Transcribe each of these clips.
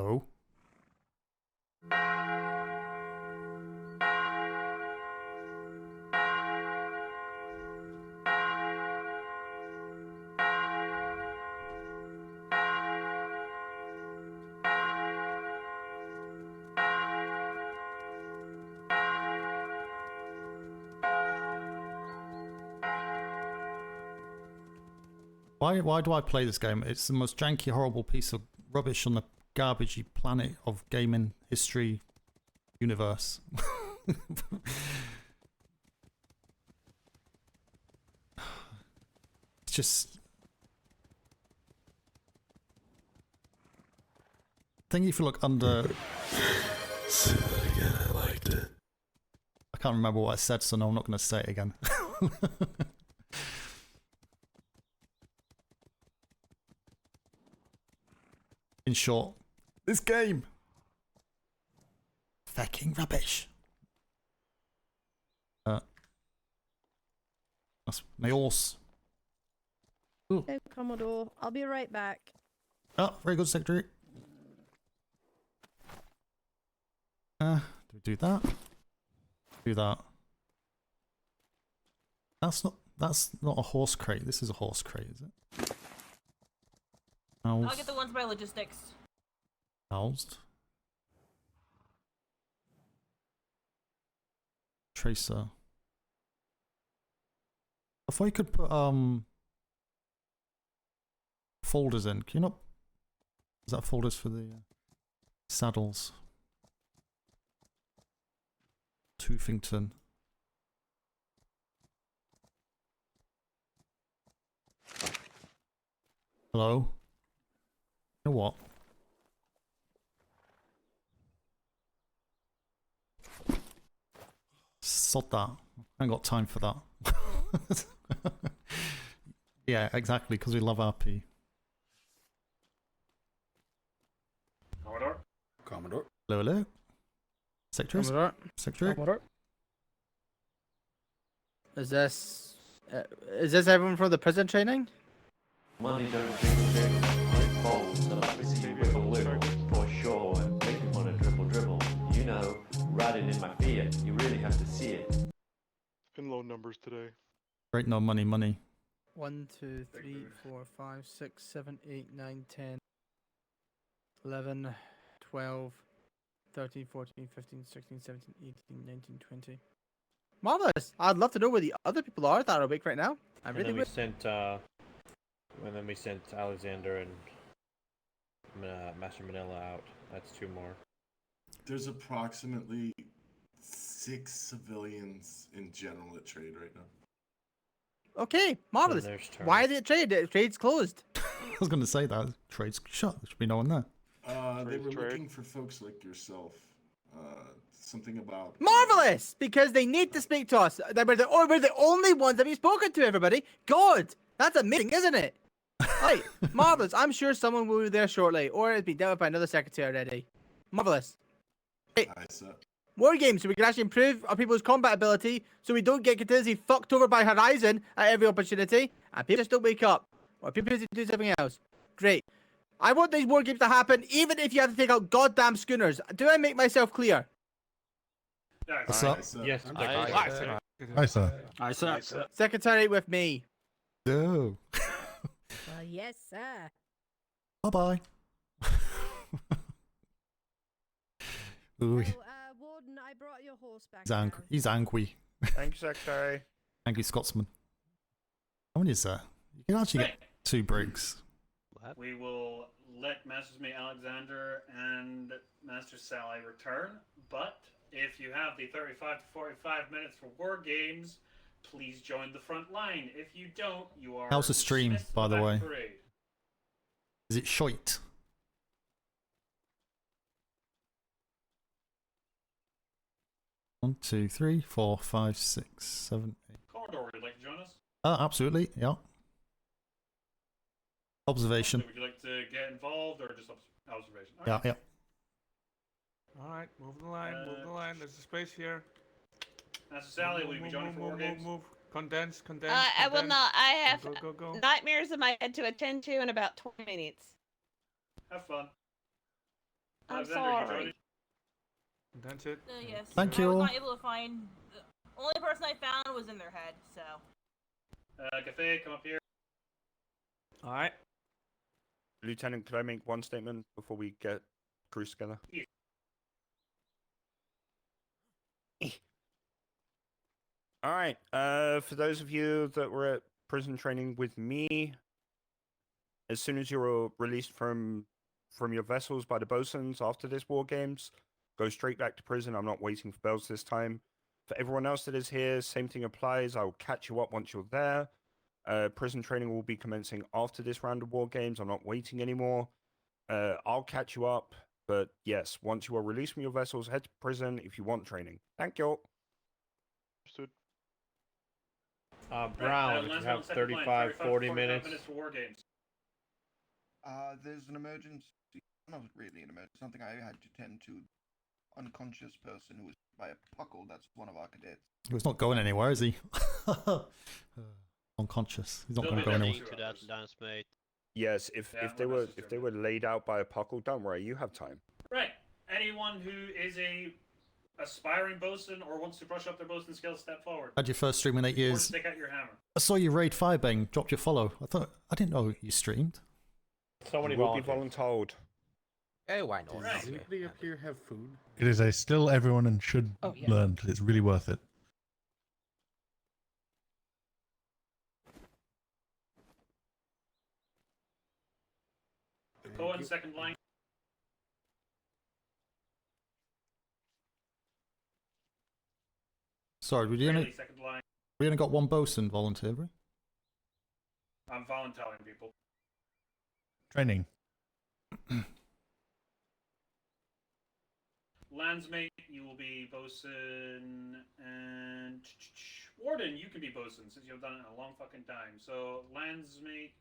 Oh. Why do I play this game? It's the most janky, horrible piece of rubbish on the garbagey planet of gaming history universe. It's just... I think if you look under... Say that again, I liked it. I can't remember what I said, so no, I'm not going to say it again. In short, this game fucking rubbish. That's my horse. Ooh. Hey, Commodore. I'll be right back. Oh, very good, Secretary. Do we do that? Do that. That's not a horse crate. This is a horse crate, is it? I'll get the ones by logistics. Housed. Tracer. I thought you could put folders in. Can you not? Is that folders for the saddles? Toothington. Hello? You know what? Sod that. I ain't got time for that. Yeah, exactly, because we love RP. Commodore. Hello, hello. Secretary? Commodore. Secretary? Commodore. Is this everyone from the prison training? Money don't dribble like balls, so obviously wiggle wiggle for sure and make you wanna dribble dribble. You know, riding in my Fiat, you really have to see it. In low numbers today. Right, no money, money. 1, 2, 3, 4, 5, 6, 7, 8, 9, 10, 11, 12, 13, 14, 15, 16, 17, 18, 19, 20. Marvelous! I'd love to know where the other people are that are awake right now. I really would. And then we sent Alexander and Master Manila out. That's 2 more. There's approximately 6 civilians in general at trade right now. Okay, marvelous. Why are they at trade? Trade's closed. I was going to say that. Trade's shut. There should be no one there. They were looking for folks like yourself. Something about... Marvelous! Because they need to speak to us. We're the only ones that we've spoken to, everybody. God, that's amazing, isn't it? Right, marvelous. I'm sure someone will be there shortly, or it'll be dealt with by another secretary already. Marvelous. Right. War games, so we can actually improve our people's combat ability, so we don't get continuously fucked over by Horizon at every opportunity, and people just don't wake up, or people just do something else. Great. I want these war games to happen, even if you have to take out goddamn schooners. Do I make myself clear? What's up? Yes, Hi, sir. Hi, sir. Secretary with me. No. Well, yes, sir. Bye-bye. Ooh, Warden, I brought your horse back. he's angry. He's angry. Thank you, Secretary. Angry Scotsman. How many is there? You can actually get 2 brigs. We will let Master Smythe Alexander and Master Sally return, but if you have the 35 to 45 minutes for war games, please join the front line. If you don't, you are... How's the stream, by the way? Parade. Is it shite? One, 2, 3, 4, 5, 6, 7, 8. Commodore, would you like to join us? Absolutely, yeah. Observation. Would you like to get involved, or just observation? Yeah, Okay. yeah. Alright, move the line, move the line. There's a space here. Master Sally, will you be joining for war games? Move. Condense. I will not. I have Go. nightmares in my head to attend to in about 20 minutes. Have fun. I'm Alexander, you sorry. joined? That's it. Yes. Thank I you. was not able to find. The only person I found was in their head. So. Cafe, come up here. All right. Lieutenant, could I make one statement before we get cruise together? Yeah. All right. For those of you that were at prison training with me, as soon as you're released from your vessels by the bosuns after this war games, go straight back to prison. I'm not waiting for bells this time. For everyone else that is here, same thing applies. I will catch you up once you're there. Prison training will be commencing after this round of war games. I'm not waiting anymore. I'll catch you up. But yes, once you are released from your vessels, head to prison if you want training. Thank you. Understood. Right, Brown, you Lance have on second line, 35, 40 45 minutes. for war games. There's an emergency. Not really an emergency. Something I had to tend to. Unconscious person who was by a puckle. That's one of our cadets. He's not going anywhere, is he? Unconscious. He's not going to go anywhere. To that dance, mate. Yes, if they were laid out by a puckle, don't worry, you have time. Right. Anyone who is a aspiring bosun or wants to brush up their bosun skills, step forward. Had your first stream in 8 Or years. stick out your hammer. I saw you raid Firebang, dropped your follow. I didn't know you streamed. So many will be volunteers. voluntold. Oh, why not? Right. Does anybody up here have food? It is a skill everyone should Oh, yeah. learn. It's really worth it. Cohen, second line. Sorry, we Really, only second line. got one bosun volunteer, have we? I'm volunteering people. Training. Landsmate, you will be bosun, and Warden, you can be bosun since you've done it in a long fucking time. So Landsmate,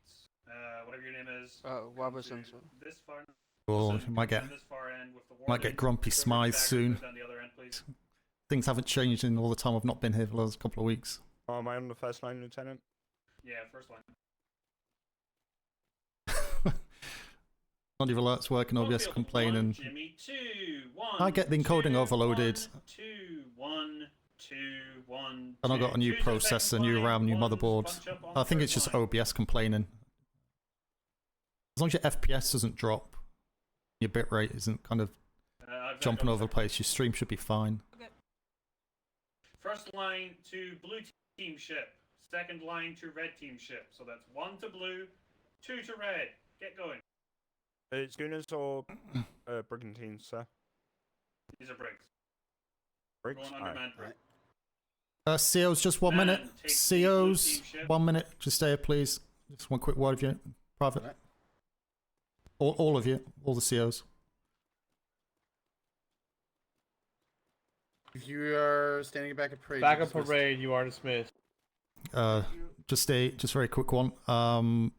whatever your name is. Waberson. This far. Well, Bosun, you might come get from this far end with the might get Warden. grumpy Go Smythe back soon. down the other end, please. Things haven't changed in all the time I've not been here for the last couple of weeks. Am I on the first line, Lieutenant? Yeah, first line. None of your alerts working, OBS Field complaining. 1, Jimmy 2, 1. I get the encoding 2, overloaded. 1, 2, 1, 2, 1. And I got a new processor, new RAM, new motherboard. I think it's just OBS complaining. As long as your FPS doesn't drop, your bitrate isn't kind of jumping over the place, your stream should be fine. Okay. First line to blue team ship. Second line to red team ship. So that's 1 to blue, 2 to red. Get going. Schooners or brigantines, sir? These are brigs. Briggs? Going Alright. undermanned brig. COs, just 1 minute. Man, take the blue COs, team ship. 1 minute. Just stay here, please. Just one quick word of you. Private. All of you. All the COs. If you are standing back at parade, Back up parade, you are dismissed. Just very quick one.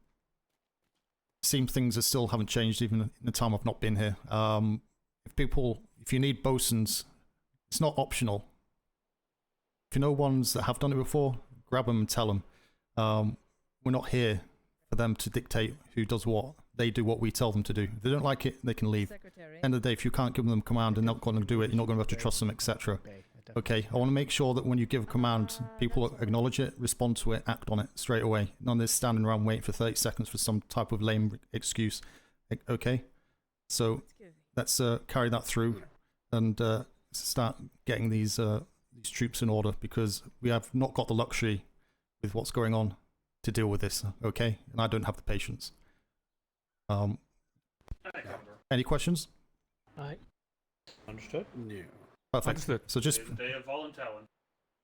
Seems things are still haven't changed even in the time I've not been here. If you need bosuns, it's not optional. If you know ones that have done it before, grab them and tell them. We're not here for them to dictate who does what. They do what we tell them to do. If they don't like it, they can leave. End of the day, if you can't give them command and they're not going to do it, you're not going to have to trust them, etc. Okay, I want to make sure that when you give a command, people acknowledge it, respond to it, act on it straight away. None of this standing around waiting for 30 seconds for some type of lame excuse. Okay, so let's carry that through and start getting these troops in order, because we have not got the luxury with what's going on to deal with this. Okay, and I don't have the patience. Any questions? Understood? No. Perfect. Understood. So just, It's a day of volunteering.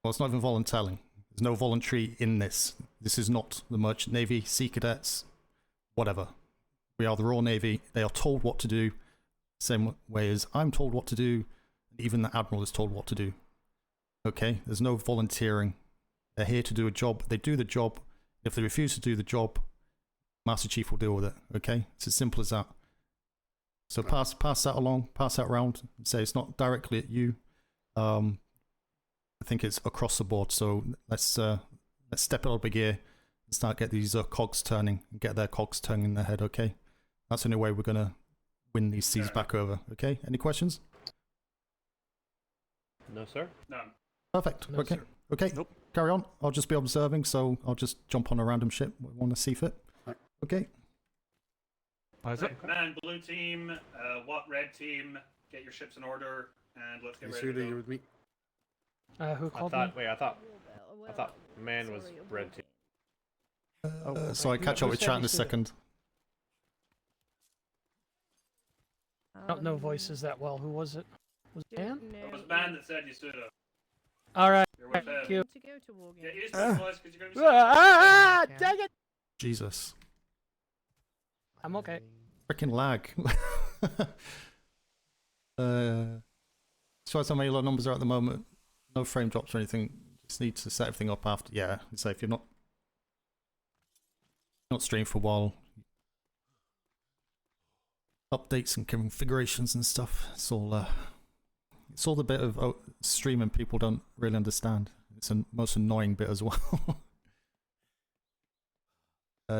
well, it's not even volunteering. There's no voluntary in this. This is not the Merchant Navy, Sea Cadets, whatever. We are the Royal Navy. They are told what to do, same way as I'm told what to do, and even the Admiral is told what to do. Okay? There's no volunteering. They're here to do a job. They do the job. If they refuse to do the job, Master Chief will deal with it. Okay? It's as simple as that. So pass that along, pass that around, and say it's not directly at you. I think it's across the board. So let's step it up a gear and start get these cogs turning, and get their cogs turning in their head. Okay, that's the only way we're gonna win these seas back over. Okay, any questions? No, sir. None. Perfect. No, Okay. sir. Okay. Nope. Carry on. I'll just be observing, so I'll just jump on a random ship we want to see fit. Okay. Man, blue team, what red team? Get your ships in order, and let's get ready to go. You with me? Who called I thought. me? Wait, I thought man was red team. So I catch up with chat in a second. I don't know voices that well. Who was it? Was it Dan? It was man that said you stood up. All right. You're with Thank him. you. To go to war Get games. used to it, boys, 'cause you're gonna be Dang it! Jesus. I'm okay. Freaking lag. So how many low numbers are at the moment? No frame drops or anything. Just need to set everything up after. Yeah, so if you're not streaming for a while, updates and configurations and stuff. It's all the bit of streaming people don't really understand. It's the most annoying bit as well.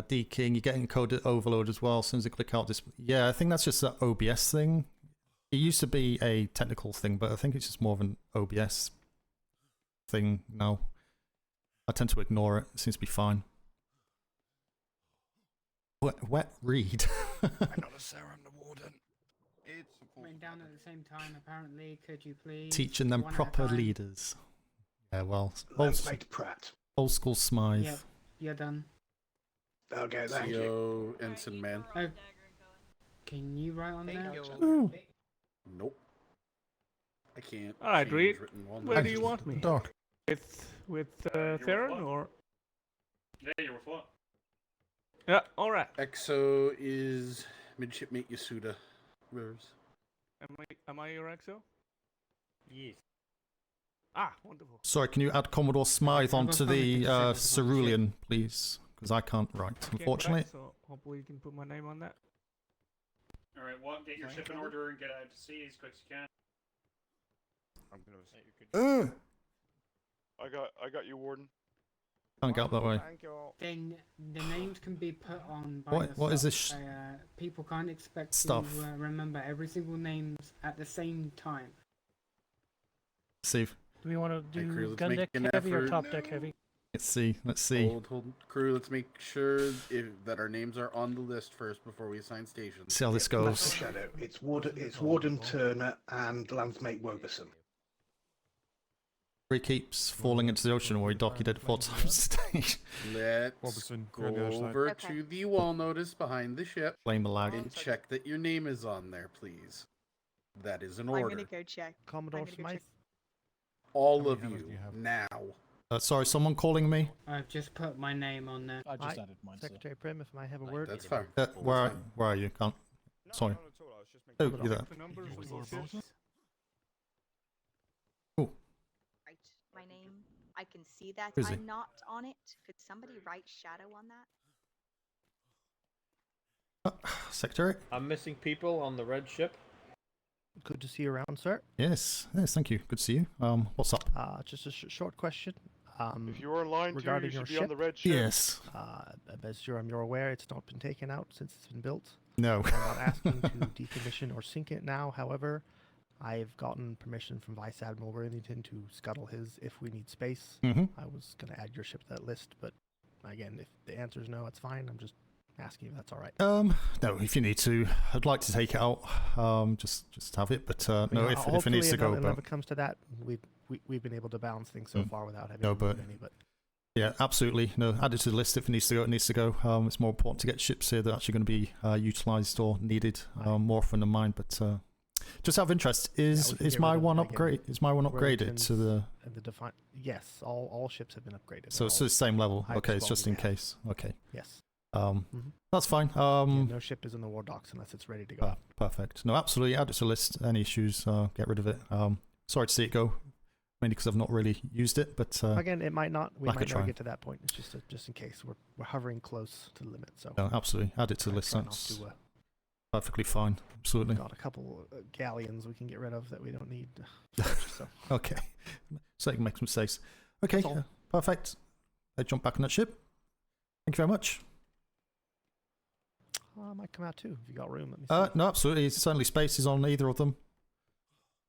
D King, you're getting code overload as well as soon as you click out this. Yeah, I think that's just an OBS thing. It used to be a technical thing, but I think it's just more of an OBS thing now. I tend to ignore it. It seems to be fine. Wet read. I noticed, sir, I'm the warden. It's Went down at the same time, apparently. Could you please? Teaching them one at a proper time? leaders. Yeah, well, Pratt. old school Smythe. Yep, you're done. Okay, thank you. Ensign man. Oh, can you write on there? Nope. I can't. All right, change Reed. written one Where line. do you want me? Doc. With Theron or? Yeah, you're with what? Yeah. All right. EXO is midshipmate Yasuda. Rivers. Am I your EXO? Yes. Ah, wonderful. Sorry, can you add Commodore Smythe I'll onto probably the take a second to Cerulean, please? Because I can't write, Can't unfortunately. write, so hopefully you can put my name on that. Alright, what? Get your ship in order and get out to sea as quick as you can. I'm gonna. I got you, Warden. Can't get up that way. Thank you. Then the names can be put on by What is this people can't expect stuff? to remember every single names at the same time. Steve, Do we want to Hey, crew, do let's gun make deck an heavy or effort. top deck heavy? let's see. Hold, crew. Let's make sure that our names are on the list first before we assign stations. See how this goes. Shadow. It's Warden Turner and Landsmate Wogerson. He keeps falling into the ocean where he dock, he did it 4 times today. Let's Robertson, go you're on the other side. over Okay. to the wall notice behind the ship Blame the lag. and check that your name is on there, please. That is an I'm order. gonna go check. Commodore I'm gonna go Smythe. check. All How of many hammers you do you have? now. Sorry, someone calling me? I've just put my name on there. I just Hi, added mine. Secretary Prim, if I have a word. That's fine. Where are you? Can't. Sorry. No, not at all. I was just making Oh, you're there. The numbers Yours of is the both. ships. Right, my name. I can see that Who's he? I'm not on it. Could somebody write Shadow on that? Secretary? I'm missing people on the red ship. Good to see you around, sir. Yes, thank you. Good to see you. What's up? Just a short question. If you were in line 2, regarding you your should be on ship? the red ship. Yes. As you're aware, it's not been taken out since it's been built. No. I'm not asking to decommission or sink it now. However, I've gotten permission from Vice Admiral Worthington to scuttle his if we need space. Mhm. I was going to add your ship to that list, but again, if the answer is no, it's fine. I'm just asking if that's all right. No, if you need to, I'd like to take it out. Just have it, but I mean, no, if it needs to go, if it but never comes to that, we've been able to balance things so far without having no, to but move any. But yeah, absolutely. No, add it to the list if it needs to go. It needs to go. It's more important to get ships here that are actually going to be utilised or needed more often than mine. But just out of interest, is my one upgrade? Is my one upgraded to the? And the define? Yes, all ships have been upgraded. So it's to the same level. highest Okay, it's just quality in we have. case. Okay. Yes. That's fine. Yeah, no ship is in the war docks unless it's ready to go. Perfect. No, absolutely. Add it to the list. Any issues, get rid of it. Sorry to see it go, mainly because I've not really used it. But Again, it might not. We like a might never try. get to that point. It's just in case we're hovering close to the limit. So no, absolutely. Add it to the list. try not That's to, perfectly fine. Absolutely. Got a couple galleons we can get rid of that we don't need. So Okay. So you can make some mistakes. Okay. Perfect. I jump back on that ship. Thank you very much. I might come out too if you got room. Let me see. No, absolutely. Certainly spaces on either of them.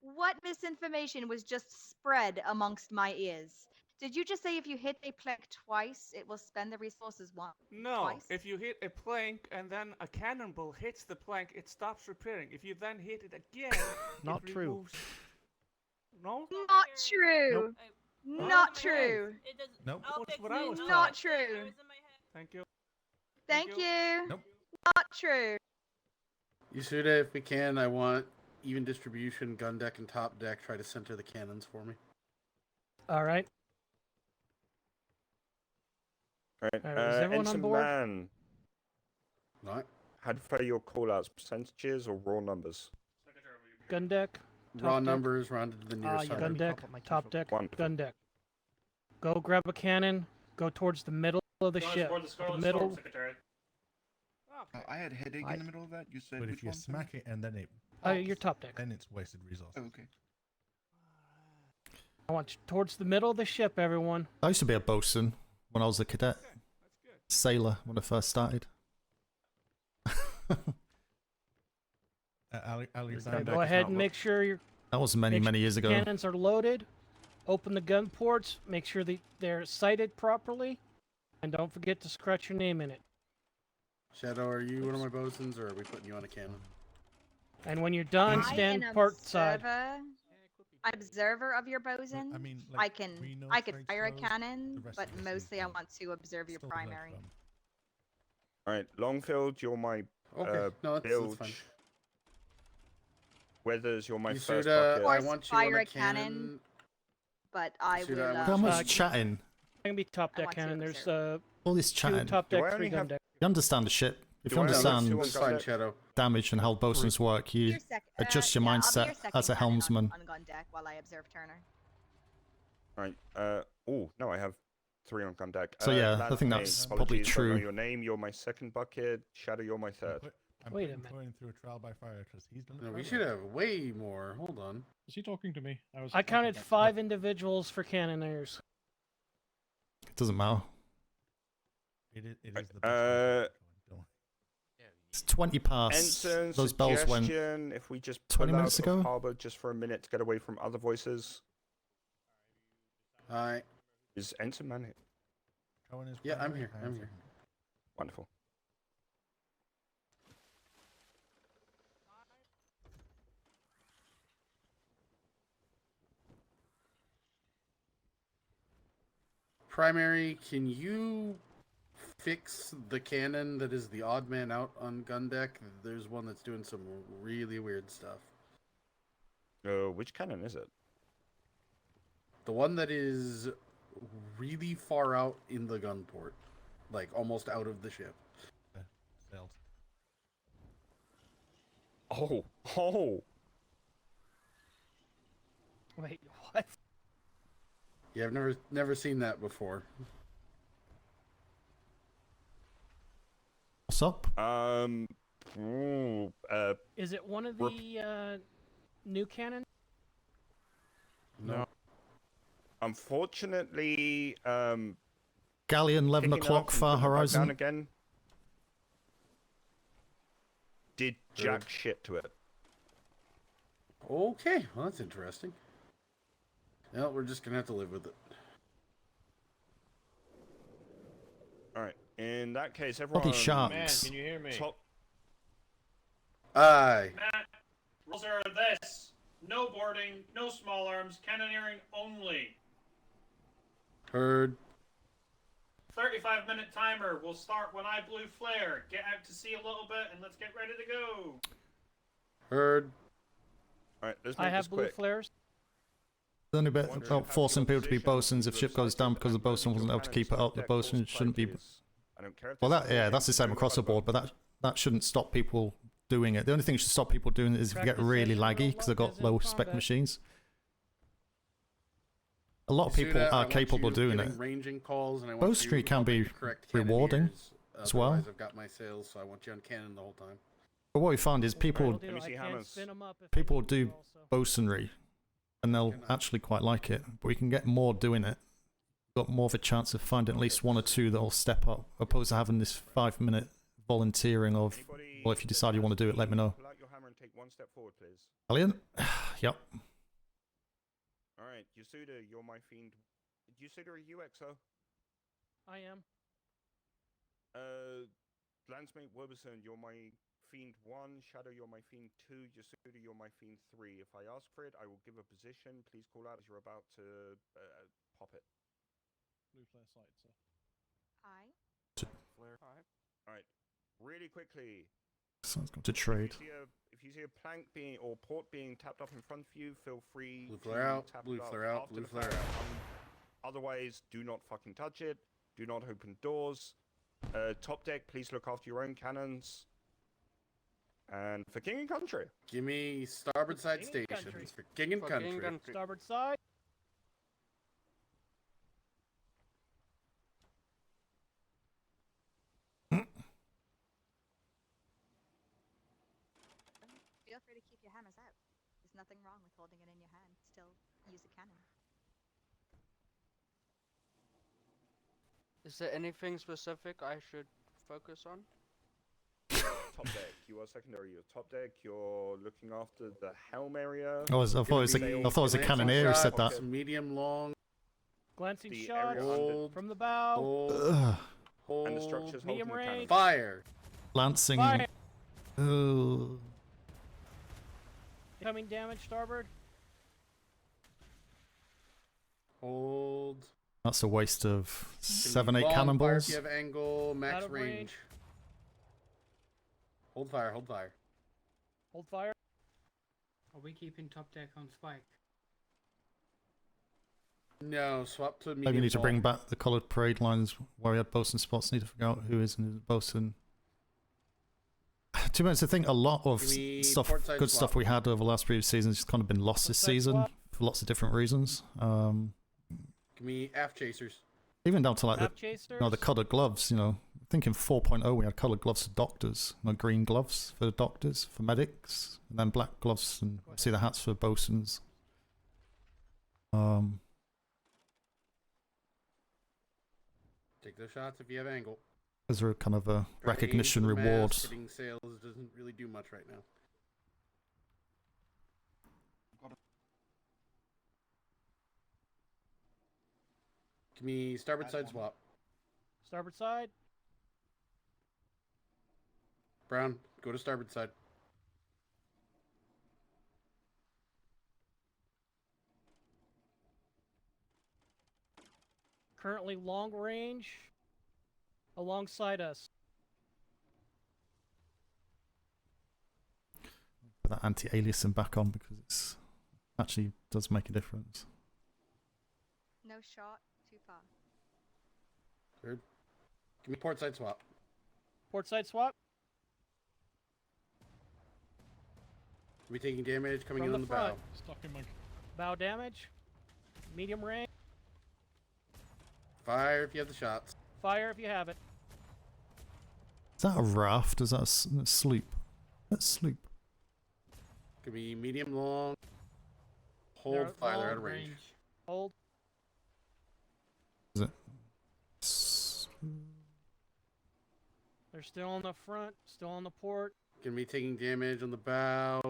What misinformation was just spread amongst my ears? Did you just say if you hit a plank twice, it will spend the resources once? No, Twice? if you hit a plank and then a cannonball hits the plank, it stops repairing. If you then hit it again, Not it true. removes... No? Not true. Nope. Not true. It doesn't. Nope. That's what I was Not taught. true. Thank you. Thank you. Nope. Not true. Yasuda, if we can, I want even distribution, gun deck and top deck. Try to center the cannons for me. All right. Alright, Alright, is everyone on Ensign board? Man, Right. how do you prefer your callouts? Percentages or raw numbers? Gun deck. Raw top deck. numbers rounded to the nearest Gun hundred. deck. Top deck. Wonderful. Gun deck. Go grab a cannon. Go towards the middle of the Guys, ship. board the Scarlet middle. Storm, Secretary. I had headache in the middle of that. You said But which if you one? smack it and then it... Your top deck. Then it's wasted resource. Oh, okay. I want you towards the middle of the ship, everyone. I used to be a bosun when I was a cadet. Sailor when I first started. Alexander. Go ahead and make sure your That was many years ago. cannons are loaded. Open the gun ports. Make sure they're sighted properly, and don't forget to scratch your name in it. Shadow, are you one of my bosuns, or are we putting you on a cannon? And when you're done, I stand am port side. Observer of your bosun. I mean, I like, can Reno, I could Trade fire a Show, cannon, the rest but of us mostly I is, want to observe your still below primary. from. Alright, Longfield, you're my Okay, no, that's bilge. fine. Weathers, you're my You first should, bucket. Of course, I want you on fire a a cannon, but I Should will. I How want- much chatting? Can be top I deck want to cannon. There's observe. All this two chatting. top Do I deck, only 3 gun have- deck. You understand the ship. If you Do I only have understand two on It's gun fine, deck? Shadow. damage and how bosuns work, you Your adjust your yeah, I'll be mindset your second as a cannon helmsman. on gun deck while I observe Turner. Right. Oh no, I have 3 on gun deck. So yeah, I think Lansmate, that's probably apologies, don't know true. Your name, you're my second bucket. Shadow, you're my third. I'm Wait a putting minute. Cohen through a trial by fire because he's done it. No, we forever. should have way more. Hold on. Is he talking to me? I counted 5 individuals for cannoneers. It doesn't matter. It is the best. way to do it, Cohen, don't worry. It's 20 past. Ensign, Those bells went. suggestion, if we just 20 pull minutes out ago? of harbor just for a minute to get away from other voices. Alright. Is Ensign Man here? Cohen is Yeah, I'm primary, here. I am I'm here. second. Wonderful. Primary, can you fix the cannon that is the odd man out on gun deck? There's one that's doing some really weird stuff. Which cannon is it? The one that is really far out in the gun port. Like, almost out of the ship. Failed. Oh. Wait, what? Yeah, I've never seen that before. What's up? Is it one of the new cannon? No. Unfortunately, Galleon, 11 picking o'clock, up and far putting it back horizon. down again. Did jack shit to it. Okay, well that's interesting. Well, we're just gonna have to live with it. Alright, in that case, everyone... sharks. Man, can you hear me? Top... Aye. Matt, rules are this: no boarding, no small arms, cannoneering only. Heard. 35-minute timer. We'll start when I blue flare. Get out to sea a little bit, and let's get ready to go. Heard. Alright, let's I make have this blue quick. flares. It's only about forcing people to be bosuns. If ship goes down because the bosun wasn't able to keep it up, the bosun shouldn't be. I don't care if Well, this that is yeah, that's the same across the board, but that shouldn't stop people doing it. The only thing that should stop people doing it is if you get really laggy because they've got low spec machines. A lot of people Yasuda, I are want capable you doing it. giving ranging calls, and I want Bow you Street can be helping correct rewarding cannoneers. as well. Otherwise, I've got my sails, so I want you on cannon the whole time. But what we find is people Let me see hammers. people do bosunry, and they'll actually quite like it. But we can get more doing it. Got more of a chance of finding at least one or two that'll step up, opposed to having this 5-minute volunteering of Anybody Well, if you decide you want to do it, let me know. Pull out your hammer and take 1 step forward, please. Alien? Yep. Alright, Yasuda, you're my fiend. Yasuda, are you XO? I am. Landsmate Werberson, you're my fiend 1. Shadow, you're my fiend 2. Yasuda, you're my fiend 3. If I ask for it, I will give a position. Please call out as you're about to pop it. Blue flare sight, sir. Aye. Flare. Alright, really quickly. Someone's got to trade. If you see a plank being or port being tapped up in front of you, feel free Blue to flare out, tap blue it up flare out, after blue the flare fact. out. Otherwise, do not fucking touch it. Do not open doors. Top deck, please look after your own cannons. And for King and Country. Give me starboard side King and stations country. for King and Country. Starboard side. Feel free to keep your hammers out. There's nothing wrong with holding it in your hand. Still use a cannon. Is there anything specific I should focus on? Top deck, you are secondary. You're top deck. You're looking after the helm area. I thought it was a cannoneer who said that. Medium long. Glancing The shots area under- from the bow. Hold, And the structures Medium holding the range. cannon. Fire. Lancing. Fire. Oh. Incoming damage, starboard. Hold. That's a waste of Can 7, you 8 long fire cannonballs. if you have angle, max Out of range. Hold fire, hold fire. Hold fire. Are we keeping top deck on spike? No, swap to medium Maybe we need to long. bring back the coloured parade lines where we had bosun spots. Need to figure out who is and who's bosun. To be honest, I think a lot of Give me stuff, port side good swap. stuff we had over the last previous seasons, has kind of been lost this Port side season swap. for lots of different reasons. Give me aft chasers. Even down to like Map the chasers. coloured gloves. You know, I think in 4.0 we had coloured gloves for doctors, green gloves for doctors, for medics, and then black gloves and see the hats for bosuns. Take those shots if you have angle. As a kind of a Try to aim recognition for the reward. mast. Hitting sails doesn't really do much right now. Give me starboard side swap. Starboard side. Brown, go to starboard side. Currently long range. Alongside us. Put that anti-aliasing back on because it's actually does make a difference. No shot, too far. Third. Give me port side swap. Port side swap. We taking damage coming From in the on the front. bow. Stuck in my. Bow damage. Medium range. Fire if you have the shots. Fire if you have it. Is that a raft? Is that a sloop? That's sloop. Could be medium long. Hold They're fire, they're long out of range. Hold. Is it? They're still on the front. Still on the port. Gonna be taking damage on the bow.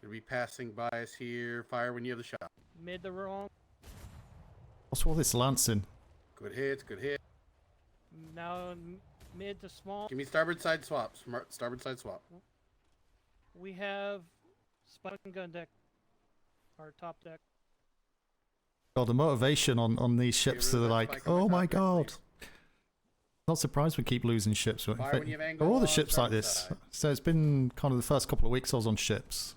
Gonna be passing by us here. Fire when you have the shot. Mid the wrong. What's all this lancing? Good hit, good hit. Now mid to small. Give me starboard side swap. Starboard side swap. We have spike and gun deck. Our top deck. God, the motivation on these ships rid are of that like, spike on my oh my top deck, god. Not surprised we keep losing ships. But in Fire fact, when you have angle all the on ships like starboard this. side. So it's been kind of the first couple of weeks I was on ships.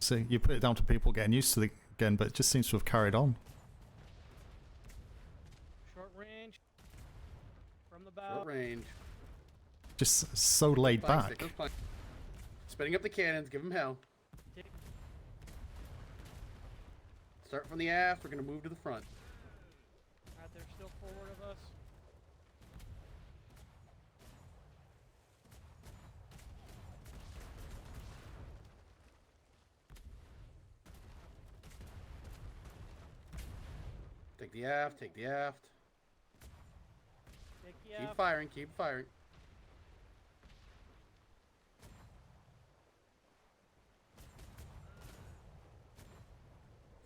So you put it down to people getting used to it again, but it just seems to have carried on. Short range. From the bow. Short range. Just so laid Planks, back. take those planks. Spinning up the cannons, give them hell. Start from the aft, we're gonna move to the front. Alright, they're still forward of us. Take the aft, take the aft. Take the Keep aft. firing, keep firing.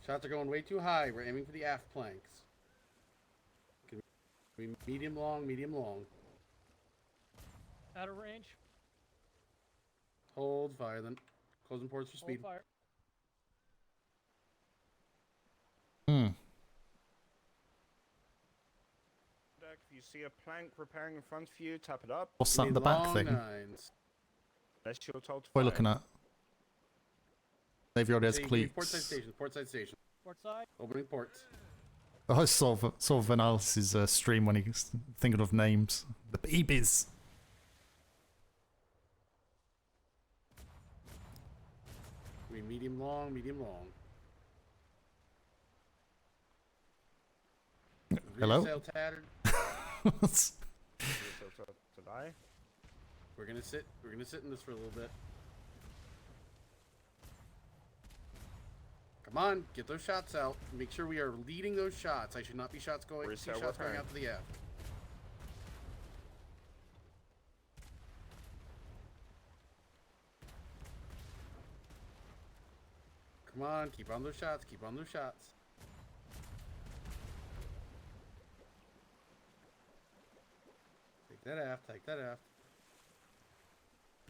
Shots are going way too high. We're aiming for the aft planks. Can we medium long, medium long. Out of range. Hold fire then. Closing ports for speed. Hold fire. If you see a plank repairing in front of you, tap it up. What's that in the back thing? Nines. Unless you're told to What are fire. you looking at? Navy has cleats. Port side station. Port side station. Port side. Opening ports. I saw Vanalis's stream when he's thinking of names. The babies. We medium long, medium long. Hello? Rear sail tattered. To die. We're gonna sit in this for a little bit. Come on, get those shots out. Make sure we are leading those shots. I should not be shots going out to the aft. Come on, keep on those shots, keep on those shots. Take that aft, take that aft.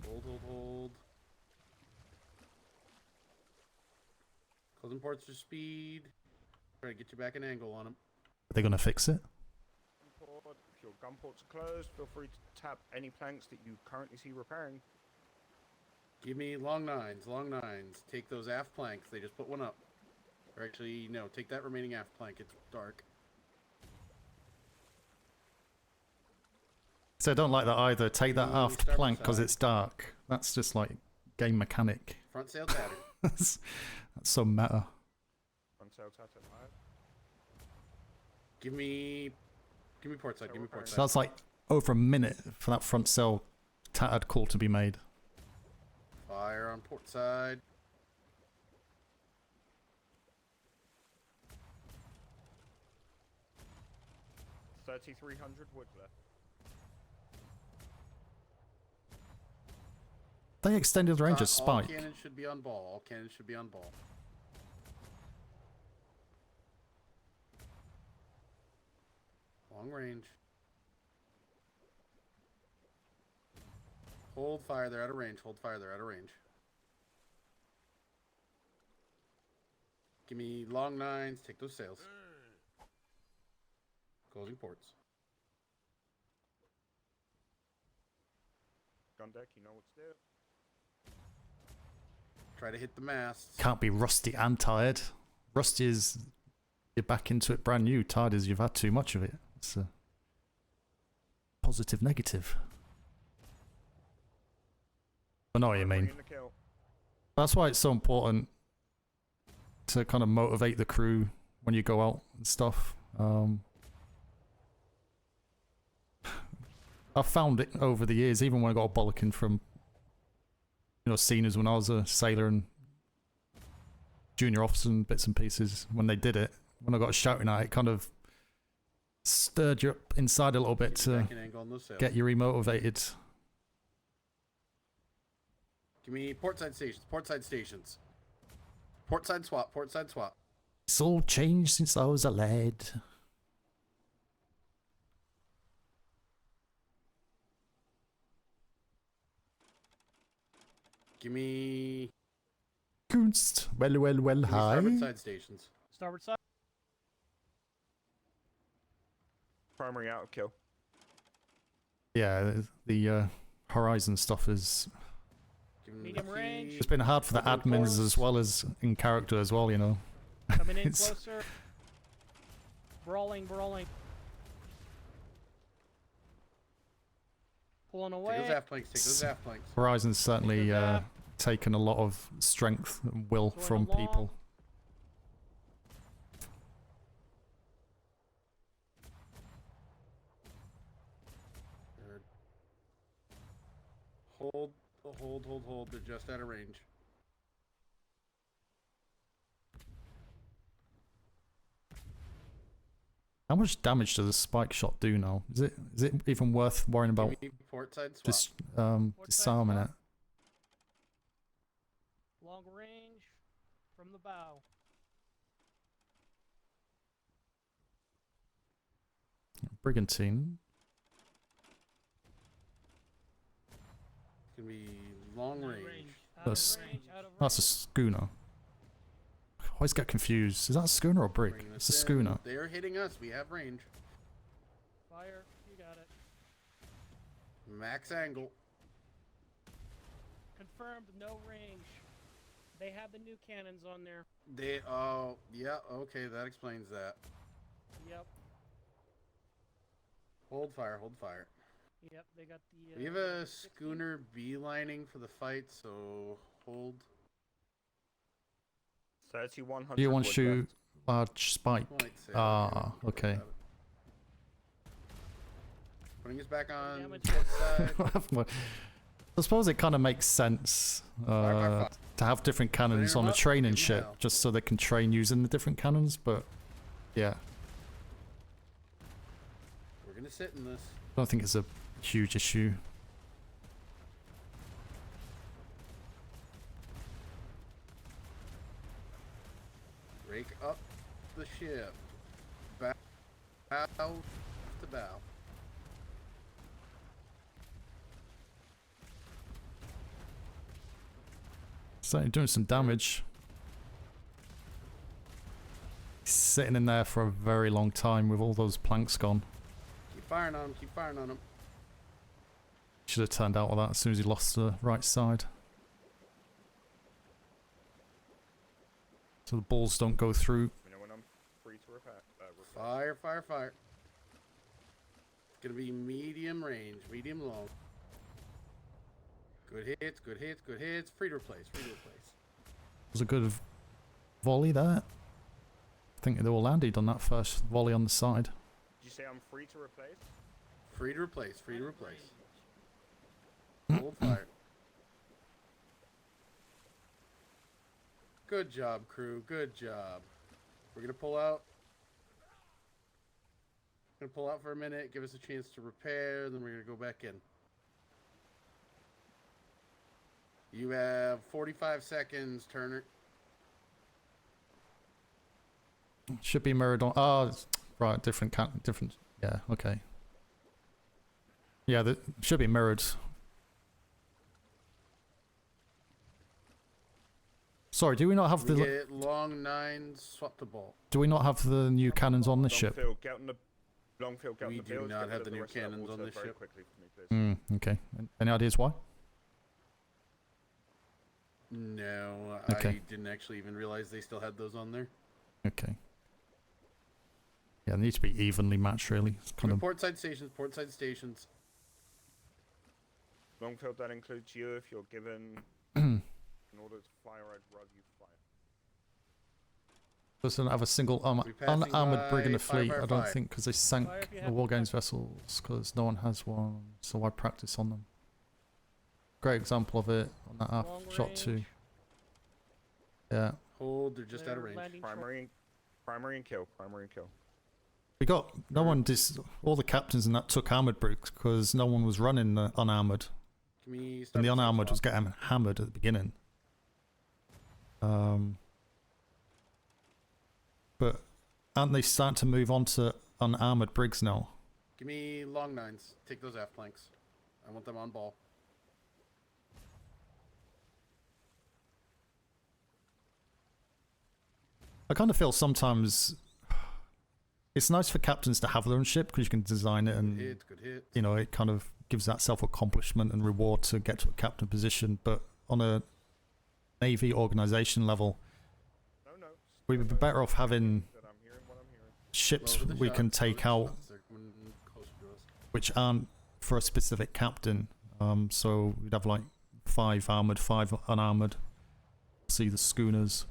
Hold, hold, hold. Closing ports for speed. Try to get you back an angle on them. Are they gonna fix it? If your gun ports are closed, feel free to tap any planks that you currently see repairing. Give me long nines, long nines. Take those aft planks. They just put one up. Or actually, no, take that remaining aft plank. It's dark. So I don't like that either. Take that aft plank because it's dark. That's just like game mechanic. Front sail tattered. that's so meta. Front sail tattered live. Give me port side. Give me port side. So that's like over a minute for that front sail tattered call to be made. Fire on port side. $3,300 wood left. They extended the range of All spike. cannons should be on ball. All cannons should be on ball. Long range. Hold fire. They're out of range. Hold fire. They're out of range. Give me long nines. Take those sails. Closing ports. Gun deck, you know what to do. Try to hit the masts. Can't be rusty and tired. Rusty is you're back into it brand new. Tired is you've had too much of it. It's a positive negative. I know what you mean. That's why it's so important to kind of motivate the crew when you go out and stuff. I've found it over the years, even when I got a bollocking from, seniors when I was a sailor and junior officer and bits and pieces. When they did it, when I got shouting at it, kind of stirred you up inside a little bit to get you remotivated. Give me port side stations. Port side stations. Port side swap. Port side swap. It's all changed since I was a lad. Give me Kunst. Well, hi. starboard side stations. Starboard side. Primary out of kill. Yeah, the Horizon stuff is. Medium range. It's been hard for the admins as well as in character as well, Coming in It's- closer. Brawling. Pulling away. Take those aft planks. Take those aft planks. Horizon's certainly taken a lot of strength and will from people. Hold. They're just out of range. How much damage does a spike shot do now? Is it even worth worrying about Give me port side swap. just disarming it? Long range from the bow. Brigantine. It's gonna be long range. That's a schooner. I always get confused. Is that a schooner or a brig? Bringing It's a us in. schooner. They're hitting us. We have range. Fire, you got it. Max angle. Confirmed, no range. They have the new cannons on there. They. Oh, yeah. Okay, that explains that. Yep. Hold fire. Hold fire. Yep, they got the. We have a schooner beelining for the fight, so hold. 3100. Do you want to wood shoot left. large spike? Point sail, Ah, yeah, okay. Putting us back on port side. I suppose it kind of makes sense to have different cannons on a training ship, just so they can train using the different cannons, but yeah. We're gonna sit in this. I don't think it's a huge issue. Rake up the ship. Bow to bow. Certainly doing some damage. He's sitting in there for a very long time with all those planks gone. Keep firing on him. Keep firing on him. Should have turned out with that as soon as he lost the right side. So the balls don't go through. You know when I'm free to repair. Fire, fire, fire. It's gonna be medium range, medium long. Good hits, good hits, good hits. Free to replace, free to replace. Was a good volley there. I think they all landed on that first volley on the side. Did you say I'm free to replace? Free to replace, free to replace. Hold fire. Good job, crew. Good job. We're gonna pull out. Gonna pull out for a minute, give us a chance to repair, then we're gonna go back in. You have 45 seconds, Turner. Should be mirrored on. Oh, right. Different. Yeah. Okay. Yeah, that should be mirrored. Sorry, do we not have We the? get long nines, swap the ball. Do we not have the new cannons on this ship? Longfield, get on the Longfield, get on We the do bills, not get have rid the of new rest of that cannons on water this very ship. quickly for me, please. Okay. Any ideas why? No, Okay. I didn't actually even realize they still had those on there. Okay. Yeah, they need to be evenly matched, really. It's kind of. Port side stations, port side stations. Longfield, that includes you if you're given in order to fire, I'd rather you fire. Doesn't have a single We passing unarmored brig in the by fleet, fire, I don't fire. think, because they sank Fire if you the have War the Games vessels, because no one has one, so why practice on them? Great example of it on that aft Long shot too. range. Yeah. Hold, they're just out of They're range. landing short. Primary and kill, primary and kill. We got no one. All the captains and that took armored brigs because no one was running the unarmored, Can we start and the with unarmored swap? was getting hammered at the beginning. But aren't they starting to move on to unarmored brigs now? Give me long nines. Take those aft planks. I want them on ball. I kind of feel sometimes it's nice for captains to have their own ship because you can design it and Good hit. you know it kind of gives that self-accomplishment and reward to get to a captain position. But on a navy organization level, we would be better off having ships Lower the we shots, can lower take the out shots. They're coming closer to us. which aren't for a specific captain. So we'd have like 5 armored, 5 unarmored. See the schooners,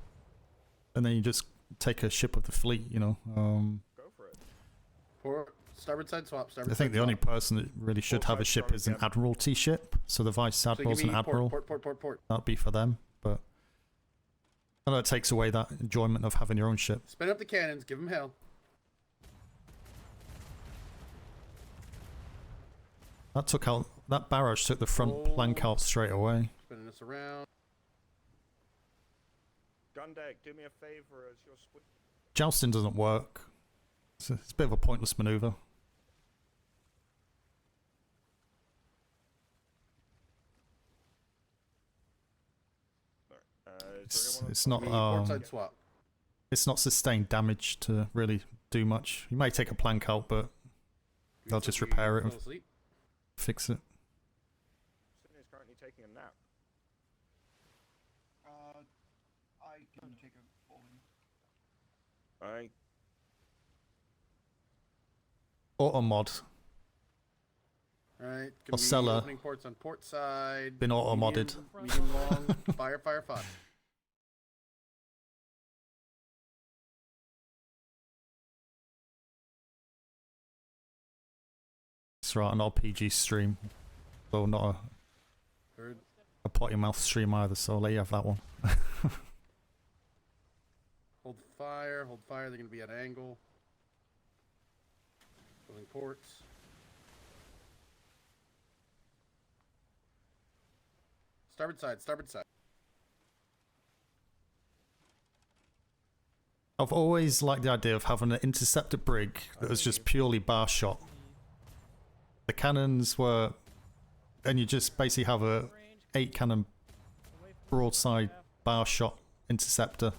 and then you just take a ship of the fleet. You know. Go for it. Port, starboard side swap. Starboard I think side the only swap. person that really should Port have a side ship strong is an again. admiralty ship. So the vice So give admiral's an me admiral. port. That'd be for them, but I know it takes away that enjoyment of having your own ship. Spin up the cannons. Give them hell. That took out that barrage took the front plank out straight away. Spinning us around. Gun deck, do me a favor as you're Jousting doesn't work. It's a bit of a pointless maneuver. It's not Portside swap. it's not sustained damage to really do much. You may take a plank out, but they'll just repair it and fix it. Sydney's currently taking a nap. I can take a falling. Alright. Auto mod. Alright, Or cellar. opening ports on port side. Been auto modded. Medium long, fire, fire, fire. It's right, an RPG stream. So not Heard. a potty mouth stream either, so I'll let you have that one. Hold fire, they're gonna be at an angle. Building ports. Starboard side, starboard side. I've always liked the idea of having an interceptor brig that was just purely bar shot. The cannons were, and you just basically have a 8 cannon broadside bar shot interceptor.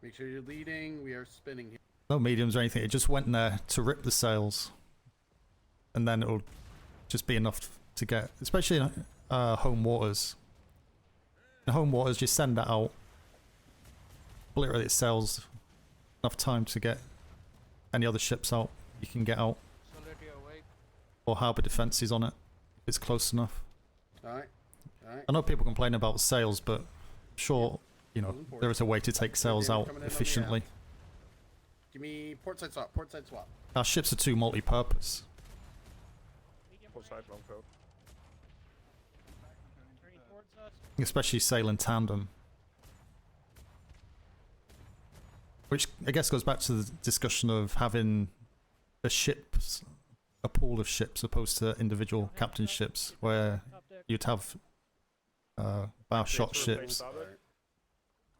Make sure you're leading. We are spinning here. No mediums or anything. It just went there to rip the sails, and then it'll just be enough to get, especially in home waters. In home waters, you send that out, obliterate its sails, enough time to get any other ships out you can get out, or harbour defences on it if it's close enough. Alright, alright. I know people complain about sails, but sure, you know, there is a way to take sails out efficiently. Give me port side swap, port side swap. Our ships are too multi-purpose, Port side long code. especially sail in tandem. Which I guess goes back to the discussion of having a pool of ships opposed to individual captain ships, where you'd have bow shot ships,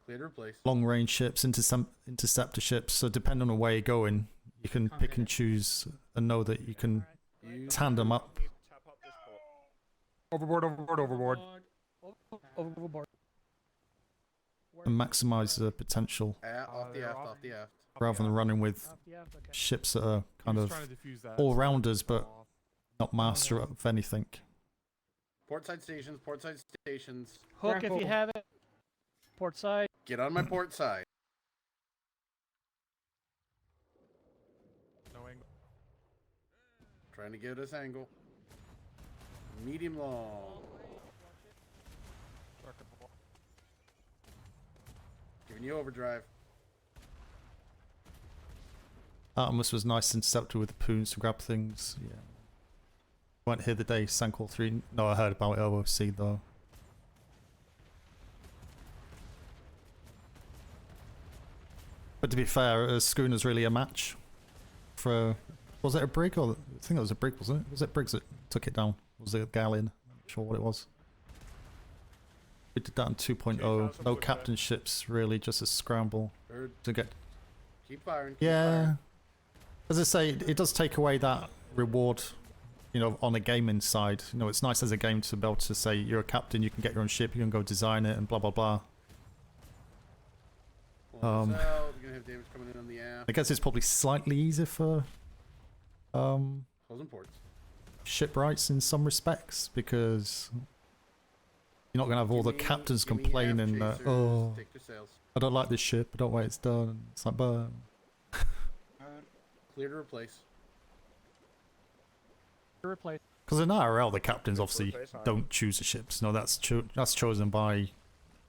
Clear to replace. long range ships, interceptor ships. So depending on where you're going, you can pick and choose and know that you can tandem up. Overboard, overboard, overboard. Overboard. And maximize the potential Off the aft, off the aft. rather than running with ships that are kind of all rounders but not master of anything. Port side stations, port side stations. Hook if you have it. Port side. Get on my port side. No angle. Trying to get us angle. Medium long. Giving you overdrive. Artemis was nice interceptor with the poons to grab things. Yeah. Weren't here the day sank all 3. No, I heard about LOC though. But to be fair, a schooner's really a match for. Was it a brig or I think it was a brig, wasn't it? Was it brigs that took it down? Was it a galleon? I'm not sure what it was. We did that in 2.0. No captain ships really, just a scramble to get. Keep firing. Keep Yeah. firing. As I say, it does take away that reward, you know, on a gaming side. You know, it's nice as a game to be able to say you're a captain, you can get your own ship, you can go design it, and blah blah blah. We're gonna have damage coming in on the aft. I guess it's probably slightly easier for Closing ports. shipwrights in some respects because you're not gonna have all the captains give me complaining that aft oh, chasers, take their sails. I don't like this ship, I don't know why it's done. It's like burn. Clear to replace. Replace. Because in IRL, the captains obviously don't choose the ships. No, that's chosen by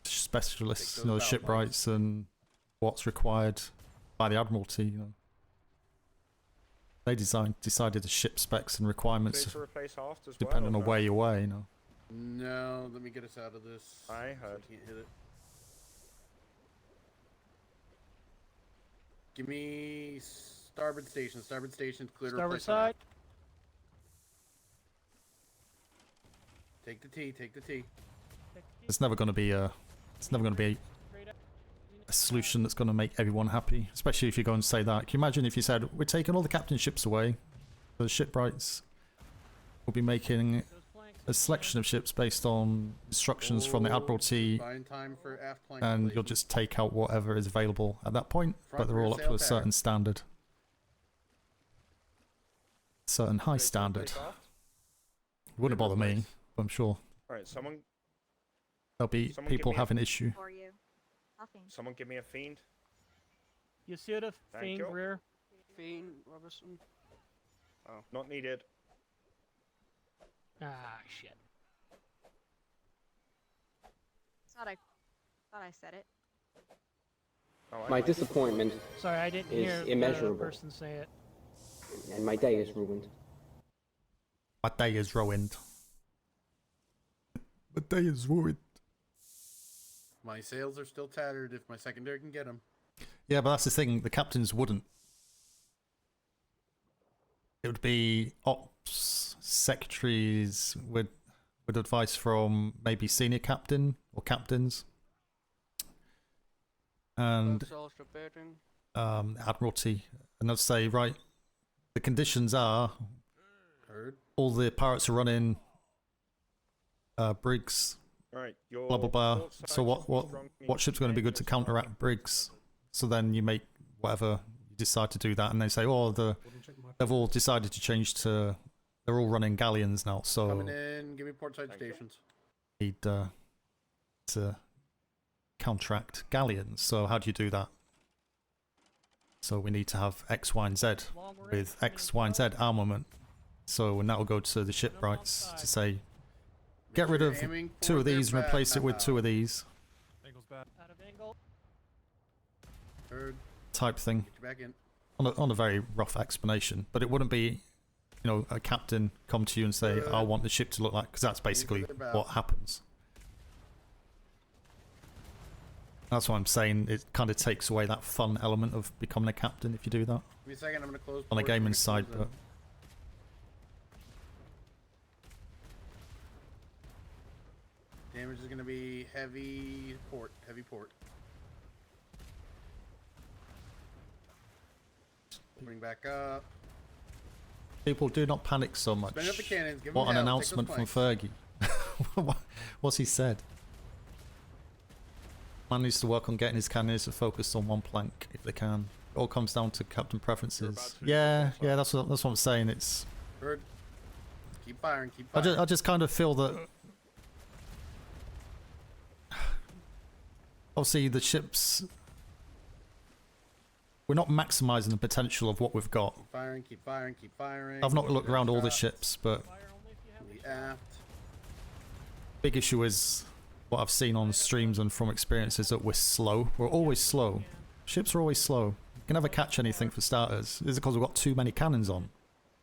specialists, you know, shipwrights and what's required by the Admiralty. You know, they decided the ship specs and requirements To replace aft as depending well, on where you're away. You know, No, let me get us out of this. I heard. Can't hit it. Give me starboard station. Starboard station. Clear to Starboard replace on side. that. Take the T. Take the T. it's never going to be a solution that's going to make everyone happy. Especially if you go and say that. Can you imagine if you said we're taking all the captain ships away, the shipwrights will be making a selection of ships based on instructions from the Admiralty, Find time for aft plank and you'll relations. just take out whatever is available at that point, but Front they're rear all up to sail a certain pattern. standard. Certain high Ready to standard. take off? It wouldn't bother me, but I'm sure Alright, someone there'll be Someone give people me a- having issue. For you. Nothing. Someone give me a fiend. Yasuda, Thank Fiend, you. rear. Fiend, Robertson. Oh, not needed. Ah, shit. Thought I said it. Oh, My disappointment Sorry, I didn't is hear the immeasurable, person say it. and my day is ruined. My day is ruined. My day is ruined. My sails are still tattered if my secondary can get them. Yeah, but that's the thing. The captains wouldn't. It would be ops secretaries with advice from maybe senior captain or captains, and Sails repairing. Admiralty, and they'll say, right, the conditions are Heard. all the pirates are running brigs, Alright, your blah blah blah. port side So what strong ship's going to be good to counteract brigs? So then you make whatever you decide to do that, and they say, oh, they've all decided to change to, they're all running galleons now, so Coming in, give me port side stations. need to counteract galleons. So how do you do that? So we need to have X, Y, and Z with X, Y, and Z armament. So and that will go to the shipwrights to say, get rid of aiming 2 for of their these and replace it with back. 2 of these, Out of angle. Heard. type thing. Get you back in. On a very rough explanation, but it wouldn't be, you know, a captain come to you and say, I want the ship to look like, because that's basically what happens. That's what I'm saying. It kind of takes away that fun element of becoming a captain if you do that Give me a second, I'm gonna close. on the ports, I'm gaming gonna side. close But them. Damage is gonna be heavy port. Heavy port. Bring back up. people do not panic so much. Spin up the cannons, give 'em What an hell, take those announcement from Fergie. What's he said? Man needs to work on getting his cannons to focus on one plank if they can. It all comes down to captain preferences. Yeah, that's what I'm saying. It's Bird. Keep firing, keep I firing. just kind of feel that obviously the ships, we're not maximizing the potential of what we've got. Keep firing, keep firing, keep firing. I've not looked around all the Shots. ships, but The aft. big issue is what I've seen on streams and from experience is that we're slow. We're always slow. Ships are always slow. You can never catch anything for starters. Is it because we've got too many cannons on?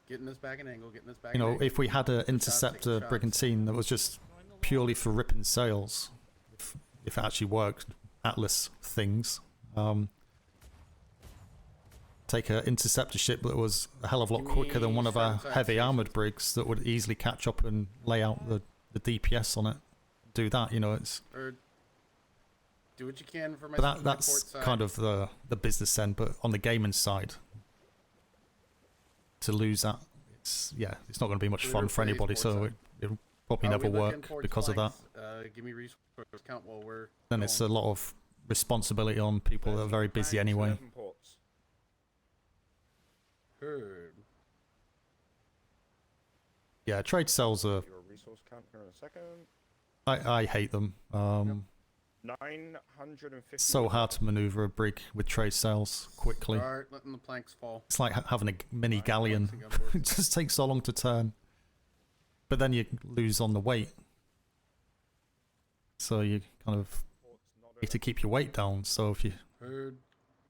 Getting this back in angle, getting this back You in know, angle. if we had an Shots, interceptor taking shots. brigantine that was just purely for ripping sails, if it actually worked, Atlas things, take an interceptor ship that was a hell of a lot quicker than one of our heavy armored brigs that would easily catch up and lay out the DPS on it. Do that, you know, it's. Or do what you can for my But my that's port side. kind of the business end, but on the gaming side, to lose that, it's it's not going to be much fun for Replace anybody. port So side. it'll probably Are never we looking work towards because of that. flanks? Give me resource count while we're. Then it's a lot of responsibility on people that are very busy anyway. 11 ports. Heard. Yeah, trade cells are. Your resource count here in a second. I hate them. 950. So hard to maneuver a brig with trade cells quickly. Start letting the planks fall. It's like having a mini galleon. It just takes so long to turn. But then you lose on the weight. So you kind of need to keep your weight down. So if you Heard.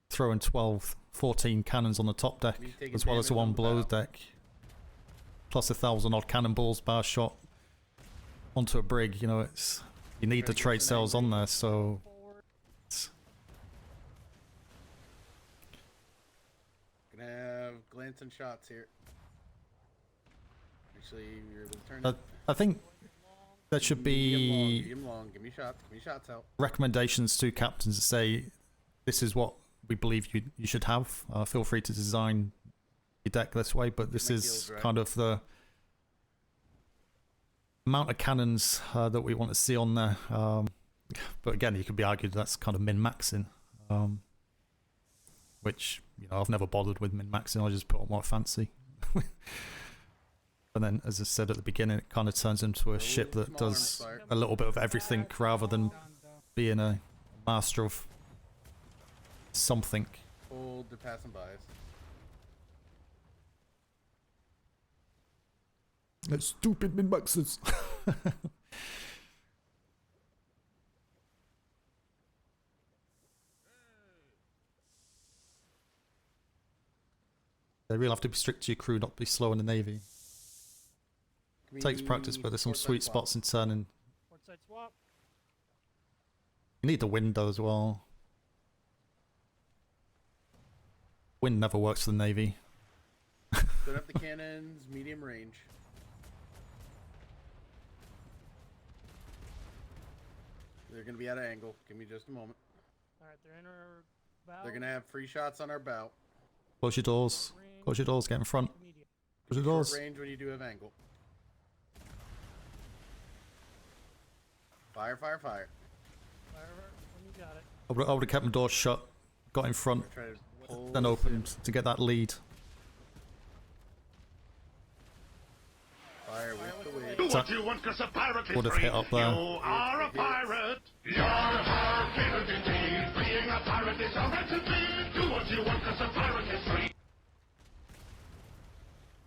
throw in 12, 14 cannons on the top deck, Me taking as well as the damage one on the below bow. deck, plus 1,000 odd cannonballs bar shot onto a brig, you know, it's you need the trade cells on there, so it's, Gonna have glancing shots here. Actually, you're able to turn I, it. I think there should be Medium long. Give me shots out. recommendations to captains to say, this is what we believe you should have. Feel free to design your deck this way, but this my is gills right. kind of the amount of cannons that we want to see on there. But again, you could be argued that's kind of min-maxing. Which, you know, I've never bothered with min-maxing, I just put on what I fancy. But then, as I said at the beginning, it kind of turns into a ship that does a little bit of everything rather than being a master of something. Hold, they're passing by us. That's stupid min-maxers. They really have to be strict to your crew, not be slow in the Navy. Takes practice, but there's some sweet spots in turning. Port side swap. You need the wind though as well. Wind never works for the Navy. Set up the cannons, medium range. They're gonna be at an angle. Give me just a moment. Alright, they're in our bow. They're gonna have free shots on our bow. Close your doors. Close your doors, get in front. Close your doors. Short range when you do have angle. Fire, fire, fire. Fire when you got it. I would have kept my doors shut, got in front, then opened to get that lead. Fire with the wind. Do what you want, 'cause a pirate is would have hit up there. You are a pirate. You're a pirate indeed. Being a pirate is a right to be. Do what you want, 'cause a pirate is free.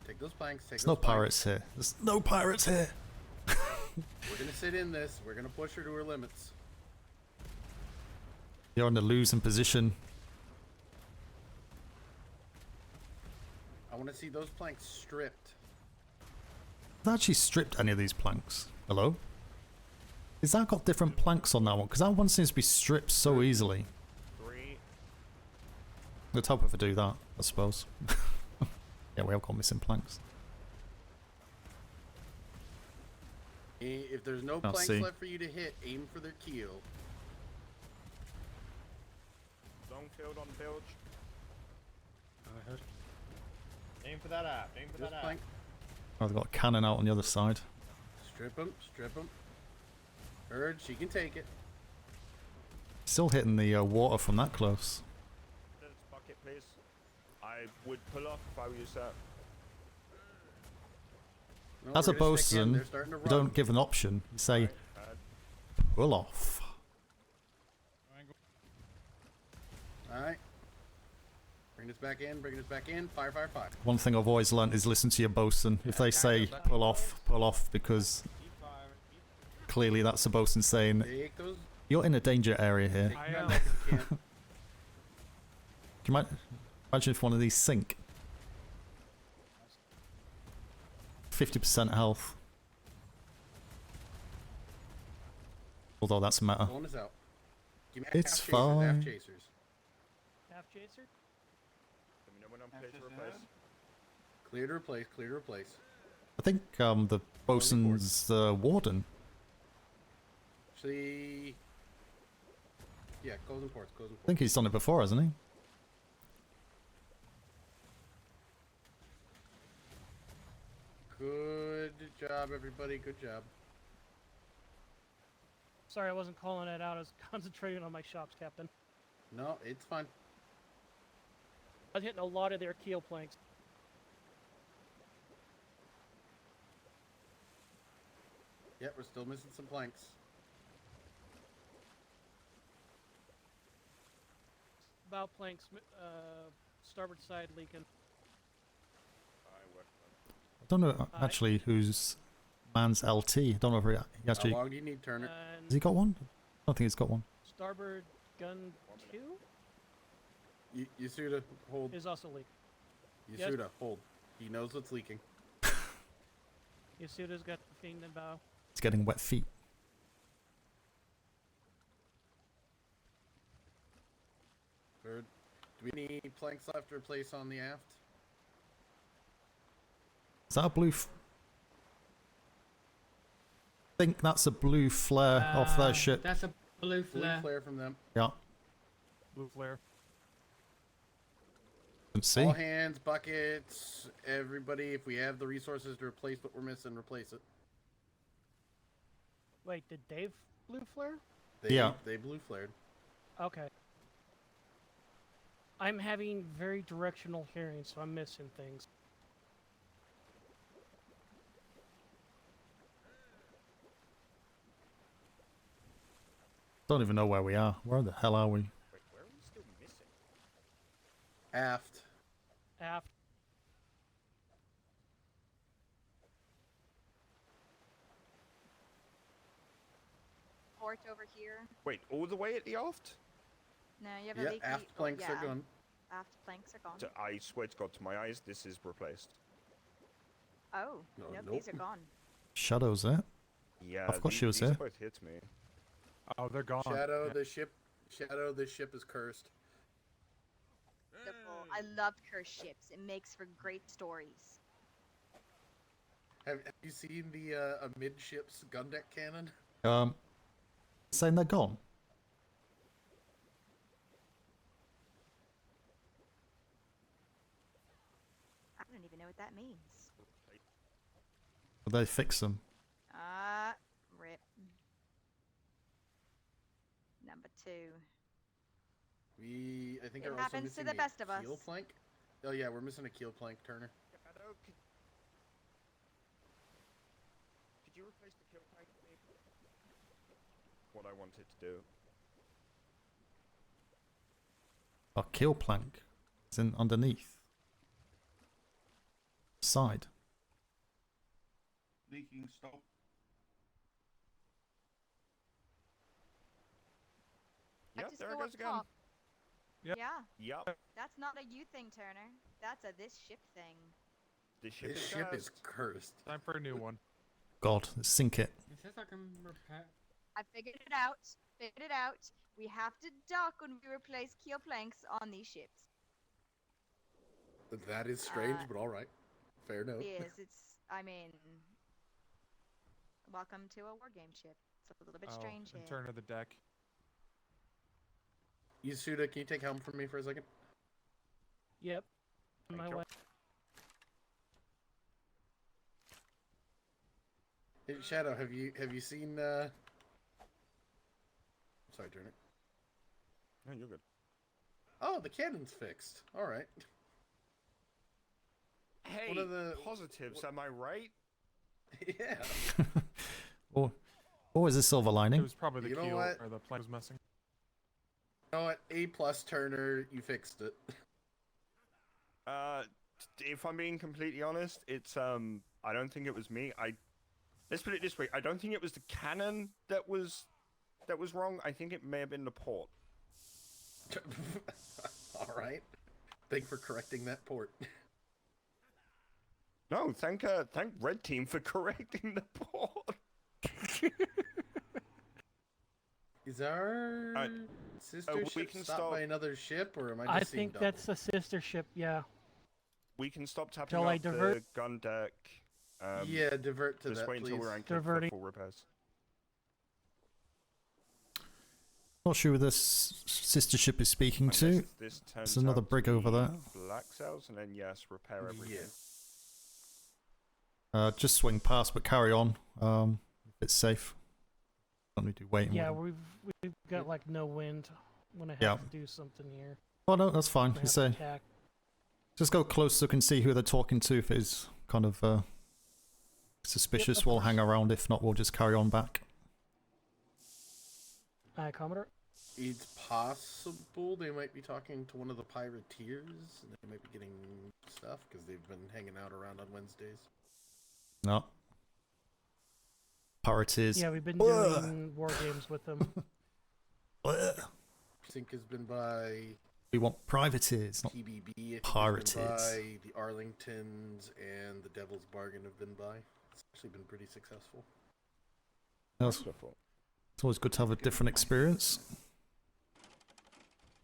Take those planks. Take There's those no planks. pirates here. There's no pirates here. We're gonna sit in this. We're gonna push her to her limits. You're in the losing position. I want to see those planks stripped. Have they actually stripped any of these planks? Hello? Is that got different planks on that one? Because that one seems to be stripped so easily. Let's hope if I do that, I suppose. Yeah, we have got missing planks. If there's no Can't planks see. left for you to hit, aim for their keel. Long field on bilge. I heard. Aim for that app. Aim for This that app. plank. Oh, they've got a cannon out on the other side. Strip them. Strip them. Urge, she can take it. Still hitting the water from that close. Bucket, please. I would pull off if I were you, sir. No, As a we're gonna stick in. bosun, They're starting to you run. don't give an option. You say, pull off. Alright. Bring this back in. Bring this back in. Fire, fire, fire. One thing I've always learnt is listen to your bosun. If they say pull off, because clearly that's the bosun saying Take those. you're in a danger area here. Take them back if you can. Can you imagine if one of these sink? 50% health. Although that's meta. Pulling us out. Give me It's half chasers, fine. half chasers. Half chaser. Let me know when I'm clear to replace. Clear to replace. Clear to replace. I think the bosun's the warden. Actually, yeah, closing ports. Closing I ports. think he's done it before, hasn't he? Good job, everybody. Good job. Sorry, I wasn't calling it out. I was concentrating on my shops, Captain. No, it's fine. I was hitting a lot of their keel planks. Yep, we're still missing some planks. Bow planks, starboard side leaking. I don't know actually whose man's LT. I don't know if he actually. How long do you need, Turner? Has he got one? I don't think he's got one. Starboard gun 2 Yasuda, hold. is also leaking. Yasuda, hold. He knows what's leaking. Yasuda's got the fiend in bow. He's getting wet feet. Third. Do we need planks left to replace on the aft? Is that a blue? I think that's a blue flare off their ship. That's a blue flare. Blue flare from them. Yeah. Blue flare. Can see. All hands, buckets, everybody. If we have the resources to replace what we're missing, replace it. Wait, did Dave blue flare? They blue flared. Okay. I'm having very directional hearing, so I'm missing things. Don't even know where we are. Where the hell are we? Wait, where are we still missing? Aft. Aft. Port over here. Wait, all the way at the aft? No, you have a Yeah, leaky. aft planks are gone. Aft planks are gone. So I swear to God, to my eyes, this is replaced. Oh, No, nope, nope. these are gone. Shadow's there. Yeah, I forgot she was these here. both hit me. Oh, they're gone. Shadow, the ship is cursed. Wonderful. I love cursed ships. It makes for great stories. Have you seen the amidships gun deck cannon? Saying they're gone. I don't even know what that means. Will they fix them? Rip. Number 2. I think It are also happens to missing the a best of us. keel plank. Oh yeah, we're missing a keel plank, Turner. Could you replace the kill plank for me? What I wanted to do. A kill plank. It's in underneath. Side. Leaking, stop. Yep, just there go it goes up again. top. Yep. Yeah. Yep. That's not a you thing, Turner. That's a this ship thing. This ship, This is, ship is cursed. cursed. Time for a new one. God, sink it. It says I can repair. I figured it out. Figured it out. We have to duck when we replace keel planks on these ships. That is strange, but all right. Fair note. Yes, I mean, welcome to a wargame ship. It's a little bit strange and here. turn of the deck. Yasuda, can you take helm from me for a second? Yep. On my you. way. Hey, Shadow, have you seen Sorry, Turner. No, you're good. Oh, the cannon's fixed. All right. Hey, What are the positives, am I right? Yeah. Or is this silver It lining? was probably the You know keel what? or the plank was missing. You know what? A plus, Turner. You fixed it. If I'm being completely honest, it's I don't think it was me. Let's put it this way. I don't think it was the cannon that was wrong. I think it may have been the port. All right. Thank for correcting that port. No, thank Red Team for correcting the port. Is our sister we ship can stopped stop- by another ship, or am I just I seeing think double? that's a sister ship, yeah. We can stop tapping Shall I up the divert? gun deck. Yeah, divert to just that, wait until we're please. anchored for Diverting. full repairs. Not sure who this sister ship is speaking to. Unless this There's turns another out to brig over be there. Black cells, and then yes, repair everything. Just swing past, but carry on. If it's safe. Don't need to wait. Yeah, we've got like no wind. I'm gonna have Yeah. to do something here. Oh no, that's fine. I'm gonna You have to say. attack. Just go close so we can see who they're talking to. If it's kind of suspicious, of we'll course. hang around. If not, we'll just carry on back. Commodore. It's possible they might be talking to one of the pirateers, and they might be getting stuff because they've been hanging out around on Wednesdays. No. Pirateers. Yeah, we've been Ugh. doing war games with them. Ugh. Sync has been by We want privateers, not TBB. I think pirateers. has been by the Arlingtons and the Devil's Bargain have been by. It's actually been pretty successful. It's always good to have a different experience.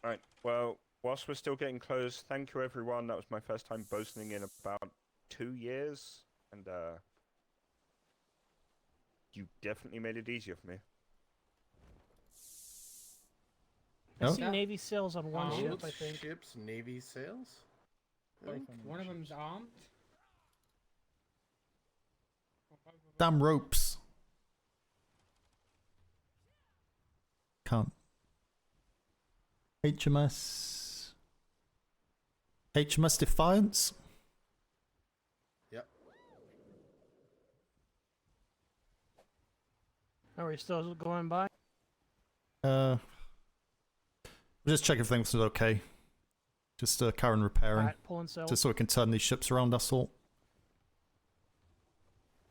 Alright, well, whilst we're still getting close, thank you everyone. That was my first time boasting in about 2 years, and you definitely made it easier for me. I Oh. see Navy sails on one ship, Both I think. ships, Navy sails. I think. One of them's armed. Damn ropes. can't. HMS Defiance? Yep. Are we still going by? We'll just check if things are okay. Just Karen repairing. Alright, pulling sail. Just so we can turn these ships around, that's all.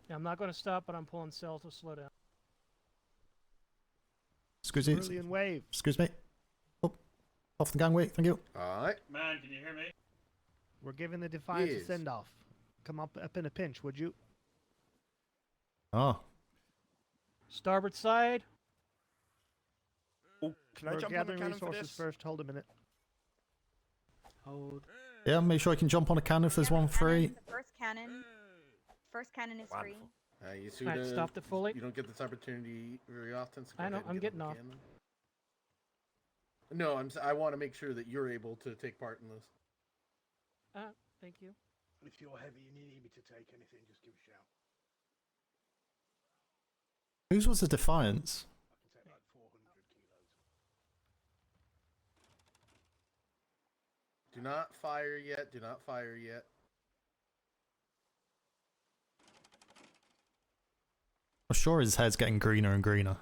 Yeah, I'm not going to stop, but I'm pulling sail to slow down. Excuse me. Brilliant wave. Excuse me. Oh, off the gangway, thank you. Alright. Man, can you hear me? We're giving the Defiance a Yes. send-off. Come up in a pinch, would you? Ah. Starboard side. Oh, can I We're jump on the gathering cannon for resources this? first. Hold a minute. Hold. Yeah, make sure I can jump on a cannon if there's one free. The first cannon is free. You see Alright, stopped it fully. You don't get this opportunity very often. So go I know, ahead and I'm get getting on the off. cannon. No, I want to make sure that you're able to take part in this. Thank you. If you're heavy and you need me to take anything, just give a shout. Whose was the Defiance? I can take like 400 kilos. Do not fire yet. Do not fire yet. I'm sure his head's getting greener and greener.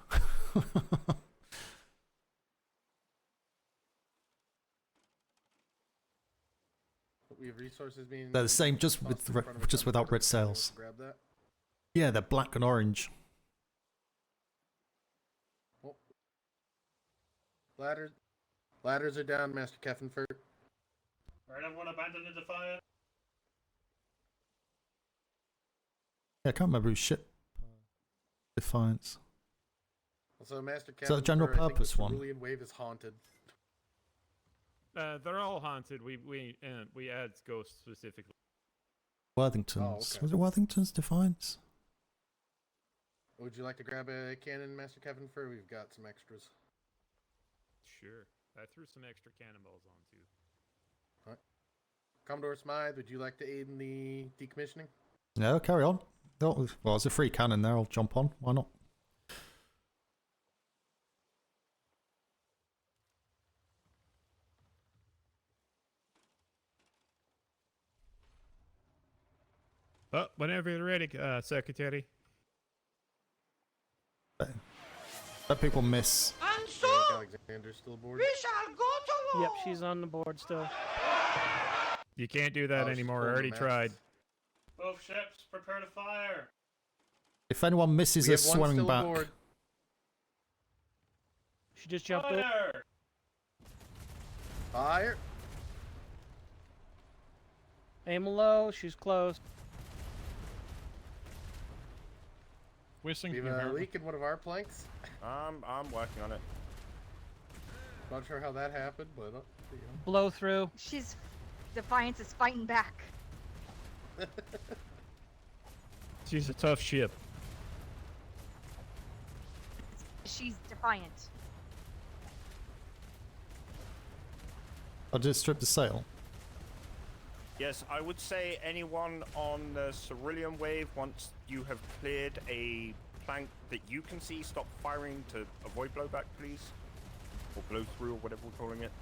We have resources being. They're the same, just tossed with in front of us just on without board. red sails. Grab that. Yeah, they're black and orange. Oh. Ladders are down, Master Keffenfurt. Alright, everyone abandon the Defiant. Yeah, I can't remember whose ship. Defiance. Also, Master Keffenfurt. Is that a general purpose one? Cerulean Wave is haunted. They're all haunted. We add ghosts specifically. Worthington's. okay. Was it Worthington's Defiance? Would you like to grab a cannon, Master Keffenfurt? We've got some extras. Sure. I threw some extra cannonballs on too. Alright. Commodore Smythe, would you like to aid in the decommissioning? No, carry on. Oh, well, there's a free cannon there. I'll jump on. Why not? Oh, whenever you're ready, Secretary. Let people miss. And so, Alexander's still aboard. we shall go to war. Yep, she's on the board still. You can't do that she's anymore. I pulling already the tried. maps. Both ships, prepare to fire. If anyone misses We a have one swimming still back, aboard. She just jumped over. Fire! Fire! Aim low. She's close. Whistling We have a leak in one of our planks. I'm working on it. Not sure how that happened, but you know. Blow through. Defiance is fighting back. She's a tough ship. She's defiant. I'll just strip the sail. Yes, I would say anyone on the Cerulean Wave, once you have cleared a plank that you can see, stop firing to avoid blowback, please. Or blow through, or whatever we're calling it.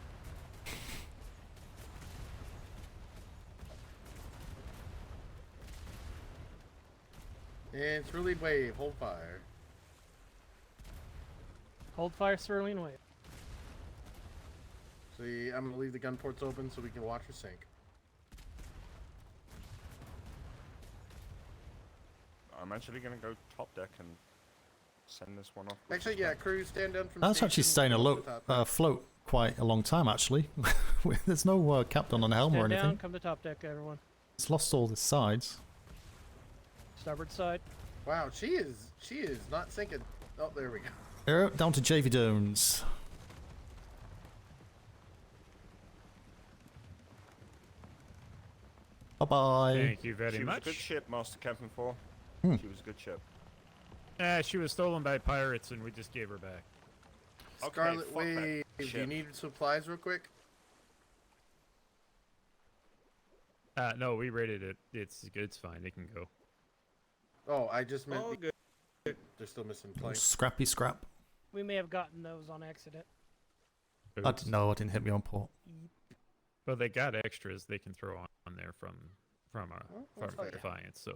And Cerulean Wave, hold fire. Hold fire, Cerulean Wave. See, I'm gonna leave the gun ports open so we can watch her sink. I'm actually gonna go top deck and send this one off. with Actually, the yeah, plank. crew, stand down from That's actually station, staying go afloat, to the top. afloat quite a long time, actually. There's no captain on the helm or Stand anything. down. Come to top deck, everyone. It's lost all the sides. Starboard side. Wow, she is not sinking. Oh, there we go. Here, down to JV Domes. Bye-bye. Thank you very She was much. a good ship, Master Kevin 4. Hmm. She was a good ship. She was stolen by pirates, and we just gave her back. Okay, Scarlet fuck that Wave, do you ship. need supplies real quick? No, we rated it. It's fine. It can go. Oh, I just meant All good. they're still missing planks. Scrappy scrap. We may have gotten those on accident. I didn't know. I didn't hit me on port. Well, they got extras they can throw on there from yeah. Defiance. So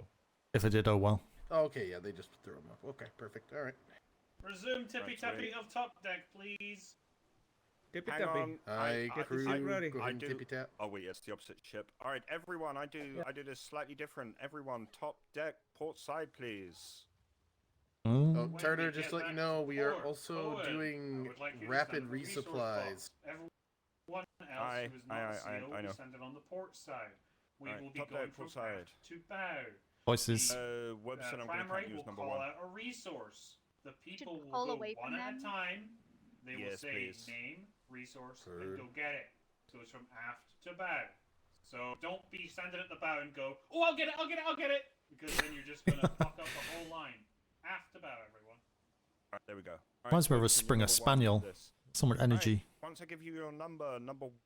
If I did, oh well. Oh, okay, yeah, they just threw them up. Okay, perfect. All right. Resume tippy tappy of top deck, please. Tippy tappy. I crew. Go ahead and tippy tap. Oh wait, yes, the opposite ship. All right, everyone. I do this slightly different. Everyone, top deck, port side, please. Oh, Turner, just to let you know, we are also doing rapid resupplies. Everyone else who is not a seal I know. will send it on the port side. We Alright, will be top going deck, from port side. aft to bow. Voices. Webster, I'm going to Primary count you will as number call 1. out a resource. The people will pull go away one from at a them? time. They will Yes, say please. name, resource, Heard. and go get it. So it's from aft to bow. So don't be standing at the bow and go, oh, I'll get it, I'll get it, I'll get it! Because then you're just going to fuck up the whole line. Aft to bow, everyone. Alright, there we go. Reminds me of a Springer Spaniel. So much energy. Once I give you your number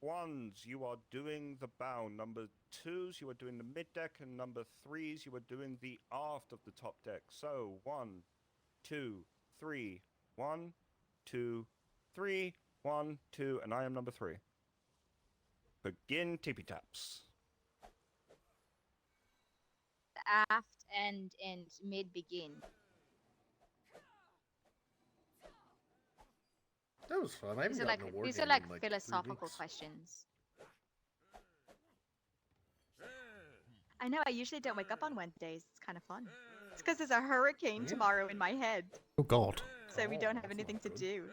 1s, you are doing the bow. Number 2s, you are doing the mid deck, and number 3s, you are doing the aft of the top deck. So 1, 2, 3, 1, 2, 3, 1, 2, and I am number 3. Begin tippy taps. Aft and mid begin. That was fun. I haven't These are gotten a war these game are like in, 3 philosophical weeks. questions. I know. I usually don't wake up on Wednesdays. It's kind of fun. It's because there's a hurricane tomorrow in my head, Oh God. so we don't have anything to do.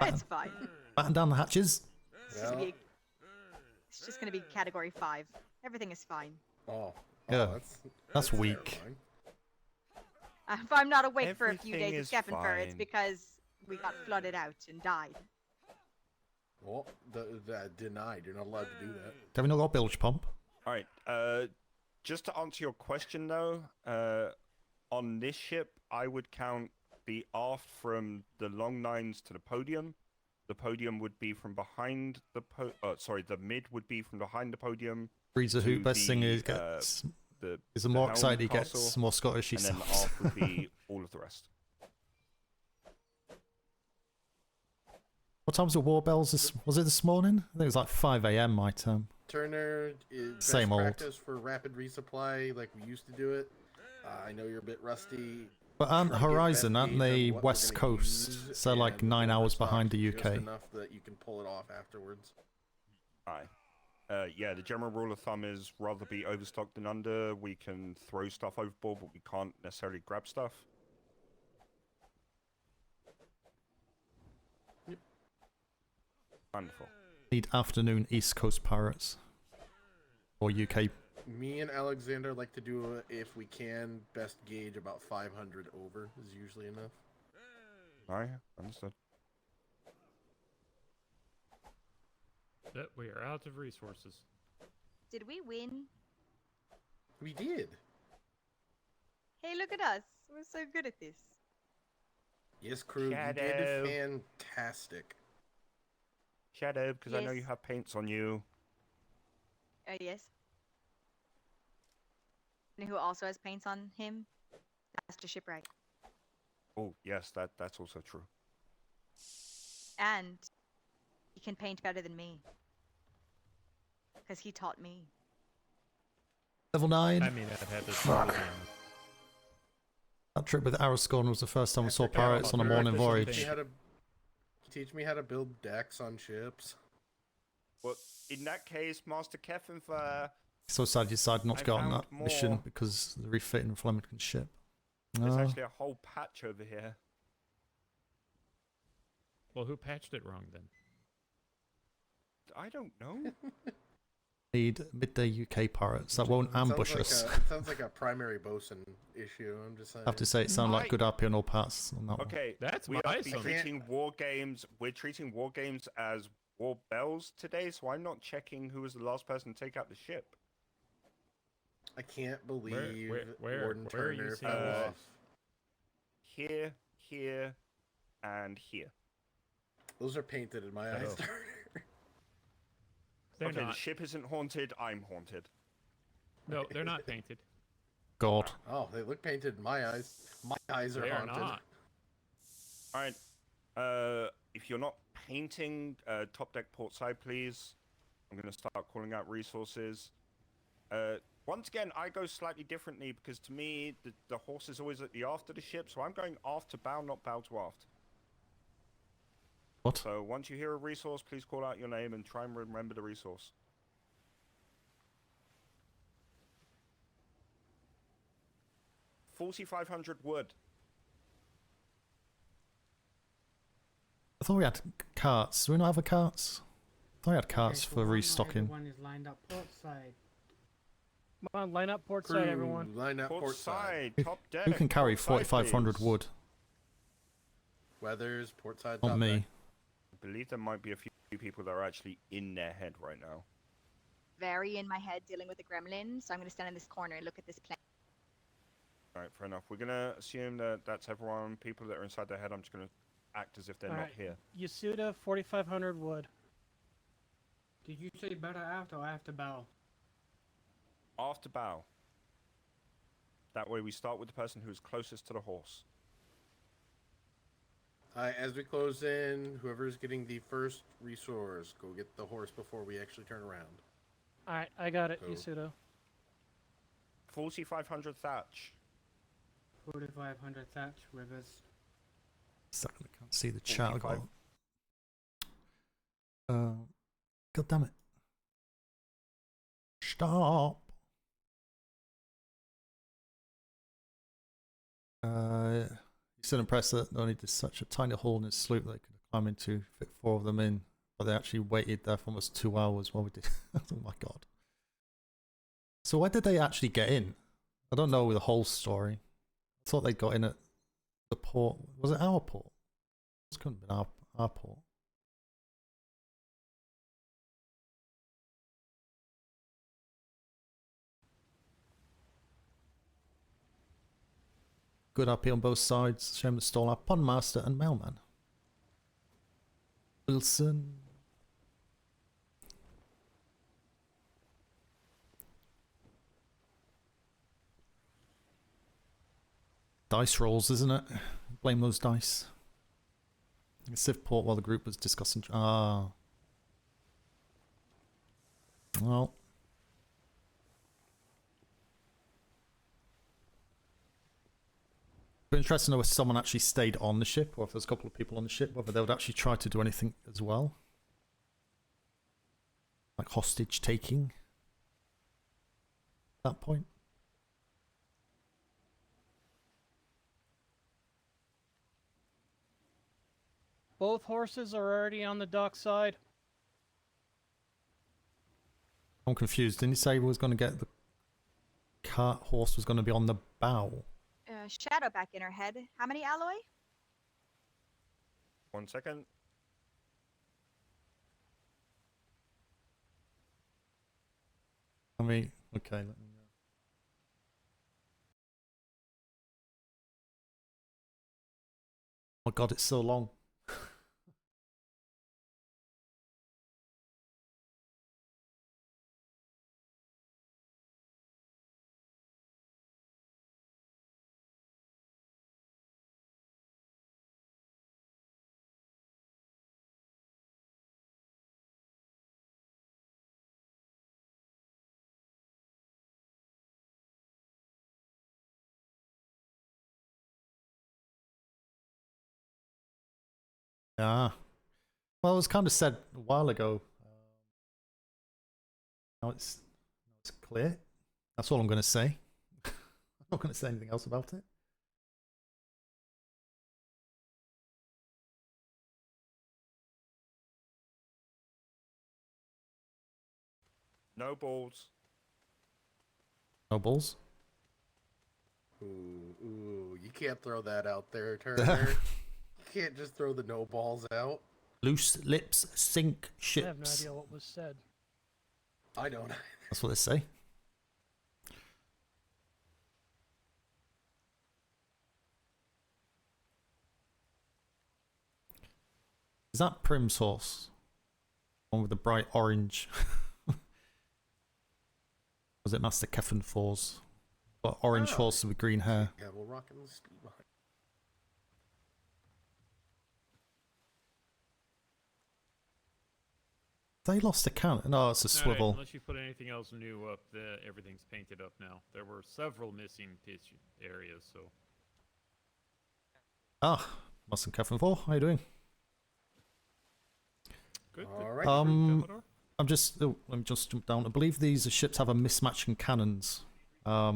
It's fine. Batten down the hatches. It's just gonna be. It's just gonna be category 5. Everything is fine. Oh. Yeah. That's weak. terrifying. If I'm not awake for a few Everything days is of Skeffenfur, it's fine. because we got flooded out and died. Well, denied. You're not allowed to do that. Have we not got a bilge pump? Alright, just to answer your question though, on this ship, I would count the aft from the long 9s to the podium. The podium would be from behind the the mid would be from behind the podium. Freezer to who best the, thing is gets. the The more helm excited he castle, gets, the more Scottish he and then the sounds. aft would be all of the rest. What time was the war bells? Was it this morning? I think it was like 5 a.m. my time. Turner is best Same old. practice for rapid resupply like we used to do it. I know you're a bit rusty. But aren't Try to get Horizon, best aren't gauge they on what we're West gonna Coast? use So like and 9 hours overstock behind the just UK. enough that you can pull it off afterwards. Aye. Yeah, the general rule of thumb is rather be overstocked than under. We can throw stuff overboard, but we can't necessarily grab stuff. Yep. Wonderful. Need afternoon East Coast pirates. Or UK. Me and Alexander like to do, if we can, best gauge about 500 over is usually enough. Aye, understood. Yep, we are out of resources. Did we win? We did. Hey, look at us. We're so good at this. Yes, crew, Shadow. you did fantastic. Shadow, because I know Yes. you have paints on you. Oh, yes. And who also has paints on him? Master Shipwright. Oh, yes, that's also true. And he can paint better than me. Because he taught me. Level 9. I mean, I've had this. Fuck. That trip with Arascorn was the first time we saw pirates on a morning voyage. Teach me how to build decks on ships. Well, in that case, Master Kefenfer, So sad you decided not to I go on found that mission more. because of the refitting Flemington's ship. there's No. actually a whole patch over here. Well, who patched it wrong then? I don't know. Need midday UK pirates that won't ambush us. It sounds like a primary bosun issue. I'm just saying. I have to say it sounded like good RP on all parts on that one. Okay, That's we my are assumption. treating war games. We're treating war games as war bells today, so I'm not checking who was the last person to take out the ship. I can't believe where Warden are you Turner seeing fell this? off. Here, and here. Those are painted in my eyes. Oh. They're Okay, the not. ship isn't haunted. I'm haunted. No, they're not painted. God. Oh, they look painted in my eyes. My eyes are They are haunted. not. All right, If you're not painting, top deck port side, please. I'm going to start calling out resources. Once again, I go slightly differently because to me, the horse is always at the aft of the ship, so I'm going aft to bow, not bow to aft. What? So once you hear a resource, please call out your name and try and remember the resource. $4,500 wood. I thought we had carts. Do we not have a carts? I thought we had carts for restocking. Everyone is lined up port side. Come on, line up port side, everyone. Line up port side. Top deck. Who can carry port side, 4,500 please. wood? Weathers, port side. Not top me. deck. I believe there might be a few people that are actually in their head right now. Very in my head dealing with the gremlin, so I'm going to stand in this corner and look at this plane. Alright, fair enough. We're gonna assume that that's everyone. People that are inside their head, I'm just gonna act as if they're not Alright, here. Yasuda, 4,500 wood. Did you say better after or after bow? After bow. That way we start with the person who's closest to the horse. As we close in, whoever's getting the first resource, go get the horse before we actually turn around. Alright, I got it, Cool. Yasuda. 4,500 thatch. 4,500 thatch, rivers. Second, I can't see the chat. I 45. got... God damn it. Stop. You still impressed that they only did such a tiny hole in his sloop they could climb into, fit 4 of them in, but they actually waited there for almost 2 hours while we did. Oh my god. So where did they actually get in? I don't know the whole story. I thought they got in at the port. Was it our port? This couldn't have been our port. Good RP on both sides. Shame the stall our pond master and mailman. Wilson. Dice rolls, isn't it? Blame those dice. Civ port while the group was discussing. Ah. Well. But interesting to know if someone actually stayed on the ship, or if there's a couple of people on the ship, whether they would actually try to do anything as well. Like hostage taking. At that point. Both horses are already on the dock side. I'm confused. Didn't he say he was going to get the cart horse was going to be on the bow? Shadow back in her head. How many alloy? 1 second. I mean, okay. Let me know. Oh my god, it's so long. Yeah. Well, it was kind of said a while ago. Now it's clear. That's all I'm going to say. I'm not going to say anything else about it. No balls. No balls? Ooh, you can't throw that out there, Turner. You can't just throw the no balls out. Loose lips sink ships. I have no idea what was said. I don't. That's what they say. Is that Prim's horse? One with the bright orange. Was it Master Keffin Fours? Got orange horse with green hair. Yeah, we'll rock and speed behind. They lost a cannon. No, it's a No, swivel. unless you put anything else new up, everything's painted up now. There were several missing areas, so. Ah, Mustang Catherine 4, how you doing? Good. All right. I'm just, let me just jump down. I believe these ships have a mismatch in cannons.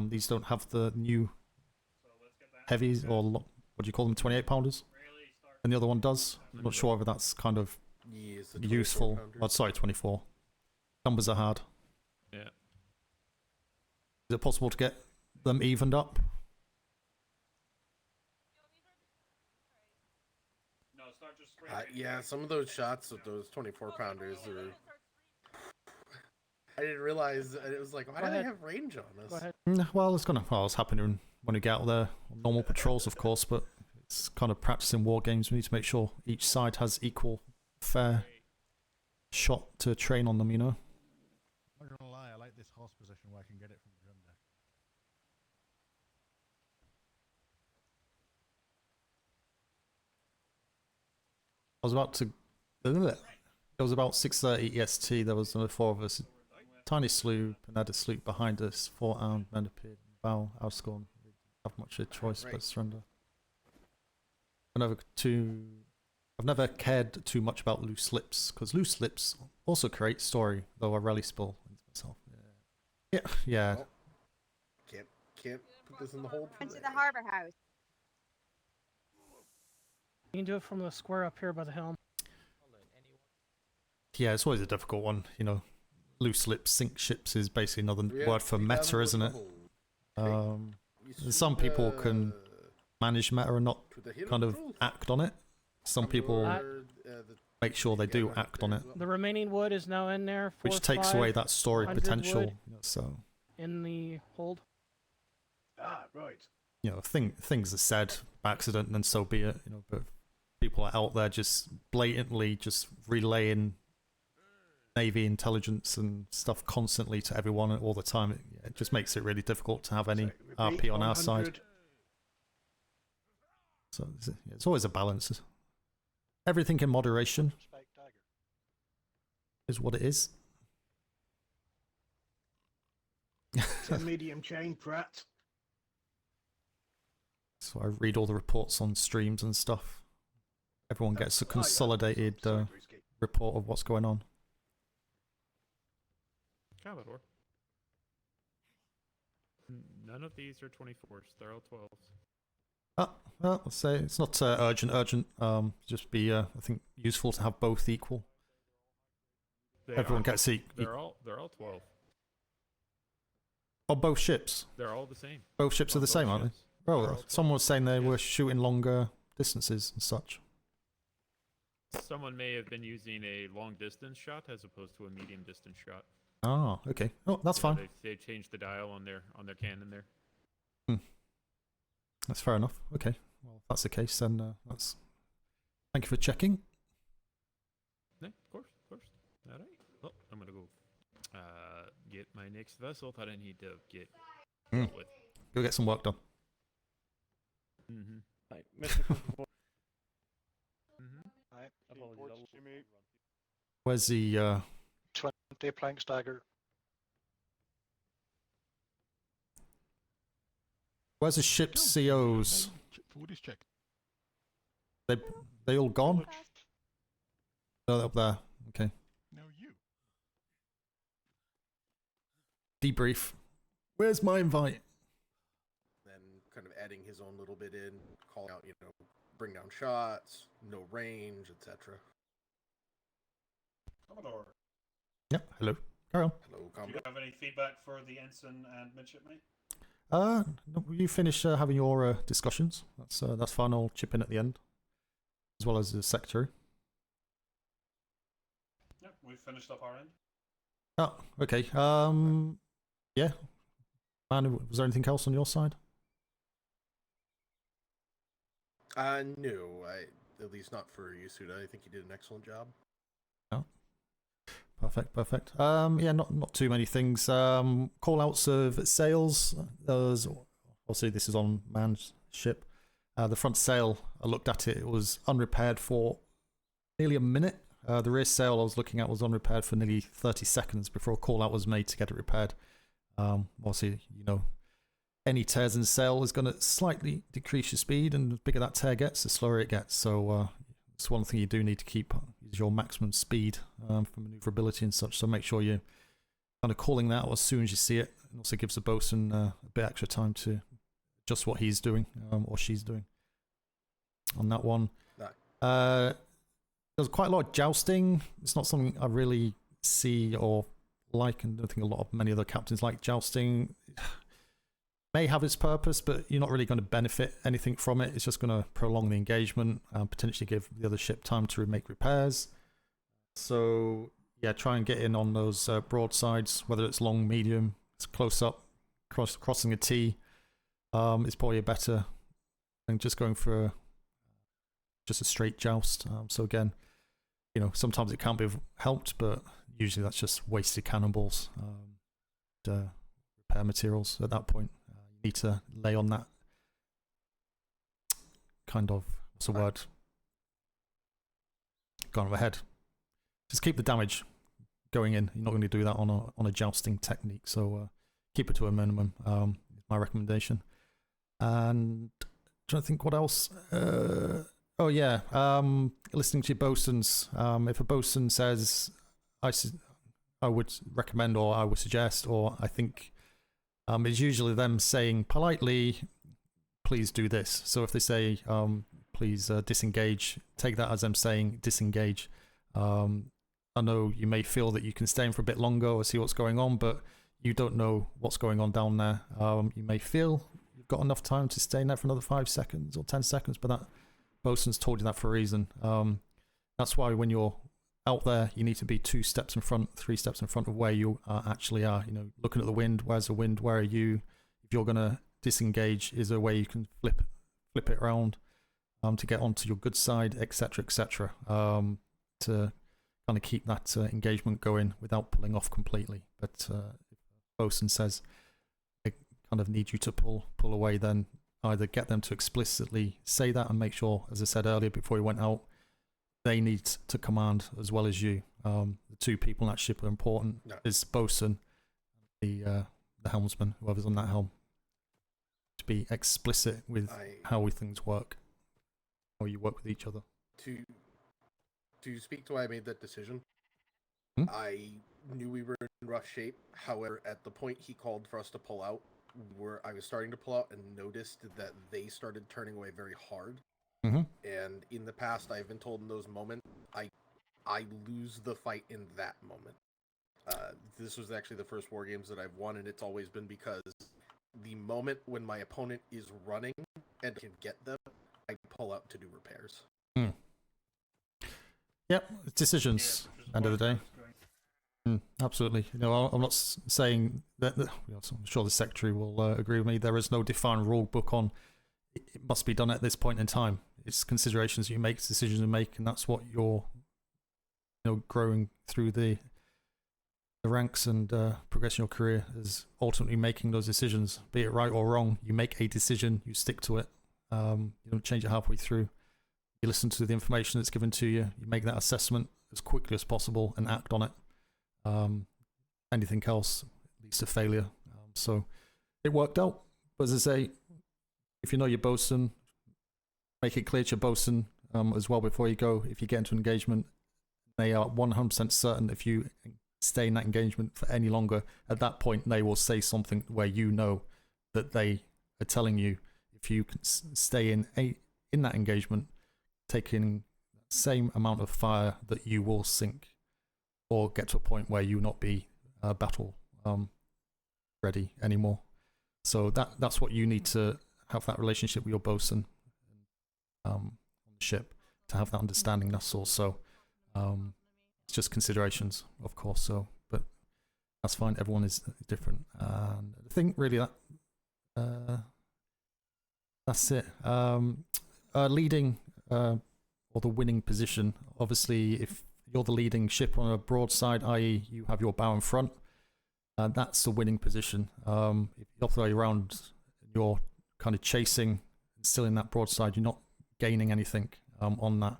These don't have the new heavies, or what do you call them, 28 pounders? And the other one does. I'm not sure whether that's kind of Yeah, it's the useful. 24 Oh, sorry, 24. Numbers are hard. Yeah. Is it possible to get them evened up? Yeah, some of those shots with those 24 pounders are. I didn't realize it was like, why do they have range on us? Go ahead. Well, it's happening when you get out there on normal patrols, of course, but it's kind of practicing war games. We need to make sure each side has equal, fair shot to train on them, you know? I'm not gonna lie, I like this horse position where I can get it from the drum deck. I was about to... It was about 6:30 EST, there was another 4 of us. Tiny sloop, and had a sloop behind us, 4 armed men appeared, bow, outscorn. We didn't have much of a choice but surrender. I've never cared too much about loose lips, because loose lips also create story, though I rarely spill into myself. Yeah. Oh, can't put this in the hold. Into the harbor house. You can do it from the square up here by the helm. Yeah, it's always a difficult one, you know. Loose lips, sink ships is basically another word for meta, isn't it? Some people can manage meta and not kind of act on it. Some people make sure they do act on it, The remaining wood is now in there. which takes away that story 100 potential. wood You know, so in the hold. Ah, right. you know, things are said by accident, and then so be it. You know, but people are out there just blatantly just relaying Navy intelligence and stuff constantly to everyone all the time. It just makes it really difficult to have any RP on our side. So it's always a balance. Everything in moderation is what it is. It's a medium chain, Pratt. So I read all the reports on streams and stuff. Everyone gets a consolidated report of what's going on. Commodore. None of these are 24s. They're all 12s. Well, I'll say it's not urgent. Just be I think useful to have both equal. Everyone gets They're all 12. Oh, both ships. They're all the same. Both ships are the same, aren't they? Oh, someone was saying they were shooting longer distances and such. Someone may have been using a long distance shot as opposed to a medium distance shot. Oh, okay. Oh, that's fine. They've changed the dial on their cannon there. That's fair enough. Okay. Well, if that's the case, then that's. Thank you for checking. Yeah, of course. All right. Well, I'm gonna go get my next vessel that I need to get dealt with. Go get some work done. Right, Mr. Where's the 20 plank stagger. Where's the ship's COs? Food is checked. They all gone? Oh, up there. Okay. No, you. Debrief. Where's my invite? Then kind of adding his own little bit in, calling out, bring down shots, no range, etc. Commodore. Yep. Hello. Carry on. Hello, Do Commodore. you have any feedback for the ensign and midshipmate? No, you finish having your discussions. That's fine. I'll chip in at the end, as well as the secretary. Yep, we've finished up our end. Oh, okay. Yeah. Man, was there anything else on your side? No, at least not for Yasuda. I think you did an excellent job. Oh. Perfect. Yeah, not too many things. Call outs of sails. There's obviously this is on manned ship. The front sail, I looked at it. It was unrepaired for nearly a minute. The rear sail I was looking at was unrepaired for nearly 30 seconds before a call out was made to get it repaired. Obviously, you know, any tears in the sail is going to slightly decrease your speed, and the bigger that tear gets, the slower it gets. So it's one thing you do need to keep is your maximum speed for maneuverability and such. So make sure you're kind of calling that out as soon as you see it. It also gives the bosun a bit extra time to adjust what he's doing or she's doing on that one. There's quite a lot of jousting. It's not something I really see or like, and I think many other captains like jousting. May have its purpose, but you're not really going to benefit anything from it. It's just going to prolong the engagement and potentially give the other ship time to make repairs. So yeah, try and get in on those broadsides, whether it's long, medium, it's close up, crossing a T. Is probably a better than just going for just a straight joust. So again, you know, sometimes it can't be helped, but usually that's just wasted cannonballs, repair materials at that point. You need to lay on that kind of, what's the word? Gone ahead. Just keep the damage going in. You're not going to do that on a jousting technique, so keep it to a minimum. Is my recommendation. And trying to think what else. Oh yeah, listening to your bosuns. If a bosun says, I would recommend, or I would suggest, or I think, it's usually them saying politely, please do this. So if they say, please disengage, take that as them saying disengage. I know you may feel that you can stay in for a bit longer or see what's going on, but you don't know what's going on down there. You may feel you've got enough time to stay in there for another 5 seconds or 10 seconds, but that bosun's told you that for a reason. That's why when you're out there, you need to be 2 steps in front, 3 steps in front of where you actually are. You know, looking at the wind. Where's the wind? Where are you? If you're gonna disengage, is there a way you can flip it around to get onto your good side, etc., etc. To kind of keep that engagement going without pulling off completely. But if bosun says they kind of need you to pull away, then either get them to explicitly say that and make sure, as I said earlier before we went out, they need to command as well as you. The 2 people in that ship are important. No. Is bosun, the helmsman, whoever's on that helm, to be explicit with how things work, how you work with each other. To speak to why I made that decision, I knew we were in rough shape. However, at the point he called for us to pull out, I was starting to pull out and noticed that they started turning away very hard. And in the past, I've been told in those moments, I lose the fight in that moment. This was actually the first war games that I've won, and it's always been because the moment when my opponent is running and can get them, I pull out to do repairs. Yep, it's decisions. End of the day. Absolutely. You know, I'm not saying that. I'm sure the secretary will agree with me. There is no defined rule book on it must be done at this point in time. It's considerations you make, decisions you make, and that's what you're, you know, growing through the ranks and progressing your career is ultimately making those decisions, be it right or wrong. You make a decision, you stick to it. You don't change it halfway through. You listen to the information that's given to you. You make that assessment as quickly as possible and act on it. Anything else leads to failure. So it worked out. But as I say, if you know your bosun, make it clear to your bosun as well before you go. If you get into engagement, they are 100% certain if you stay in that engagement for any longer, at that point they will say something where you know that they are telling you if you can stay in that engagement, taking the same amount of fire, that you will sink or get to a point where you will not be battle ready anymore. So that's what you need to have, that relationship with your bosun on the ship, to have that understanding. That's also it's just considerations, of course. So, but that's fine. Everyone is different. And I think really that's it. Leading or the winning position. Obviously, if you're the leading ship on a broadside, i.e., you have your bow in front, that's the winning position. If the other way around, you're kind of chasing, still in that broadside, you're not gaining anything on that.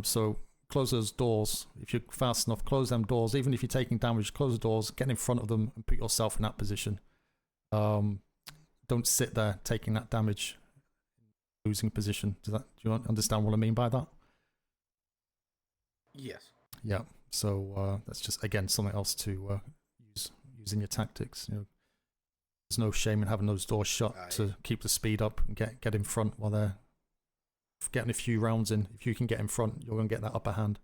So close those doors. If you're fast enough, close them doors. Even if you're taking damage, close the doors, get in front of them, and put yourself in that position. Don't sit there taking that damage, losing position. Do you understand what I mean by that? Yes. Yeah. So that's just again something else to use in your tactics. You know, there's no shame in having those doors shut to keep the speed up and get in front while they're getting a few rounds in. If you can get in front, you're going to get that upper hand.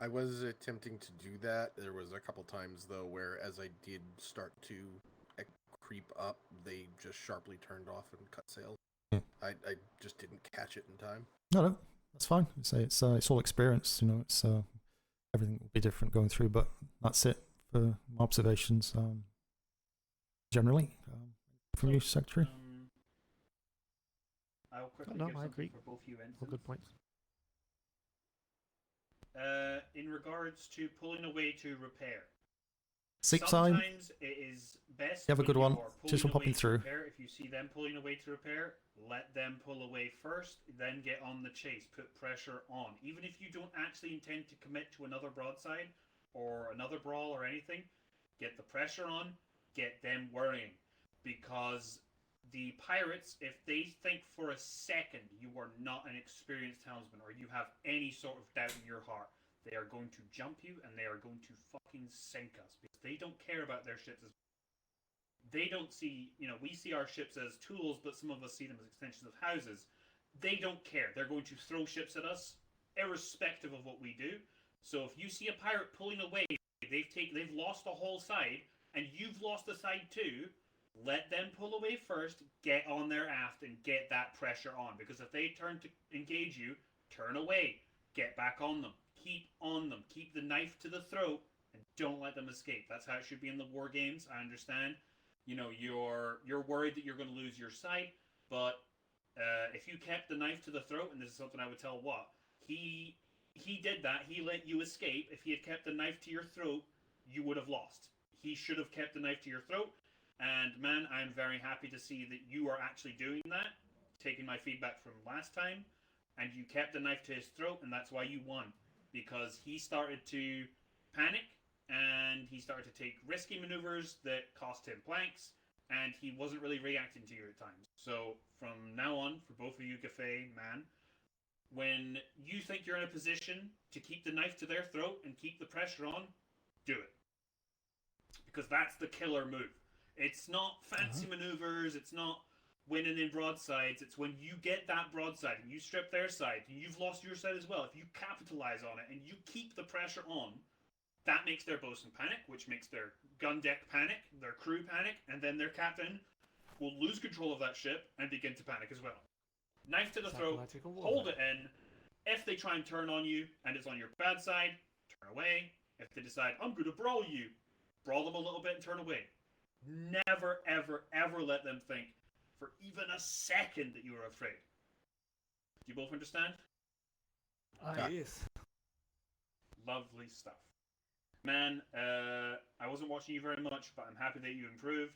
I was attempting to do that. There was a couple times though where, as I did start to creep up, they just sharply turned off and cut sails. I just didn't catch it in time. No, that's fine. It's all experience. You know, it's everything will be different going through, but that's it for my observations. Generally, from you, Secretary. I'll quickly No, give I something agree. for both you All ensigns. good points. In regards to pulling away to repair. Six time. Sometimes it is best. You have a good when one. you're Cheers for pulling popping away to through. repair, if you see them pulling away to repair, let them pull away first, then get on the chase. Put pressure on. Even if you don't actually intend to commit to another broadside or another brawl or anything, get the pressure on, get them worrying. Because the pirates, if they think for a second you are not an experienced helmsman or you have any sort of doubt in your heart, they are going to jump you and they are going to fucking sink us, because they don't care about their ships as they don't see, you know, we see our ships as tools, but some of us see them as extensions of houses. They don't care. They're going to throw ships at us irrespective of what we do. So if you see a pirate pulling away, they've lost a whole side and you've lost a side too, let them pull away first, get on their aft and get that pressure on, because if they turn to engage you, turn away, get back on them. Keep on them. Keep the knife to the throat and don't let them escape. That's how it should be in the war games. I understand. You know, you're worried that you're going to lose your side, but if you kept the knife to the throat, and this is something I would tell Watt, he did that. He let you escape. If he had kept the knife to your throat, you would have lost. He should have kept the knife to your throat. And man, I'm very happy to see that you are actually doing that, taking my feedback from last time, and you kept the knife to his throat, and that's why you won. Because he started to panic, and he started to take risky maneuvers that cost him planks, and he wasn't really reacting to you at times. So from now on, for both of you, Gaffey, man, when you think you're in a position to keep the knife to their throat and keep the pressure on, do it. Because that's the killer move. It's not fancy maneuvers, it's not winning in broadsides, it's when you get that broadside and you strip their side and you've lost your side as well. If you capitalize on it and you keep the pressure on, that makes their bosun panic, which makes their gun deck panic, their crew panic, and then their captain will lose control of that ship and begin to panic as well. Knife to the throat, hold it in. If they try and turn on you and it's on your bad side, turn away. If they decide, I'm going to brawl you, brawl them a little bit and turn away. Never, ever, ever let them think for even a second that you are afraid. Do you both understand? Yes. Lovely stuff. Man, I wasn't watching you very much, but I'm happy that you improved.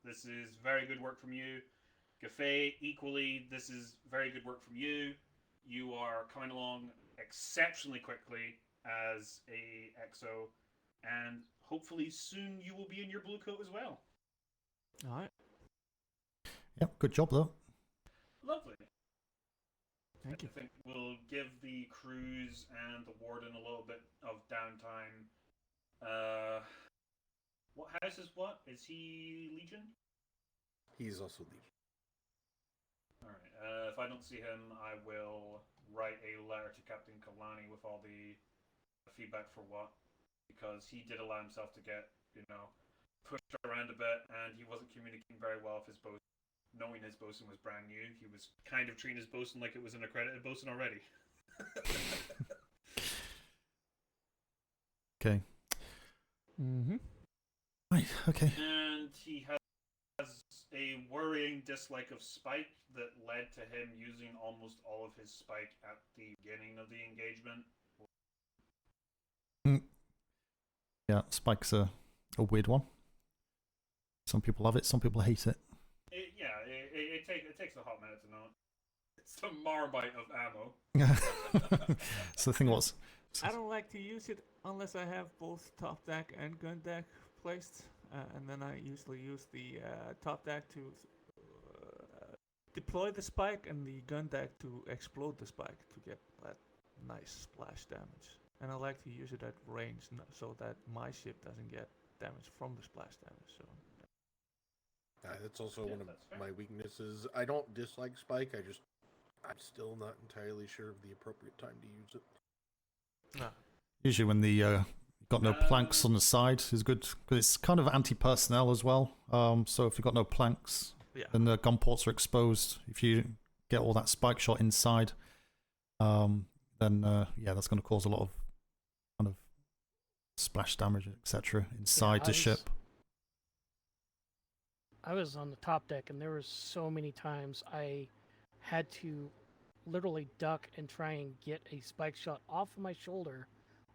This is very good work from you. Gaffey, equally, this is very good work from you. You are coming along exceptionally quickly as a EXO, and hopefully soon you will be in your blue coat as well. Alright. Yep, good job though. Lovely. Thank you. I think we'll give the crews and the warden a little bit of downtime. What house is what? Is he Legion? He's also Legion. Alright, if I don't see him, I will write a letter to Captain Kalani with all the feedback for what, because he did allow himself to get, you know, pushed around a bit, and he wasn't communicating very well with his bosun. Knowing his bosun was brand new, he was kind of treating his bosun like it was an accredited bosun already. Okay. Mm-hmm. Right, okay. And he has a worrying dislike of Spike that led to him using almost all of his Spike at the beginning of the engagement. Yeah, Spike's a weird one. Some people love it, some people hate it. It takes a hot minute to know. It's a marmite of ammo. So the thing was, I don't like to use it unless I have both top deck and gun deck placed, and then I usually use the top deck to deploy the spike and the gun deck to explode the spike to get that nice splash damage. And I like to use it at range so that my ship doesn't get damage from the splash damage. So that's also one of my weaknesses. I don't dislike spike. I'm still not entirely sure of the appropriate time to use it. No. Usually when the got no planks on the side is good, because it's kind of anti-personnel as well. So if you've got no planks, then the gun ports are exposed. If you get all that spike shot inside, then yeah, that's going to cause a lot of kind of splash damage, etc. inside the ship. I was on the top deck, and there were so many times I had to literally duck and try and get a spike shot off of my shoulder,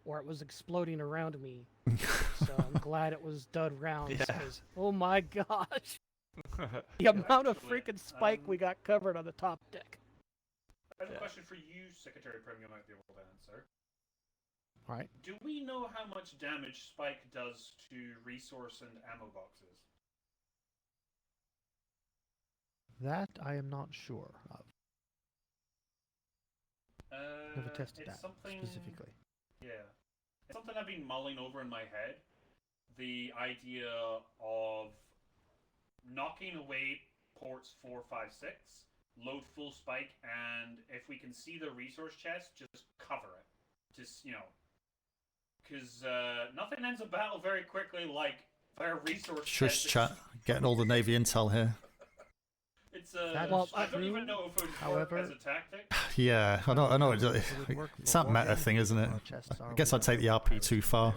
or it was exploding around me. So I'm glad it was dud rounds, because oh my gosh, the amount of freaking spike we got covered on the top deck. I have a question for you, Secretary Prim, you might be able to answer. All right. Do we know how much damage spike does to resource and ammo boxes? That I am not sure of. Never tested that specifically. Yeah. It's something I've been mulling over in my head. The idea of knocking away ports 4, 5, 6, load full spike, and if we can see the resource chest, just cover it. Just, because nothing ends a battle very quickly like their resource Shush chest. chat, getting all the Navy intel here. It's I don't even know if it would work as a tactic. Yeah, I know. It's that meta thing, isn't it? I guess I'd take the RP too far.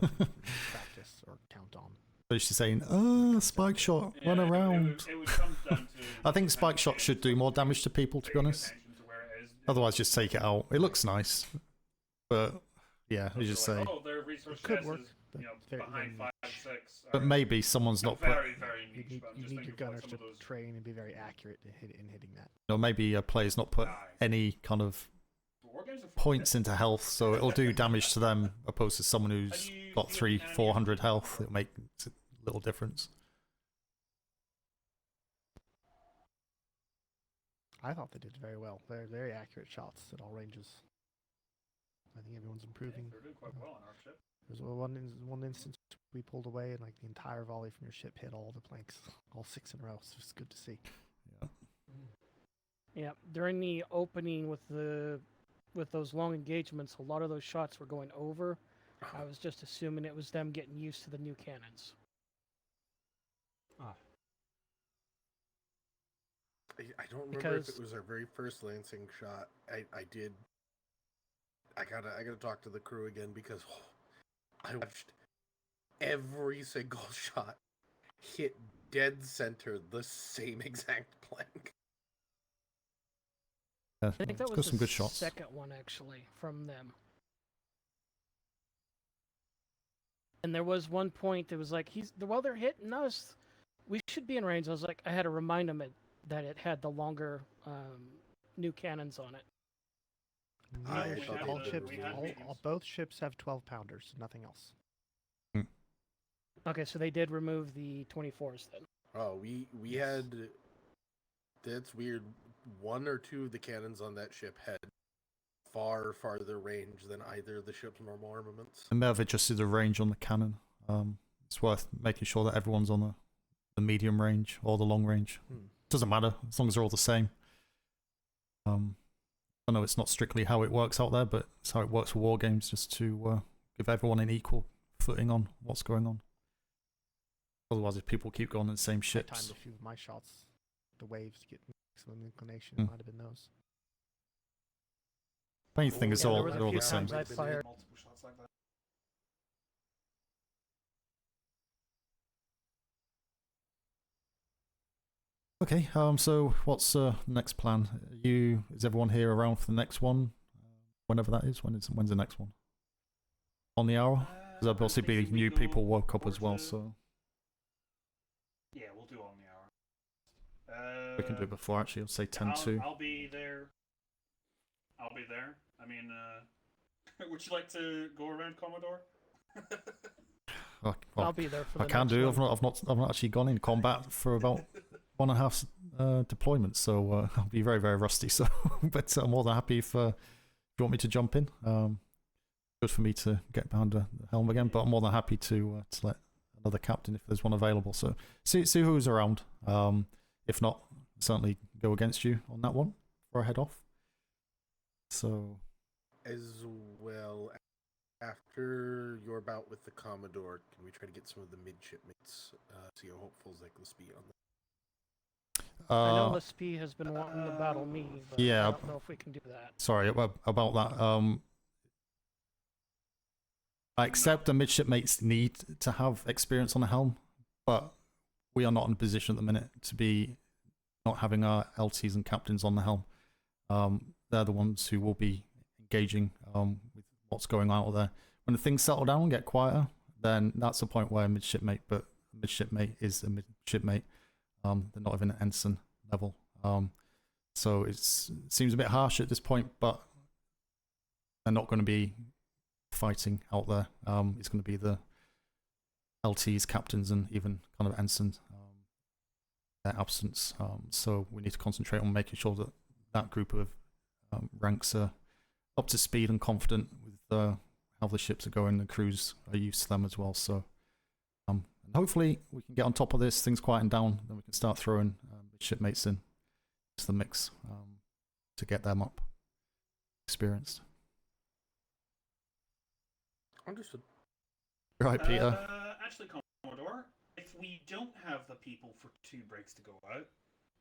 Practice or count on. So she's saying, spike shot, run around. It would come down to I think spike shot should do more damage to people, to be honest. Otherwise, just take it out. It looks nice, but yeah, as you say. Oh, their resource could chest work, is, but behind 5, 6. But maybe someone's not put. Very, very niche. You need your gunners to train and be very accurate in hitting that. Or maybe a player's not put any kind of points into health, so it'll do damage to them, opposed to someone who's got 300-400 health. It'll make a little difference. I thought they did very well. They're very accurate shots at all ranges. I think everyone's improving. They're doing quite well on our ship. There's one instance we pulled away, and like the entire volley from your ship hit all the planks, all 6 in a row. So it's good to see. Yeah. Yeah, during the opening with those long engagements, a lot of those shots were going over. I was just assuming it was them getting used to the new cannons. I don't remember if it was our very first lancing shot. I gotta talk to the crew again, because I watched every single shot hit dead center the same exact plank. Yeah, I think that was some the good shots. second one, actually, from them. And there was one point that was like, while they're hitting us, we should be in range. I had to remind them that it had the longer new cannons on it. Both ships have 12-pounders, nothing else. Okay, so they did remove the 24s then. Oh, we had. That's weird. 1 or 2 of the cannons on that ship had far farther range than either of the ship's normal armaments. And may have adjusted the range on the cannon. It's worth making sure that everyone's on the medium range or the long range. Doesn't matter as long as they're all the same. I know it's not strictly how it works out there, but it's how it works for war games, just to give everyone an equal footing on what's going on. Otherwise, if people keep going in the same ships. I timed a few of my shots. The waves get maximum inclination. It might have been those. Main thing is they're all the same. Multiple shots like that. Okay, so what's the next plan? Is everyone here around for the next one? Whenever that is, when's the next one? On the hour? There'll possibly be new people woke up as well, so. Yeah, we'll do on the hour. We can do it before, actually. I'll say 10-2. I'll be there. I'll be there. I mean, would you like to go around, Commodore? Well, I'll be there for the I can next do. one. I've not actually gone in combat for about 1.5 deployments, so I'll be very, very rusty. So, but I'm more than happy if you want me to jump in. Good for me to get behind the helm again, but I'm more than happy to let another captain if there's one available. So see who's around. If not, certainly go against you on that one before I head off. So as well, after your bout with the Commodore, can we try to get some of the midshipmates? See how hopeful Zeklis be on that? I know Lespi has been wanting to battle me, but yeah, I don't know if we can do that. Sorry about that. I accept the midshipmates need to have experience on the helm, but we are not in a position at the minute to be not having our LTs and captains on the helm. They're the ones who will be engaging with what's going on out there. When the things settle down and get quieter, then that's the point where midshipmate, but a midshipmate is a midshipmate. They're not even an ensign level. So it seems a bit harsh at this point, but they're not going to be fighting out there. It's going to be the LTs, captains, and even kind of ensigns, their absence. So we need to concentrate on making sure that that group of ranks are up to speed and confident with how the ships are going. The crews are used to them as well. So and hopefully we can get on top of this. Things quieten down, then we can start throwing shipmates in to the mix to get them up experienced. Understood. Right, Peter. Actually, Commodore, if we don't have the people for 2 breaks to go out,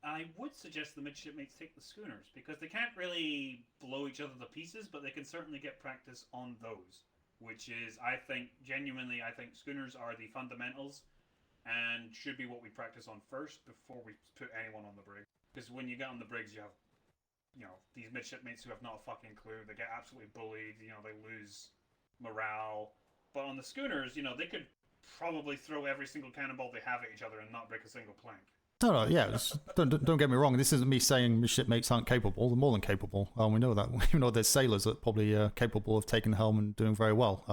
I would suggest the midshipmates take the schooners, because they can't really blow each other to pieces, but they can certainly get practice on those, which is, I think schooners are the fundamentals and should be what we practice on first before we put anyone on the brig. Because when you get on the brigs, you have, these midshipmates who have not a fucking clue. They get absolutely bullied. They lose morale. But on the schooners, they could probably throw every single cannonball they have at each other and not break a single plank. No, yeah. Don't get me wrong. This isn't me saying midshipmates aren't capable. They're more than capable. We know that. We know there's sailors that probably are capable of taking the helm and doing very well.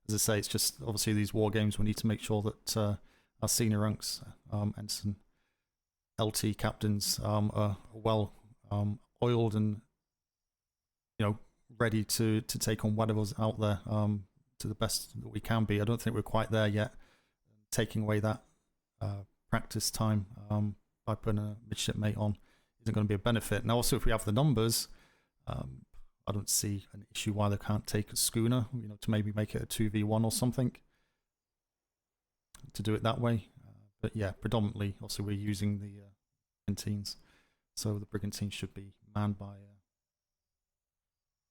As I say, it's just obviously these war games. We need to make sure that our senior ranks, ensign, LT captains, are well oiled and ready to take on whatever's out there to the best that we can be. I don't think we're quite there yet. Taking away that practice time by putting a midshipmate on isn't going to be a benefit. Now, also, if we have the numbers, I don't see an issue why they can't take a schooner, to maybe make it a 2v1 or something, to do it that way. But yeah, predominantly, also, we're using the brigantines. So the brigantine should be manned by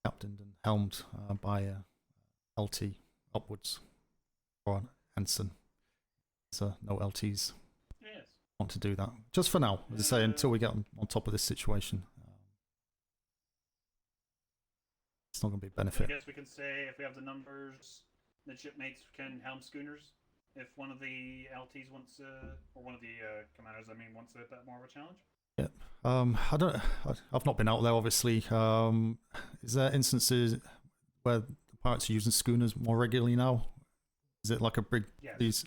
captained and helmed by LT upwards or an ensign. So no LTs want to do that. Just for now, as I say, until we get on top of this situation. It's not going to be a benefit. I guess we can say if we have the numbers, midshipmates can helm schooners. If one of the LTs wants, or one of the commanders, wants a bit more of a challenge. Yeah. I've not been out there, obviously. Is there instances where the pirates are using schooners more regularly now? Is it like a brig? Yes.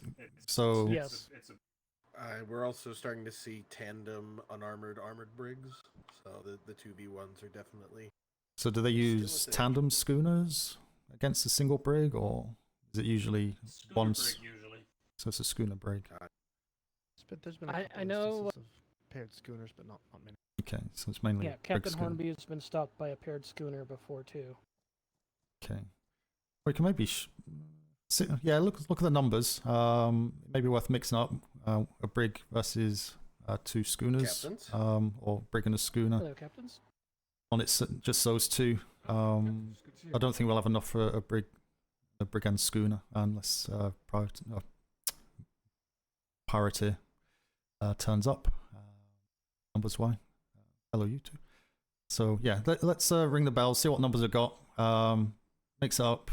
We're also starting to see tandem armored brigs. So the 2v1s are definitely. So do they use tandem schooners against a single brig, or is it usually one? Usually. So it's a schooner brig. There's been a couple I know. instances of paired schooners, but not many. Okay, so it's mainly Captain Hornby has been stopped by a paired schooner before too. Okay, we can maybe look at the numbers. Maybe worth mixing up a brig versus 2 schooners, or brig and a schooner. Hello, captains. On it's just those 2. I don't think we'll have enough for a brig and schooner unless pirateer turns up. Numbers why? Hello, you 2. So yeah, let's ring the bell, see what numbers I've got. Mix it up,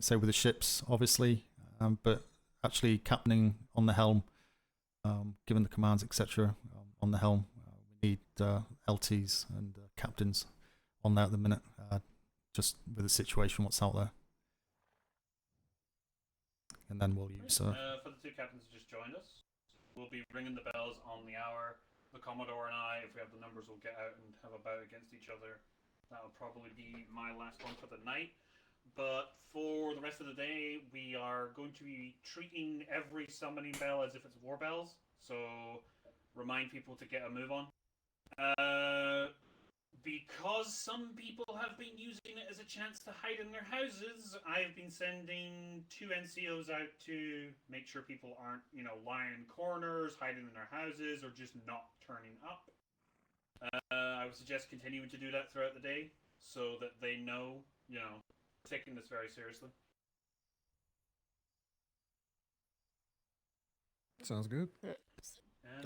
say with the ships, obviously, but actually captaining on the helm, given the commands, etc. on the helm. We need LTs and captains on there at the minute, just with the situation, what's out there. And then we'll use... For the two captains who just joined us, we'll be ringing the bells on the hour. The Commodore and I, if we have the numbers, will get out and have a bout against each other. That'll probably be my last one for the night. But for the rest of the day, we are going to be treating every summoning bell as if it's war bells. So remind people to get a move on. Because some people have been using it as a chance to hide in their houses, I've been sending 2 NCOs out to make sure people aren't, lying in corners, hiding in their houses, or just not turning up. I would suggest continuing to do that throughout the day so that they know, we're taking this very seriously. Sounds good. And,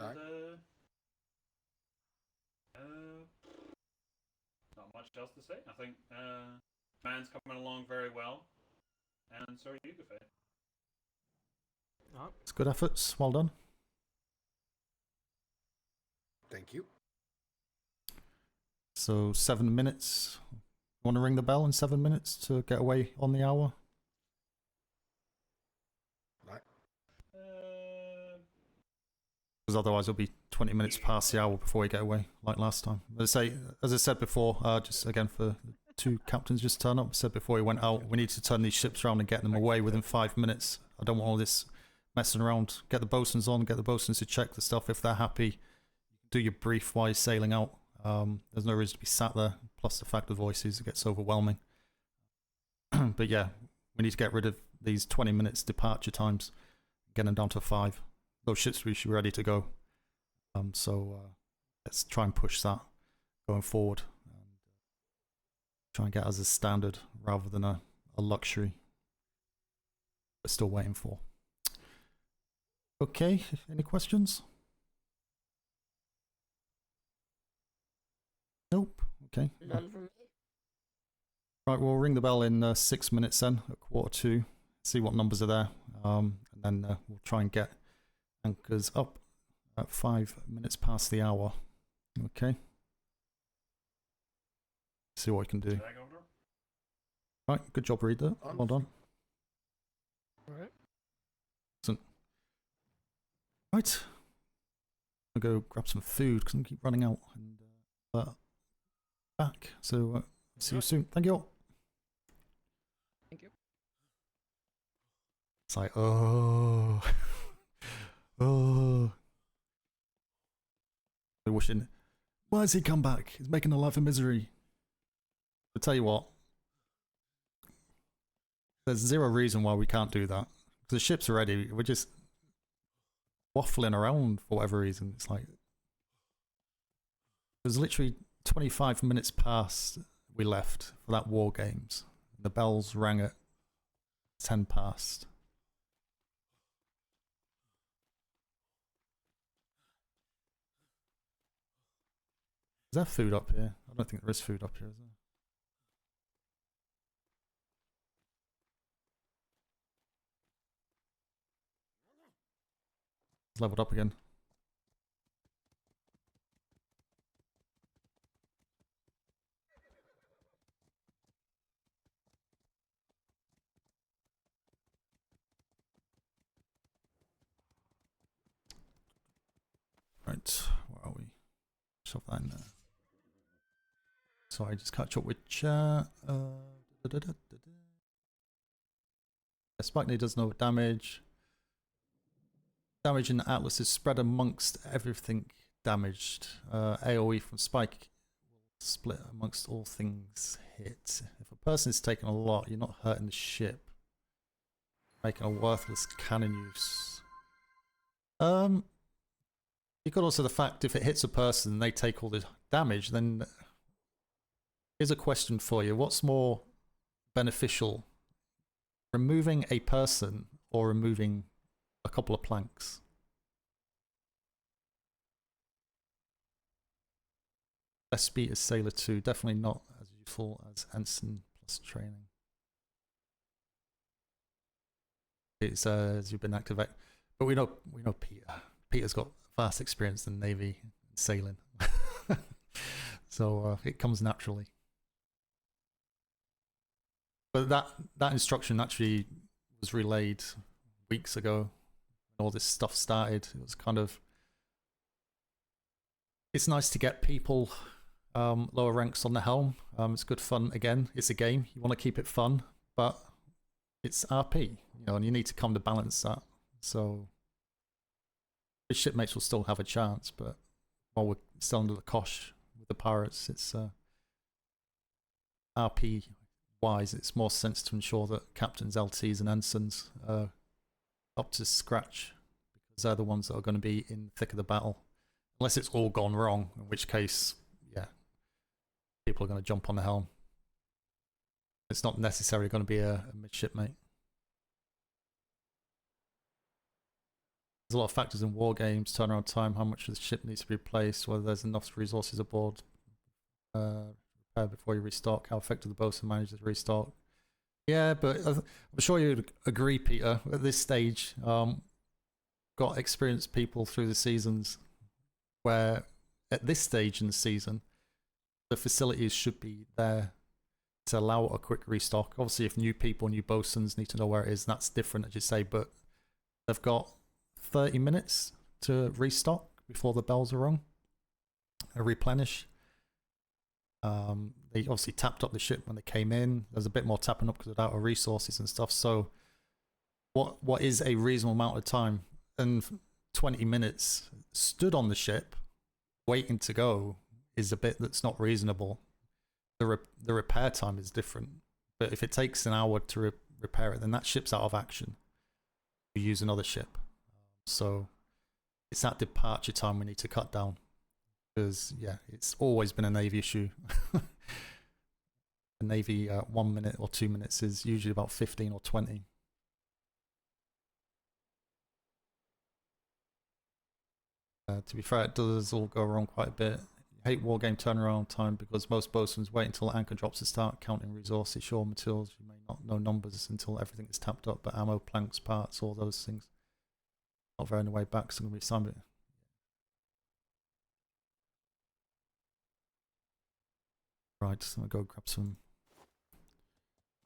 not much else to say. I think man's coming along very well, and so are you, Gafay. It's good efforts. Well done. Thank you. So 7 minutes. Want to ring the bell in 7 minutes to get away on the hour? Right. Because otherwise it'll be 20 minutes past the hour before we get away, like last time. As I said before, just again for the 2 captains just turn up. I said before we went out, we need to turn these ships around and get them away within 5 minutes. I don't want all this messing around. Get the bosuns on, get the bosuns to check the stuff. If they're happy, do your brief while you're sailing out. There's no reason to be sat there. Plus the fact of voices, it gets overwhelming. But yeah, we need to get rid of these 20 minutes departure times, get them down to 5. Those ships should be ready to go. So let's try and push that going forward. And try and get as a standard rather than a luxury. We're still waiting for. Okay, any questions? Nope. Okay. None from me. Right, we'll ring the bell in 6 minutes then, at 1:45. See what numbers are there. And then we'll try and get anchors up at 5 minutes past the hour. Okay. See what we can do. Right, good job, Reader. Well done. Alright. Excellent. Right. I'll go grab some food because I keep running out. And back. So see you soon. Thank you all. Thank you. It's like, oh. Oh. They're wishing, why has he come back? He's making a life of misery. I'll tell you what. There's zero reason why we can't do that. The ship's are ready. We're just waffling around for whatever reason. It's like, there's literally 25 minutes past we left for that war games. The bells rang at 10 past. Is there food up here? I don't think there is food up here, is there? It's leveled up again. Right, where are we? Shove that in there. Sorry, just catch up with chat. Spike does no damage. Damage in the Atlas is spread amongst everything damaged. AoE from Spike will split amongst all things hit. If a person is taking a lot, you're not hurting the ship. Making a worthless cannon use. You got also the fact if it hits a person and they take all the damage, then here's a question for you. What's more beneficial? Removing a person or removing a couple of planks? Best speed is Sailor 2. Definitely not as useful as Ensign plus training. It says you've been activated. But we know Peter. Peter's got vast experience in the Navy. sailing. So it comes naturally. But that instruction actually was relayed weeks ago when all this stuff started. It was kind of... It's nice to get people lower ranks on the helm. It's good fun. Again, it's a game. You want to keep it fun, but it's RP, you know, and you need to come to balance that. So the shipmates will still have a chance, but while we're still under the cosh with the pirates, it's RP wise, it's more sense to ensure that captains, LTs, and ensigns are up to scratch, because they're the ones that are going to be in the thick of the battle. Unless it's all gone wrong, in which case, yeah, people are going to jump on the helm. It's not necessarily going to be a midshipmate. There's a lot of factors in war games: turnaround time, how much of the ship needs to be replaced, whether there's enough resources aboard, repair before you restock, how effective the bosun manages to restock. Yeah, but I'm sure you'd agree, Peter, at this stage, got experienced people through the seasons where at this stage in the season, the facilities should be there to allow a quick restock. Obviously, if new people, new bosuns need to know where it is, that's different, as you say, but they've got 30 minutes to restock before the bells are rung, replenish. They obviously tapped up the ship when they came in. There's a bit more tapping up because of our resources and stuff. So what is a reasonable amount of time? And 20 minutes stood on the ship waiting to go is a bit that's not reasonable. The repair time is different, but if it takes an hour to repair it, then that ship's out of action. We use another ship. So it's that departure time we need to cut down, because yeah, it's always been a Navy issue. The Navy 1 minute or 2 minutes is usually about 15 or 20. To be fair, it does all go wrong quite a bit. I hate wargame turnaround time because most bosuns wait until anchor drops to start counting resources. Sure, materials, you may not know numbers until everything is tapped up, but ammo, planks, parts, all those things. Not very on the way back, so I'm going to be some bit. Right, so I'm going to go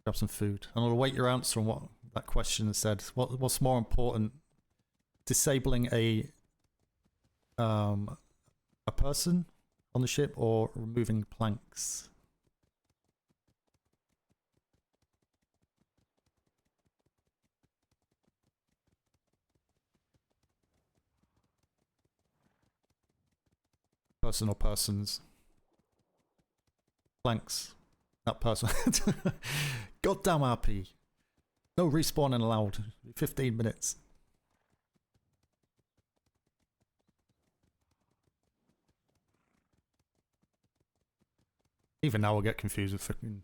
grab some food. And I'll await your answer on what that question said. What's more important, disabling a person on the ship or removing planks? Person or persons? Planks. That person. Goddamn RP. No respawning allowed. 15 minutes. Even now I'll get confused with fucking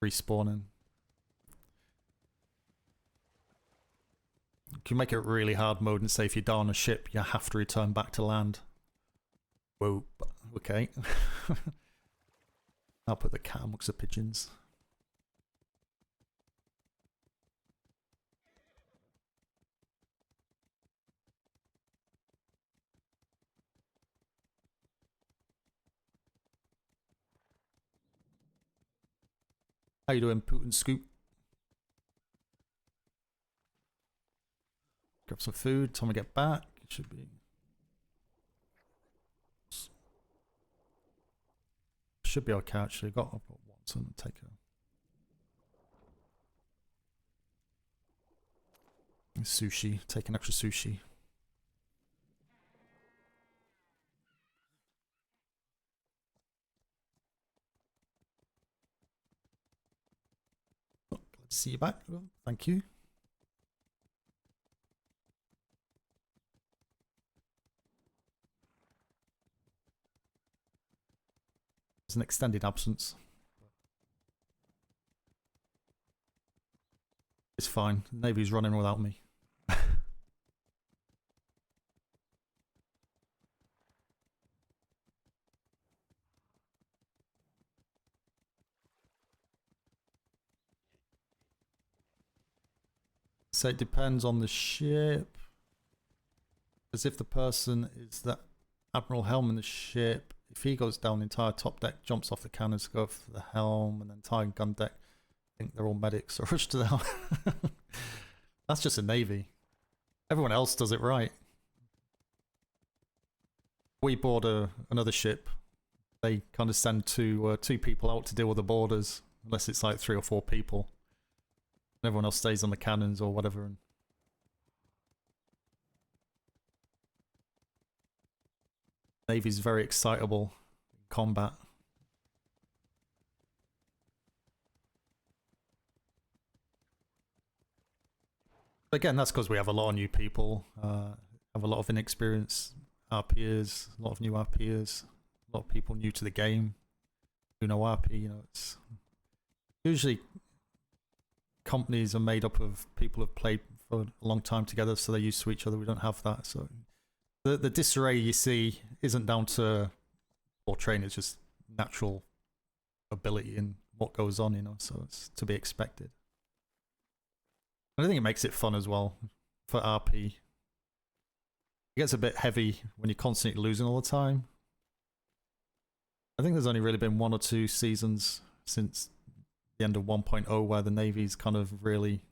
respawning. You can make it really hard mode and say if you die on a ship, you have to return back to land. Whoa, okay. I'll put the cat amongst the pigeons. How you doing, Putin Scoop? Grab some food. Time to get back. It should be. Should be okay actually. I've got one, so I'm gonna take a sushi. Take an extra sushi. Oh, glad to see you back. Oh, thank you. It's an extended absence. It's fine. The Navy's running without me. So it depends on the ship. As if the person is that Admiral helm in the ship. If he goes down, the entire top deck jumps off the cannons to go for the helm, and then entire gun deck. I think they're all medics, so rush to the helm. That's just a navy. Everyone else does it right. We board another ship. They kind of send two people out to deal with the boarders, unless it's like 3 or 4 people. And everyone else stays on the cannons or whatever. And Navy's very excitable in combat. But again, that's because we have a lot of new people, have a lot of inexperienced RPers, a lot of new RPers, a lot of people new to the game who know RP. You know, it's usually companies are made up of people who've played for a long time together, so they're used to each other. We don't have that, so the disarray you see isn't down to poor training; it's just natural ability in what goes on. You know, so it's to be expected. And I think it makes it fun as well for RP. It gets a bit heavy when you're constantly losing all the time. I think there's only really been 1 or 2 seasons since the end of 1.0 where the Navy's kind of really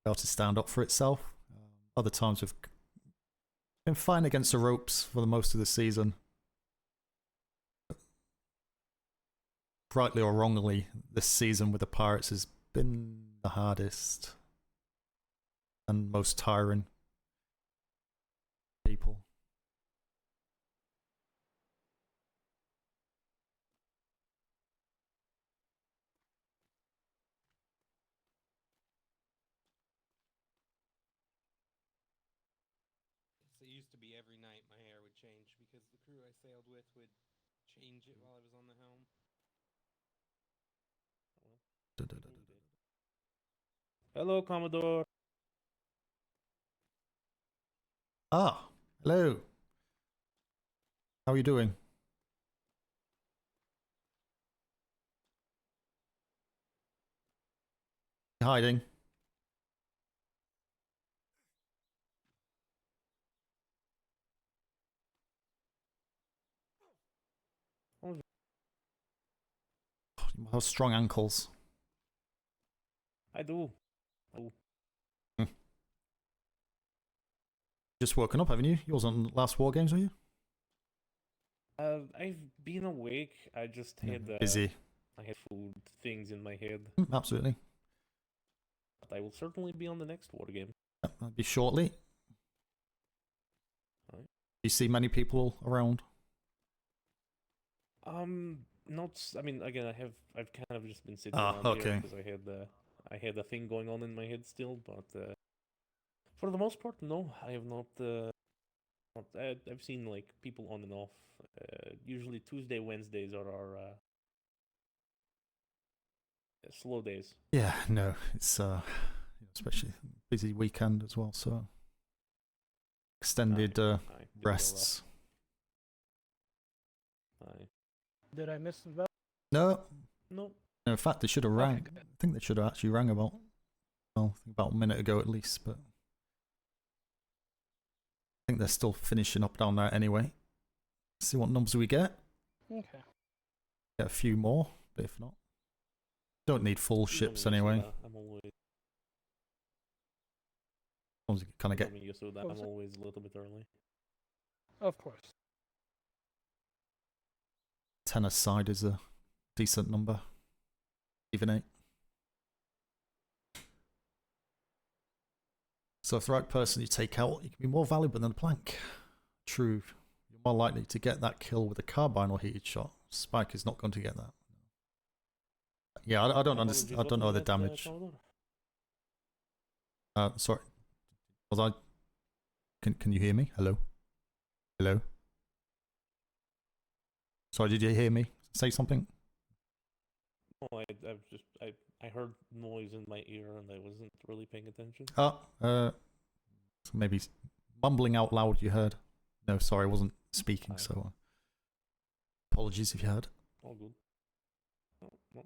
able to stand up for itself. Other times we've been fine against the ropes for the most of the season. Rightly or wrongly, this season with the Pirates has been the hardest and most tiring people. It used to be every night my hair would change because the crew I sailed with would change it while I was on the helm. Hello, Commodore. Ah, hello. How are you doing? Hiding. You have strong ankles. I do. Oh. Just woken up, haven't you? You was on last War Games, were you? I've been awake. I just had busy. I had food things in my head. Absolutely. But I will certainly be on the next war game. That'll be shortly. Right. You see many people around? Not. I mean, again, I've kind of just been sitting Ah, around okay. here because I had a thing going on in my head still, but for the most part, no, I have not. I've seen like people on and off. Usually Tuesday, Wednesdays are our slow days. Yeah, no, it's especially busy weekend as well, so extended rests. Did I miss the bell? No. No. In fact, they should have rang. I think they should have actually rang about a minute ago at least, but I think they're still finishing up down there anyway. See what numbers we get. Okay. Get a few more, but if not, don't need full ships anyway. I'm always. Kind of get. I'm always a little bit early. Of course. 10 aside is a decent number. Even 8. So if the right person you take out, you can be more valuable than a plank. True. You're more likely to get that kill with a carbine or heated shot. Spike is not going to get that. Yeah, I don't understand. I don't know the damage. Sorry. Was I? Can you hear me? Hello? Hello? Sorry, did you hear me say something? No, I heard noise in my ear and I wasn't really paying attention. So maybe mumbling out loud you heard. No, sorry, I wasn't speaking, so apologies if you heard. All good. No,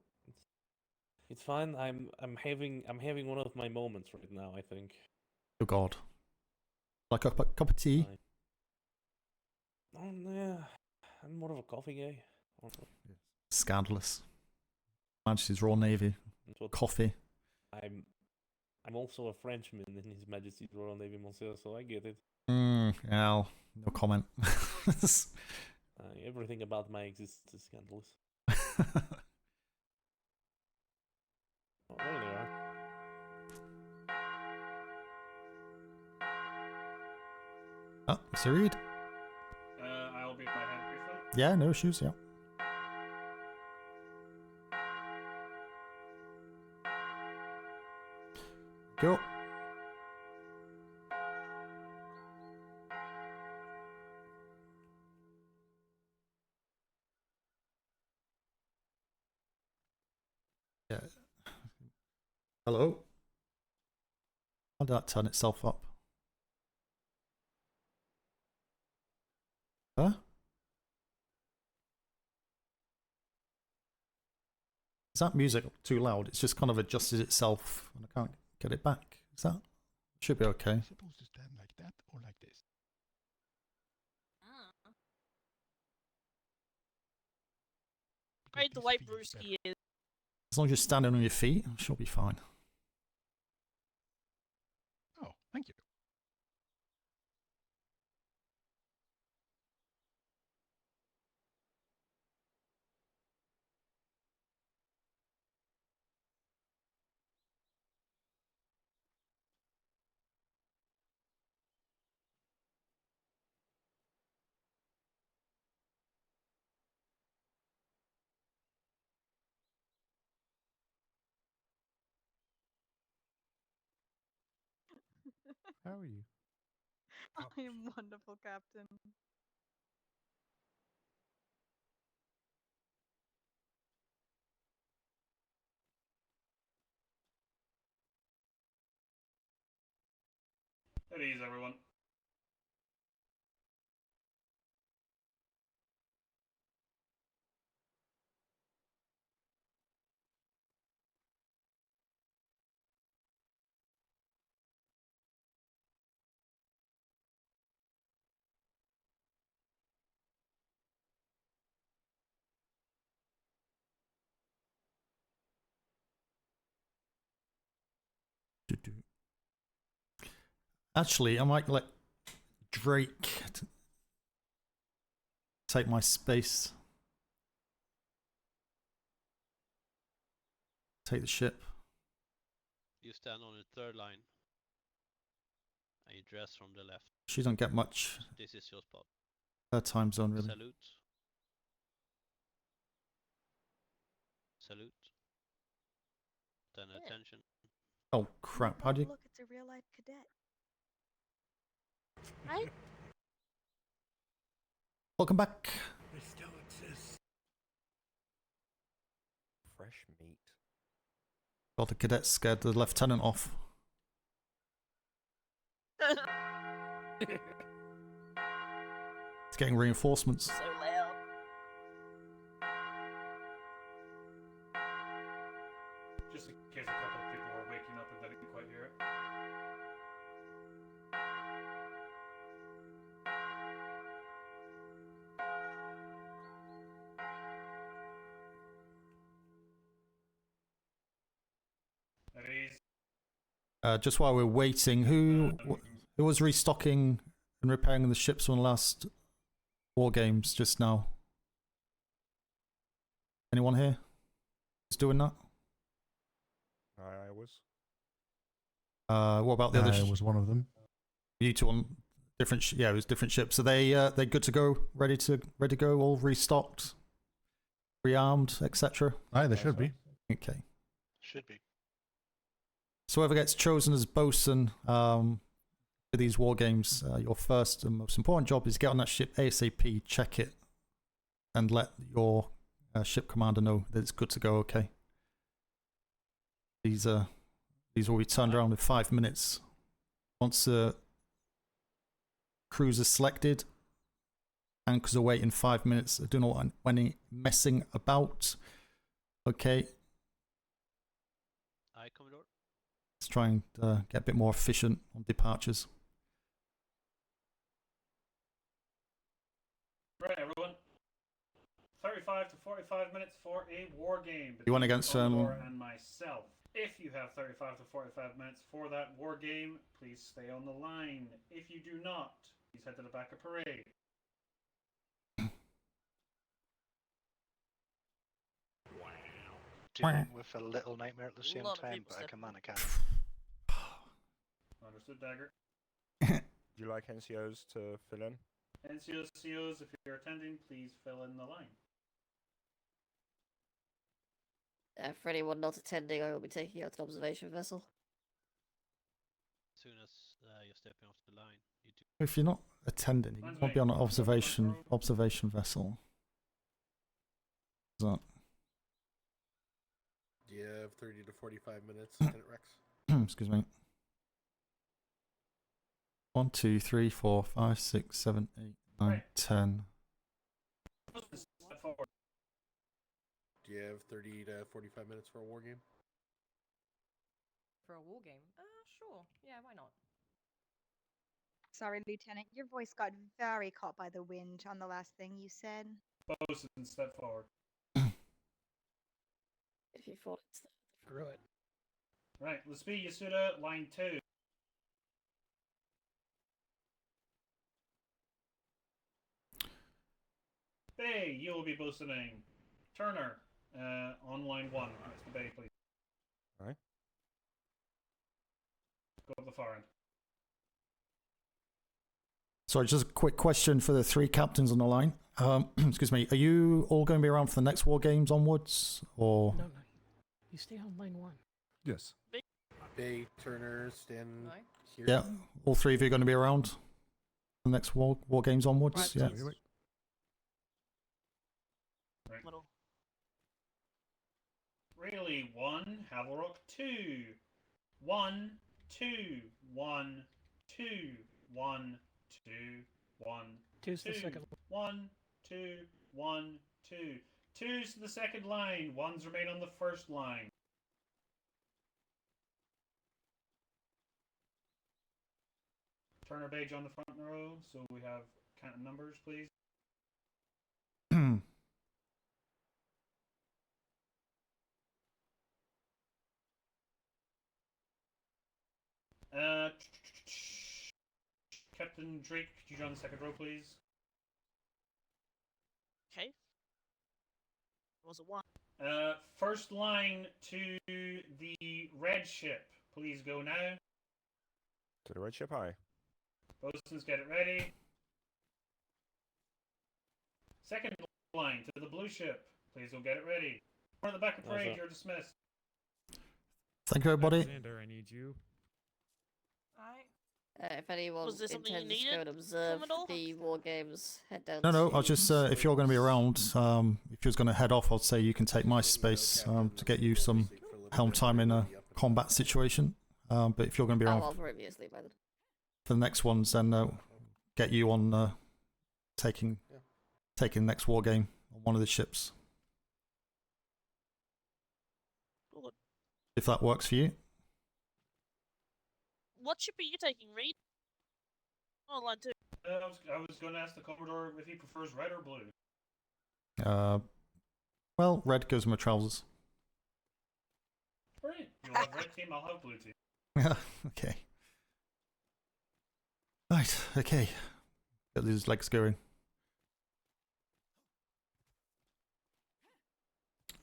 it's fine. I'm having one of my moments right now, I think. Oh God. Like a cup of tea? Oh, yeah. I'm more of a coffee guy. Scandalous. Majesty's Royal Navy. That's what- Coffee. I'm also a Frenchman in His Majesty's Royal Navy, Monsieur, so I get it. No comment. Everything about my existence is scandalous. Oh, there they are. Oh, Mr. Reed. I'll be my head briefly. Yeah, no issues, yeah. Go. Yeah. Hello? How did that turn itself up? Huh? Is that music too loud? It's just kind of adjusted itself and I can't get it back. Is that? Should be okay. Supposed to stand like that or like this? Right, the white brewski is. As long as you're standing on your feet, it should be fine. Oh, thank you. How are you? I am wonderful, Captain. At ease, everyone. Actually, I might let Drake take my space. Take the ship. You stand on the third line. And you dress from the left. She don't get much. This is your spot. Her time zone, really. Salute. Salute. Then attention. Oh crap! How do you? Look, it's a real life cadet. Right? Welcome back. They still exist. Fresh meat. Got the cadet scared the lieutenant off. It's getting reinforcements. So loud. Just in case a couple of people were waking up and didn't quite hear it. At ease. Just while we're waiting, who was restocking and repairing the ships on the last war games just now? Anyone here who's doing that? I was. What about the other? I was one of them. You two on different? Yeah, it was different ships. Are they good to go, ready to go, all restocked, rearmed, etc. Aye, they should be. Okay. Should be. So whoever gets chosen as bosun for these war games, your first and most important job is get on that ship ASAP, check it, and let your ship commander know that it's good to go. Okay. These will be turned around in 5 minutes. Once the crews are selected, anchors await in 5 minutes. I do not want any messing about. Okay. Aye, Commodore. Let's try and get a bit more efficient on departures. Right, everyone. 35 to 45 minutes for a war game. You want between against, Commodore and myself. If you have 35 to 45 minutes for that war game, please stay on the line. If you do not, please head to the back of parade. Dealing with a little nightmare at the same time, but a command cannon. Understood, Dagger. Would you like NCOs to fill in? NCOs, if you're attending, please fill in the line. For anyone not attending, I will be taking out an observation vessel. As soon as you're stepping off the line, you do. If you're not attending, you won't be on an observation vessel. Is that? You have 30 to 45 minutes, Lieutenant Rex. Excuse me. 1, 2, 3, 4, 5, 6, 7, 8, 9, 10. Step forward. Do you have 30 to 45 minutes for a war game? For a war game? Sure. Yeah, why not? Sorry, Lieutenant, your voice got very caught by the wind on the last thing you said. Bosun, step forward. If you thought it's Screw it. Right, Laspi Yasuda, line 2. Bay, you will be bosuning. Turner, on line 1. Next to Bay, please. Alright. Go up the far end. Sorry, just a quick question for the 3 captains on the line. Excuse me, are you all going to be around for the next war games onwards, or? No. You stay on line 1. Yes. Bay, Turner, stand here. Yeah, all 3 of you are going to be around for the next war games onwards. Right, yeah. Really, 1, Havelrock 2. 1, 2, 1, 2, 1, 2, 1, Two's the 2, second 1, 2, 1, 2. 2's the second line, 1's remain on the first line. Turner Page on the front row, so we have counting numbers, please. Captain Drake, could you join the second row, please? Okay. Was it 1? First line to the red ship. Please go now. To the red ship, aye. Bosuns, get it ready. Second line to the blue ship. Please go get it ready. At the back of parade, you're dismissed. Thank you, everybody. Alexander, I need you. if anyone Was there something you intends to go needed, and observe Commodore? the war games, head down. No, I was to just, if you're going to be around, if you're going to head off, I'd say you can take my space to get you some helm time in a combat situation. But if you're going to be around I'll previously by then. for the next ones, then get you on taking the next war game on one of the ships. Good. If that works for you. What ship are you taking, Reed? Oh, line 2. I was going to ask the Commodore if he prefers red or blue. Well, red goes in my trousers. Brilliant. You'll have red team, I'll have blue team. Okay. Right, okay. Get these legs going.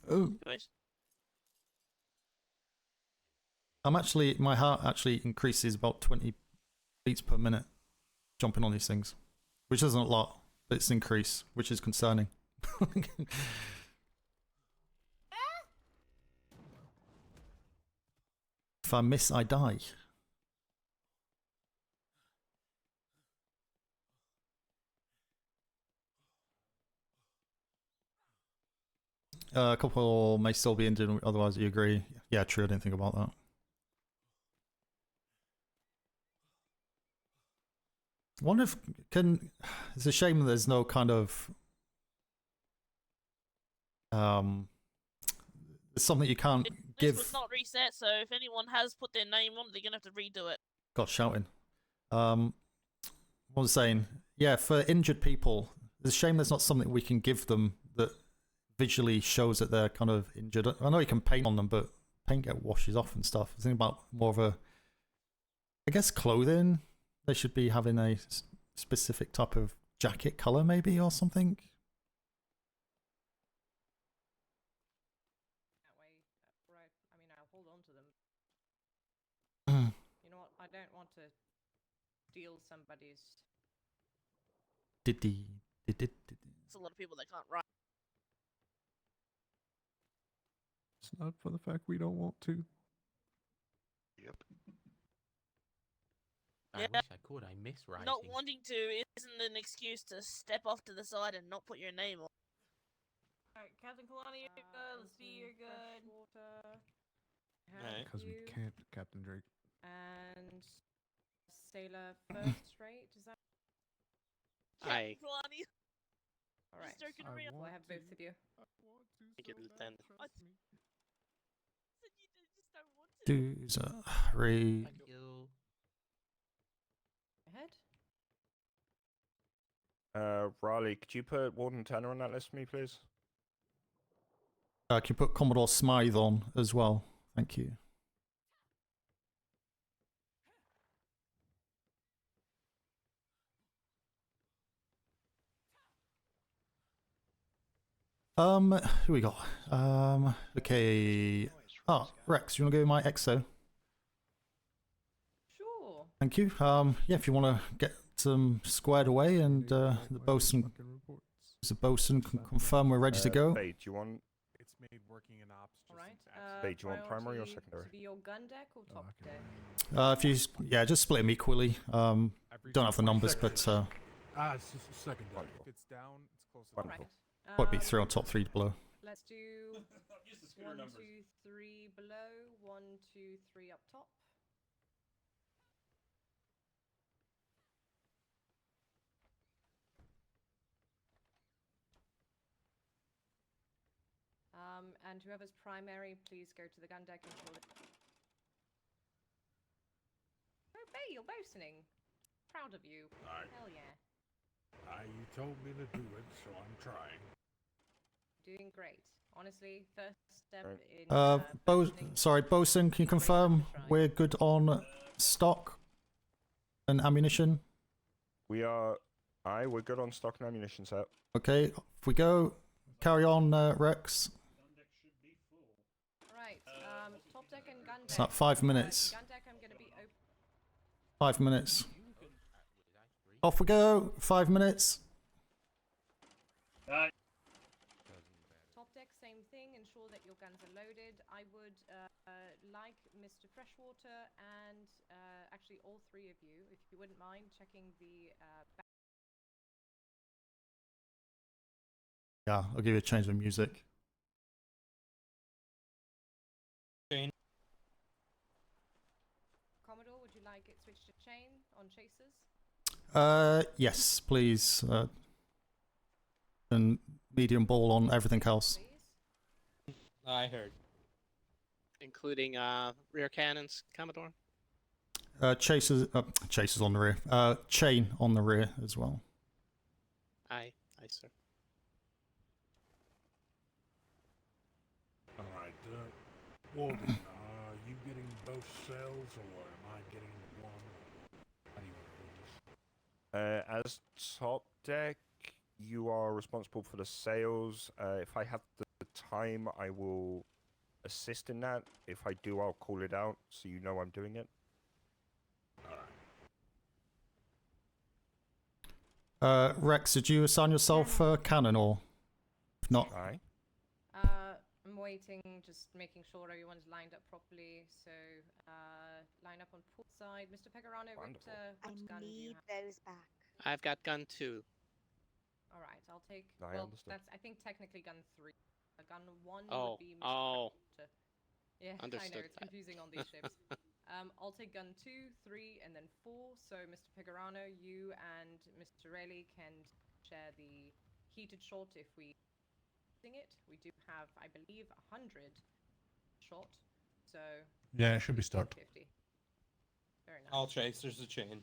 Oh. Nice. My heart actually increases about 20 beats per minute jumping on these things, which isn't a lot, but it's an increase, which is concerning. If I miss, I die. A couple may still be injured, otherwise you agree. Yeah, true, I didn't think about that. I wonder if it's a shame that there's no kind of it's something you can't give. This was not reset, so if anyone has put their name on, they're gonna have to redo it. God, shouting. What was I saying? Yeah, for injured people, It's a shame there's not something we can give them that visually shows that they're kind of injured. I know you can paint on them, but paint get washes off and stuff. I think about more of a, I guess, clothing. They should be having a specific type of jacket color, maybe, or something. That way, right? I mean, I'll hold on to them. Mm. You know what? I don't want to steal somebody's. There's a lot of people that can't write. It's not for the fact we don't want to. Yep. Yeah. I wish I could. I miss writing. Not wanting to isn't an excuse to step off to the side and not put your name on. Alright, Captain Kalani, you're good. Let's see, you're good. Water. Because we can't, Captain Drake. And Sailor First Rate, is that? Aye. Kalani. Alright. Just joking around. Well, I have both of you. Thank you, Lieutenant. Said you just don't want to. Do's read. Thank you. Ahead. Riley, could you put Warden Tanner on that list for me, please? Can you put Commodore Smythe on as well? Thank you. Who we got? Okay. Oh, Rex, you want to go with my EXO? Sure. Thank you. Yeah, if you want to get some squared away, and the bosun can confirm we're ready to go. Bait, do you want? It's made working in ops. Alright. Bait, do you want primary or priority secondary? To be your gun deck or top deck? If you, yeah, just split them equally. Don't have the numbers, but it's just secondary. If it's down, it's close enough. Wonderful. might be 3 on top, 3 below. Let's do 1, 2, 3 below, 1, 2, 3 up top. And whoever's primary, please go to the gun deck and hold it. Oh, Bay, you're bosoning. Proud of you. Alright. Hell yeah. You told me to do it, so I'm trying. Doing great. Honestly, first step in. Sorry, bosun, can you confirm we're good on stock and ammunition? We are. Aye, we're good on stock and ammunition set. Okay, if we go, carry on, Rex. Right, top deck and gun deck. It's not 5 minutes. Gun deck, I'm gonna be open. 5 minutes. Off we go. 5 minutes. Top deck, same thing. Ensure that your guns are loaded. I would like Mr. Freshwater and actually all 3 of you, if you wouldn't mind, checking the back. Yeah, I'll give you a change of music. Commodore, would you like it switched to chain on chasers? Yes, please. And medium ball on everything else. I heard. Including rear cannons, Commodore? Chasers on the rear. Chain on the rear as well. Aye, sir. Alright, Walden, are you getting both cells, or am I getting one? How do you want to do this? As top deck, you are responsible for the sales. If I have the time, I will assist in that. If I do, I'll call it out so you know I'm doing it. Rex, did you assign yourself cannon, or if not? Aye. I'm waiting, just making sure everyone's lined up properly. So, line up on port side. Mr. Pecorano, Victor, what gun do you have? those back. I've got gun 2. All right, I'll take. I well, understood. that's I think technically gun 3. Gun 1 Oh, would be Mr. oh. Freshwater. Yeah, I know Understood it's that. confusing on these ships. I'll take gun 2, 3, and then 4. So, Mr. Pecorano, you and Mr. Rayleigh can share the heated shot if we sing it. We do have, I believe, 100 shot. So Yeah, it should be start. 50. Very nice. I'll chase. There's a chain.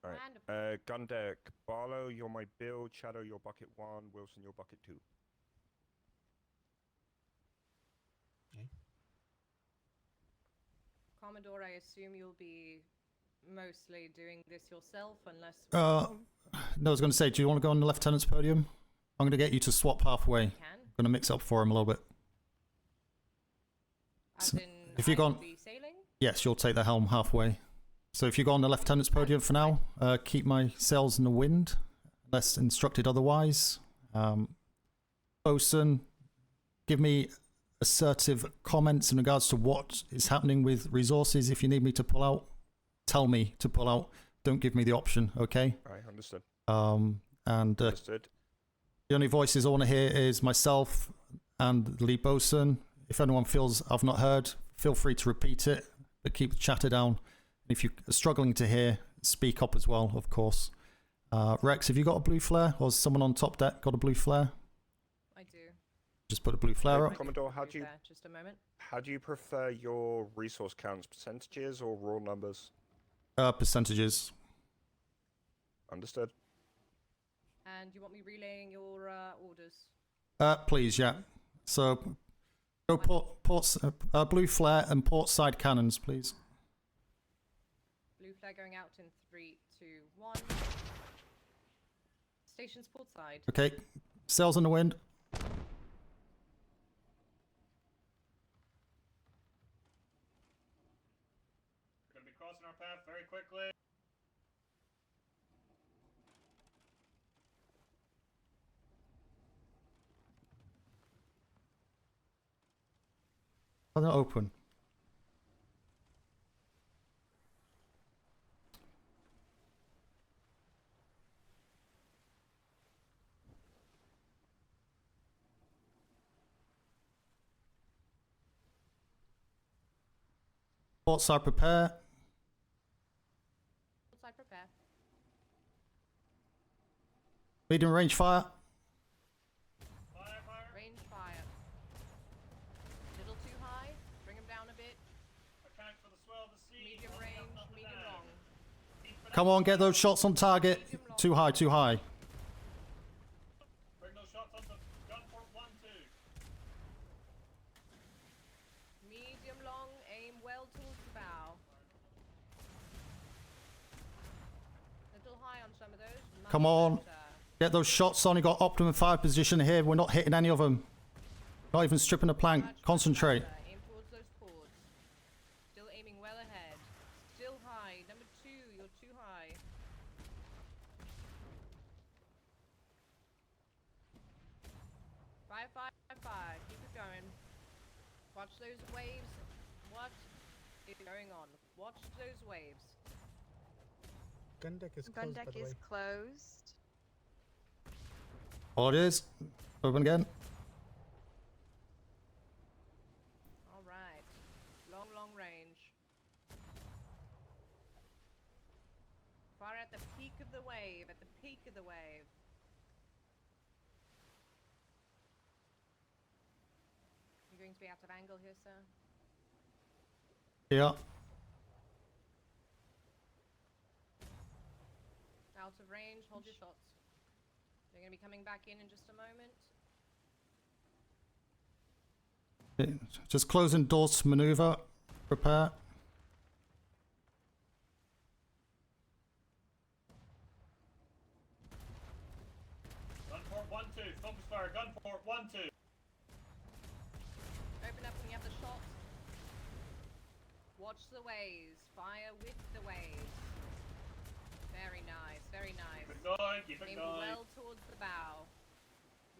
Alright. Wonderful. Gun deck. Barlow, you're my build. Shadow, you're bucket 1. Wilson, you're bucket 2. Commodore, I assume you'll be mostly doing this yourself, unless. No, I was going to say, do you want to go on the lieutenant's podium? I'm going to get you to swap halfway. I'm going to mix up for him a little bit. As in, if you're I will gone, be sailing? yes, you'll take the helm halfway. So if you go on the lieutenant's podium for now, keep my sails in the wind, unless instructed otherwise. Bosun, give me assertive comments in regards to what is happening with resources. If you need me to pull out, tell me to pull out. Don't give me the option, okay? Right, understood. Understood. The only voices I want to hear is myself and the lead bosun. If anyone feels I've not heard, feel free to repeat it, but keep the chatter down. If you're struggling to hear, speak up as well, of course. Rex, have you got a blue flare? Or has someone on top deck got a blue flare? I do. Just put a blue flare up. Commodore, how do you Just a moment. how do you prefer your resource counts, percentages or raw numbers? Percentages. Understood. And you want me relaying your orders? Please, yeah. So go blue flare and port side cannons, please. Blue flag going out in 3, 2, 1. Station's port side. Okay, sails in the wind. We're going to be crossing our path very quickly. Are they open? Port side prepare. Port side prepare. Medium range fire. Range fire. Little too high. Bring him down a bit. Medium range, medium long. Come on, get those shots on target. Too high, too high. Bring those shots onto gun port 1, 2. Medium long, aim well towards the bow. Little high on some of those. Much Come on. better. Get those shots on. You got optimum fire position here. We're not hitting any of them. Not even stripping a plank. Concentrate. Aim towards those ports. Still aiming well ahead. Still high. Number 2, you're too high. Fire, fire, fire. Keep it going. Watch those waves. What is going on? Watch those waves. Gun deck is Gun closed, deck by the is way. closed. Orders. Open again. Alright. Long, long range. Fire at the peak of the wave. At the peak of the wave. You're going to be out of angle here, sir? Yeah. Out of range, hold your shots. They're going to be coming back in just a moment. Just closing doors to maneuver. Prepare. Gun port 1, 2. Focus fire. Gun port 1, 2. Open up when you have the shot. Watch the waves. Fire with the waves. Very nice, very nice. Keep it going, keep it Aim going. well towards the bow.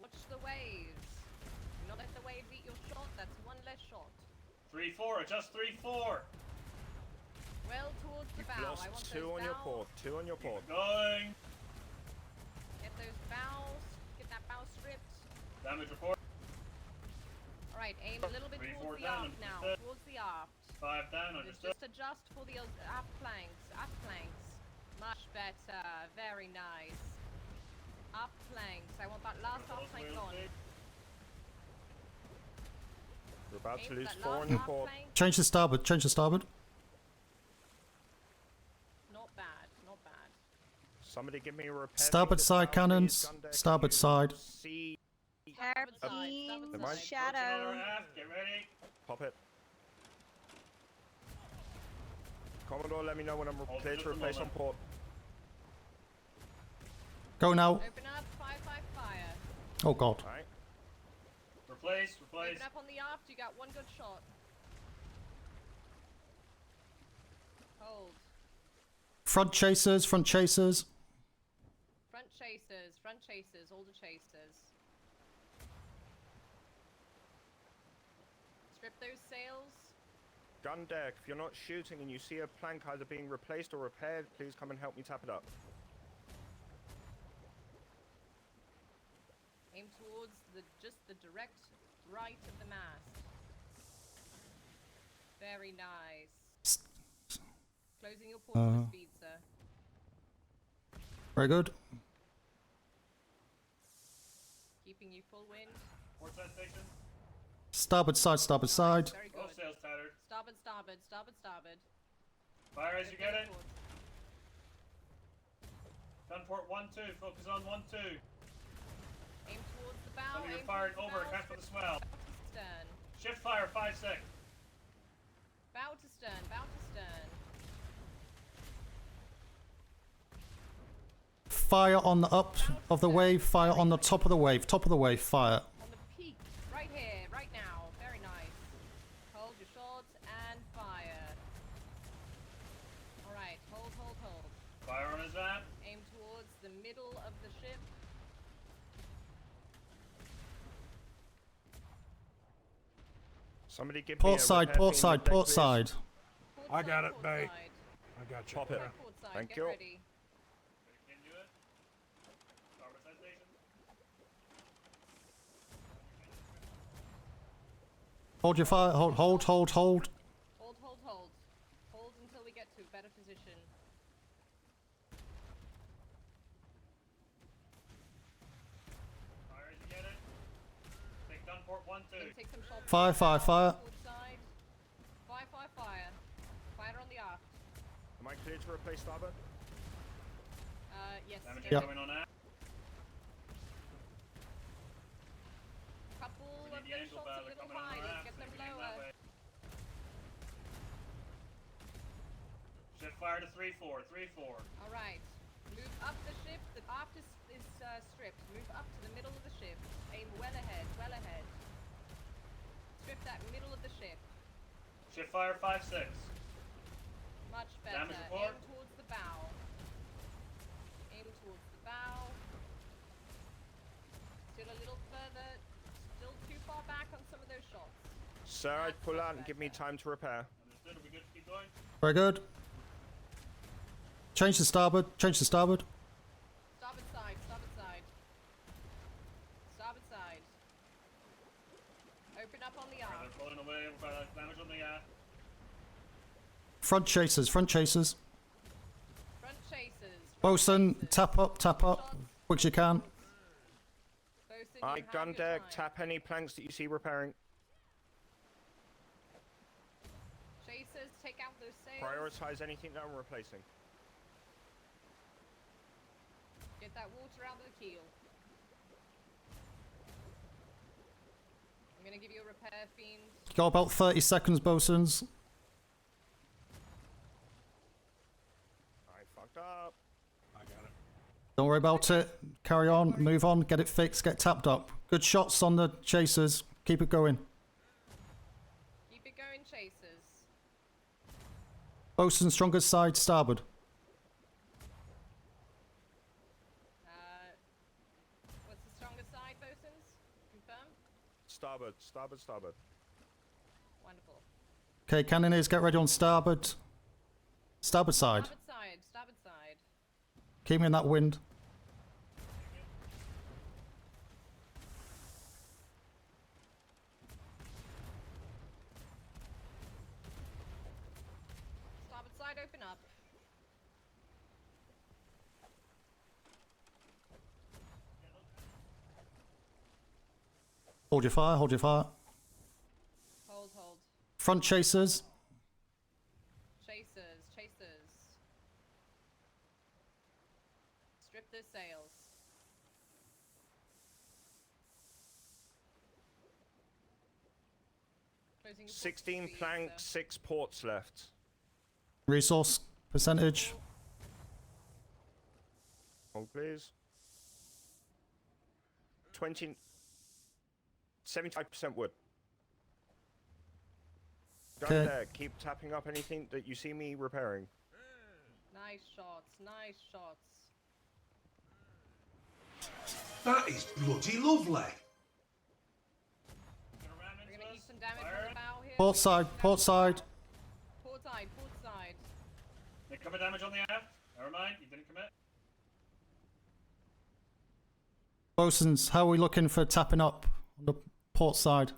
Watch the waves. Do not let the waves eat your shot. That's one less shot. 3-4. Adjust 3-4. Well towards the You've bow. lost I want 2 those on your bows. port. 2 on your port. Going. Get those bows. Get that bow stripped. Damage report. Alright, aim a little bit 3-4 towards the down, aft now. understood. Towards the aft. 5 down, understood. Just adjust for the aft planks. Aft planks. Much better. Very nice. Up planks. I want that last aft plank gone. We're about to Aim lose for that 4 on last your aft port. plank. Change the starboard. Change the starboard. Not bad. Not bad. somebody give me a repair. Starboard side cannons. Starboard side. Hairpin, Never mind. shadow. Get ready. Pop it. Commodore, let me know when I'm clear to replace on port. Go now. Open up, fire, fire. Oh god. Alright. Replace. Open up on the aft, you got one good shot. Hold. Front chasers. Front chasers. Front chasers, all the chasers. Strip those sails. Gun deck, if you're not shooting and you see a plank either being replaced or repaired, please come and help me tap it up. Aim towards just the direct right of the mast. Very nice. Closing your port for speed, sir. Very good. Keeping you full wind. Port side station. Starboard side. Starboard side. Very Both good. sails tattered. Starboard. Fire as you get it. Gun port 1-2. Focus on 1-2. Aim towards the bow. Some of you aim firing towards the over. bow, Catch for the swell. bow to stern. Shift fire 5-6. Bow to stern. Fire on the up of the wave. Fire on the top of the wave. Top of the wave. Fire. On the peak, right here, right now. Very nice. Hold your shots and fire. Alright, hold. Fire on his app. Aim towards the middle of the ship. Somebody give me Port a side. repair Port team side. with deck, Port please. side. I got it, Port babe. side. I got you. Pop it. Port side, Thank get you. ready. Can do it. Starboard side station. Hold your fire. Hold. Hold until we get to a better position. Fire as you get it. Take gun port 1-2. Take some shots. Fire. Fire. Fire. Port side. Fire. Fire on the aft. Am I clear to replace starboard? Yes. Damage Yep. coming on app. Couple We of need the those angle shots a battle little coming on high. our Let's app. get them Take it in that lower. way. Shift fire to 3-4. 3-4. All right. Move up the ship. The aft is stripped. Move up to the middle of the ship. Aim well ahead. Strip that middle of the ship. Shift fire 5-6. Much better. Damage report. Aim towards the bow. Still a little further. Still too far back on some of those shots. Sir, I'd pull out and give me time to repair. Understood. Are we good to keep going? Very good. Change to starboard. Starboard side. Open up on the They're arm. pulling away. We've got damage on the app. Front chasers. Front chasers. Bosun. Tap up. Quick as you can. Bosun, you Alright, have gun your deck, time. tap any planks that you see repairing. Chasers, take out those sails. Prioritize anything that I'm replacing. Get that water out of the keel. I'm gonna give you a repair fiend. You got about 30 seconds, bosuns. I fucked up. I got it. Don't worry about it. Carry on. Move on. Get it fixed. Get tapped up. Good shots on the chasers. Keep it going. Keep it going, chasers. Bosun, strongest side, starboard. What's the strongest side, bosuns? Confirm? Starboard. Wonderful. Okay, cannoneers, get ready on starboard. Starboard side. Starboard side. Keep me in that wind. Starboard side, open up. Hold your fire. Hold. Front chasers. Chasers. the sails. Closing your ports to 16 speed, planks, sir. 6 ports left. Resource percentage. Hold, please. 75% wood. Go Okay. there. Keep tapping up anything that you see me repairing. Nice shots, nice shots. That is bloody lovely. We're gonna eat some damage on the bow here. Port side, port side. Port side, port side. They cover damage on the aft. Never mind, you didn't commit. Bosuns, how are we looking for tapping up on the port side?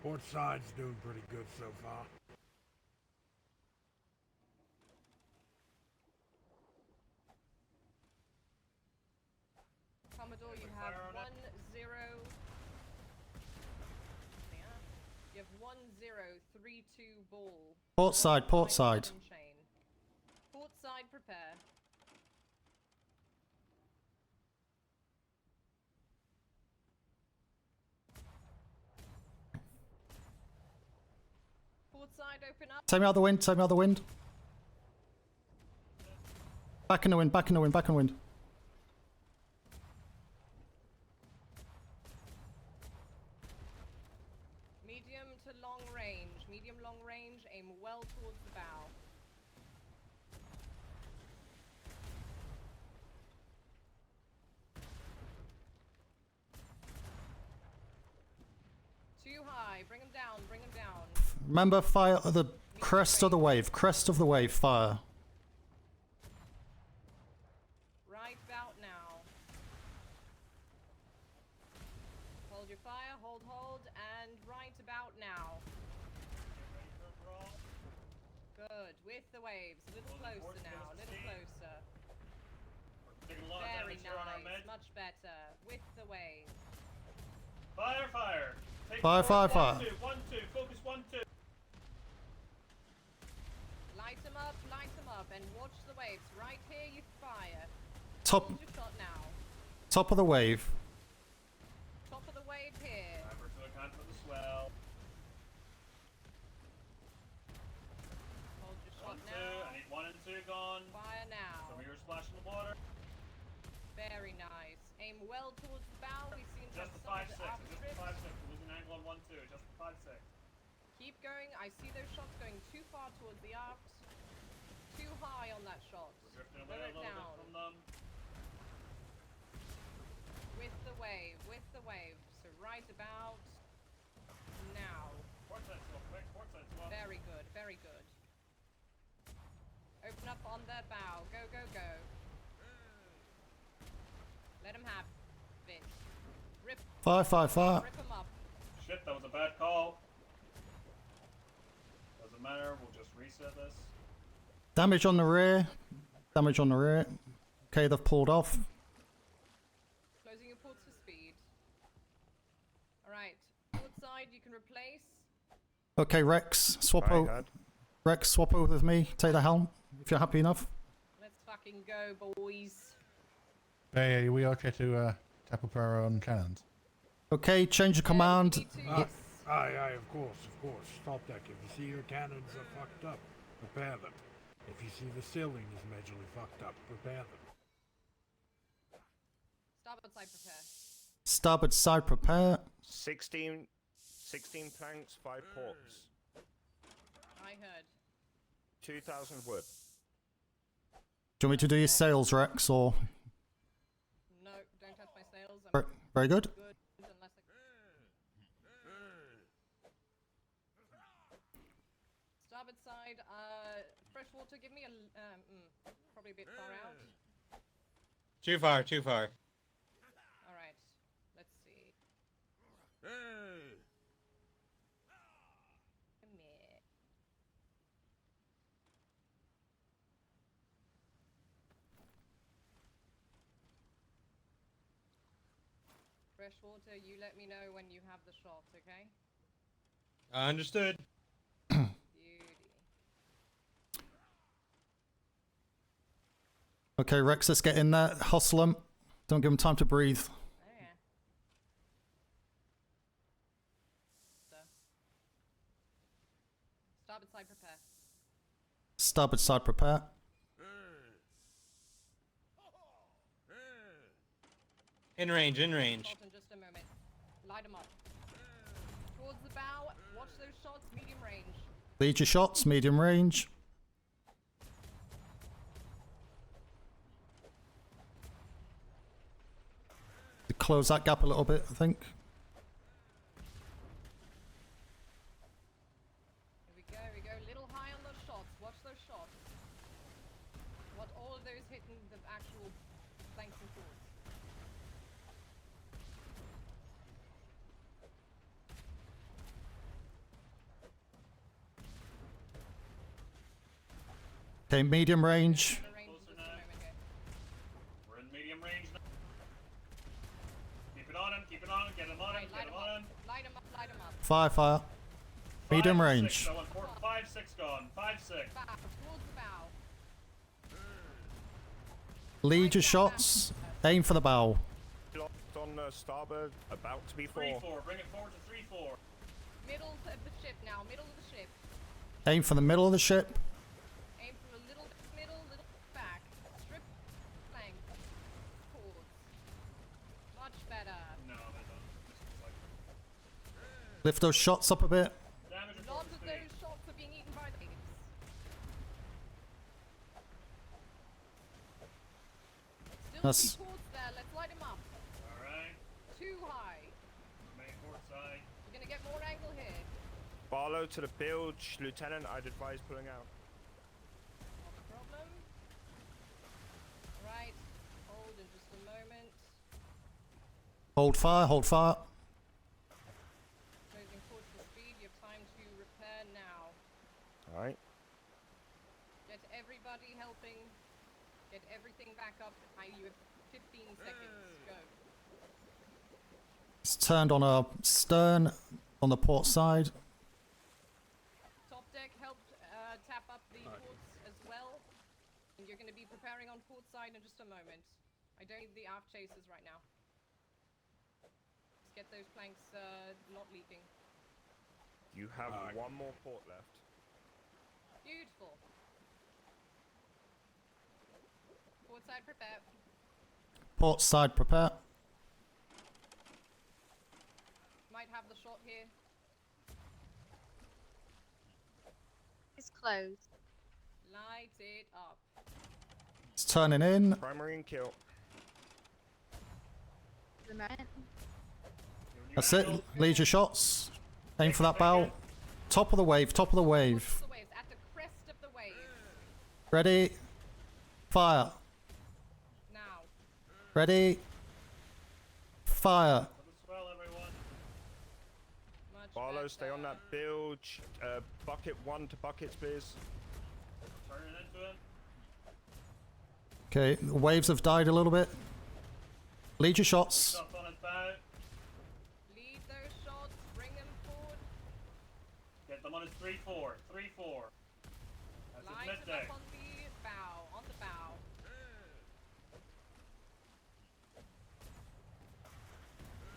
Port side's doing pretty good so far. Commodore, you have 1-0. Yeah. You have 1-0-3-2 ball. Port side, port side. Chain. Port side, prepare. Port side, open up. Take me out of the wind, take me out of the wind. Back in the wind, back in the wind, back in the wind. Medium to long range. Medium long range, aim well towards the bow. Too high. Bring them down, bring them down. Remember, fire at the crest of the wave, crest of the wave, fire. Right about now. Hold your fire, hold, and right about now. Good, with the waves. A little closer now, a little closer. Very nice, much better. With the waves. Fire, fire. Take Fire, four. fire, fire. 1-2, 1-2, focus 1-2. Light them up, and watch the waves. Right here, you fire. Top, Hold your shot now. top of the wave. Top of the wave here. Remember to account for the swell. Hold your shot 1-2, now. I need 1 and 2 gone. Fire now. Some of your splash in the water. Very nice. Aim well towards the bow. We seem to have Just the some of 5-6, the aft just the drift. 5-6. We're losing angle on 1-2, just the 5-6. Keep going. I see those shots going too far towards the aft. Too high on that shot. We're drifting Lower away a it little down. bit from them. With the wave, with the wave. So right about now. Port side swap, quick, port side swap. Very good, very good. Open up on their bow. Go, go, go. Let them have it. Rip. Fire, fire, fire. Rip them up. Shit, that was a bad call. Doesn't matter, we'll just reset this. Damage on the rear. Damage on the rear. Okay, they've pulled off. Closing your ports for speed. Alright. Port side, you can replace. Okay, Rex, swap Right, over. Hud. Rex, swap over with me. Take the helm if you're happy enough. Let's fucking go, boys. Hey, are we okay to tap up our own cannons? Okay, change the command. Aye, of course. Stop deck. If you see your cannons are fucked up, repair them. If you see the ceiling is majorly fucked up, repair them. Starboard side prepare. Starboard side prepare. 16 planks, 5 ports. I heard. 2,000 wood. Do you want me to do your sails, Rex, or? No, don't touch my sails. Very good. Good, unless I... Starboard side, fresh water, give me a, probably a bit far out. Too far. Alright, let's see. Come here. Fresh water, you let me know when you have the shot, okay? Understood. Okay, Rex, let's get in there. Hustle them. Don't give them time to breathe. Oh yeah. So. Starboard side prepare. Starboard side prepare. In range, in range. Shot in just a moment. Light them up. Towards the bow. Watch those shots. Medium range. Lead your shots, medium range. Close that gap a little bit, I think. Here we go, here we go. A little high on those shots. Watch those shots. Want all of those hitting the actual flanks and forwards. Okay, medium range. We're in medium range now. Keep it on him, get him on him, get him on him. Light him up, light him up. Fire. Medium range. 5-6 gone, 5-6. Bow, towards the bow. Lead your shots. Aim for the bow. Locked on starboard, about to be 3-4, bring it forward to 3-4. Middle of the ship now, middle of the ship. Aim for the middle of the ship. Aim for a little middle, little back. Strip flank. Forwards. Much better. No, they don't. Lift those shots up a bit. Lots of those shots are being eaten by the waves. Still That's- two ports there, let's light him up. Alright. Too high. Remain port side. We're gonna get more angle here. Barlow to the bilge. Lieutenant, I'd advise pulling out. Not a problem. Right. Hold in just a moment. Hold fire, hold fire. Closing port for speed. You have time to repair now. Alright. Get everybody helping. Get everything back up. You have 15 seconds. Go. It's turned on our stern on the port side. Top deck helped tap up the ports as well. And you're going to be preparing on port side in just a moment. I don't need the aft chasers right now. Let's get those planks not leaking. You have one more port left. Beautiful. Port side prepare. Port side prepare. Might have the shot here. It's closed. Light it up. It's turning in. Primary and kill. The moment. That's it. Lead your shots. Aim for that bow. Top of the wave, top of the wave. The waves at the crest of the wave. Ready. Fire. Now. Ready. Fire. Barlow, stay on that bilge. Bucket 1 to buckets, please. Turning into it. Okay, the waves have died a little bit. Lead your shots. Shots on his bow. Lead those shots. Bring them forward. Get them on his 3-4. 3-4. That's his Line mid them deck. up on the bow. On the bow.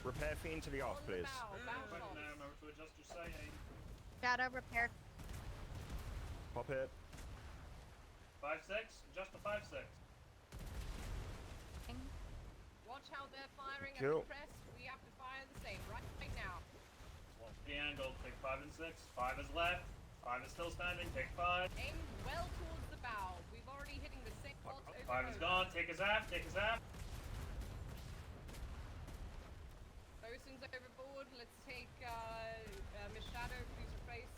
Repair fiend to the off, please. Quick now, remember to adjust your sighting. Shadow repair. Pop it. 5-6, just the 5-6. Watch how they're firing at Cool. the crest. We have to fire the same right now. Watch the angle. Take 5 and 6. 5 is left. 5 is still standing. Take 5. Aim well towards the bow. We've already hitting the same spots over 5 and is over. gone. Take his aft. Take his aft. Bosun's overboard. Let's take Miss Shadow. Please replace.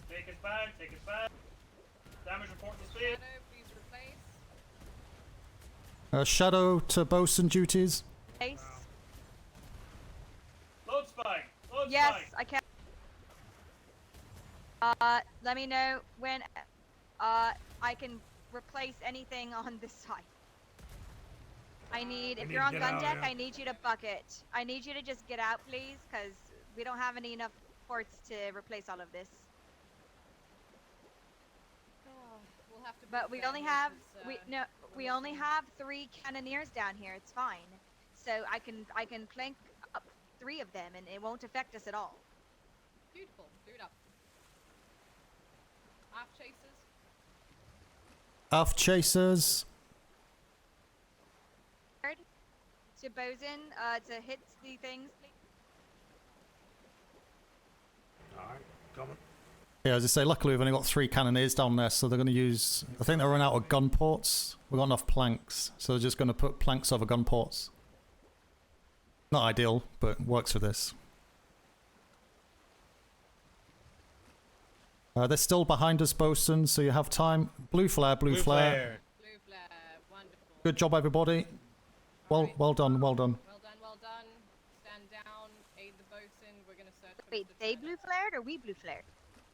Take his bag. Take his bag. Damage report to speed. Shadow, please replace. Shadow to bosun duties. Ace. Load spike. Load Yes, spike. I can. Let me know when I can replace anything on this side. I need, if you're on gun deck, I need you to bucket. I need you to just get out, please, because we don't have enough ports to replace all of this. Gosh. have to. But book we then only have because, we only have 3 cannoneers down here. It's fine. So I can plank up 3 of them, and it won't affect us at all. Beautiful. Do it up. Aft chasers. Aft chasers. To bosun, to hit the things, please. Alright, coming. Yeah, as I say, luckily we've only got 3 cannoneers down there, so they're going to use... I think they're running out of gun ports. We've got enough planks, so they're just going to put planks over gun ports. Not ideal, but works for this. They're still behind us, bosun, so you have time. Blue flare, blue flare. Blue flare. Wonderful. Good job, everybody. Well done, well done. Well done, well done. Stand down, aid the bosun. We're gonna search. Wait, they blue flared or we blue flared?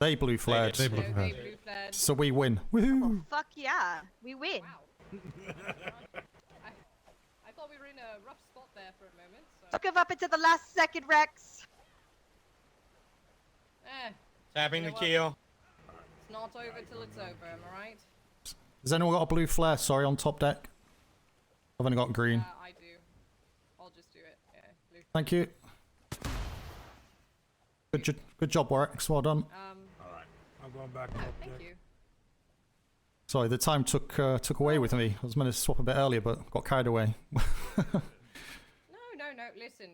They blue flared. They blue flared. So we win. Woohoo! Fuck yeah, we win. I thought we were in a rough spot there for a moment. So. Don't give up until the last second, Rex. Tapping You the know keel. It's not over till it's over, am I right? Has anyone got a blue flare? Sorry, on top deck. I've only got green. I do. I'll just do it. Yeah, blue. Thank you. Good job, Warwick. Well done. Alright, I'm going back up Thank there. you. Sorry, the time took away with me. I was meant to swap a bit earlier, but got carried away. No. Listen,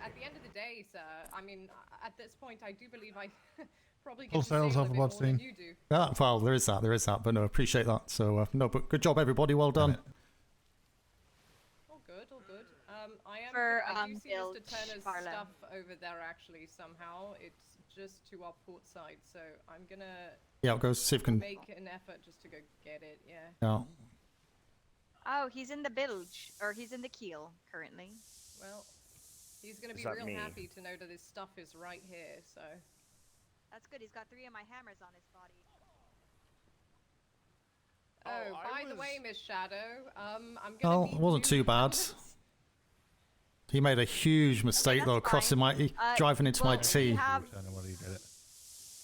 at the end of the day, sir. I mean, at this point, I do believe I probably get Full to sails sail off a of bit what's more than seen. you do. Yeah, well, there is that, but no, appreciate that. So, no, but good job, everybody. Well done. All good. I For, do see Bill Mr. Turner's Barlow. stuff over there actually somehow. It's just to our port side, so I'm gonna Yeah, I'll go see if we can... make an effort just to go get it, yeah. Yeah. Oh, he's in the bilge, or he's in the keel currently. Well, he's gonna Is be that real me? happy to know that his stuff is right here, so... That's good. He's got 3 of my hammers on his body. Oh, I by the was- way, Miss Shadow, I'm gonna Oh, need it wasn't 2 too bad. pallets. He made a huge mistake, though, crossing my... driving into my well, T. I don't know what he did it.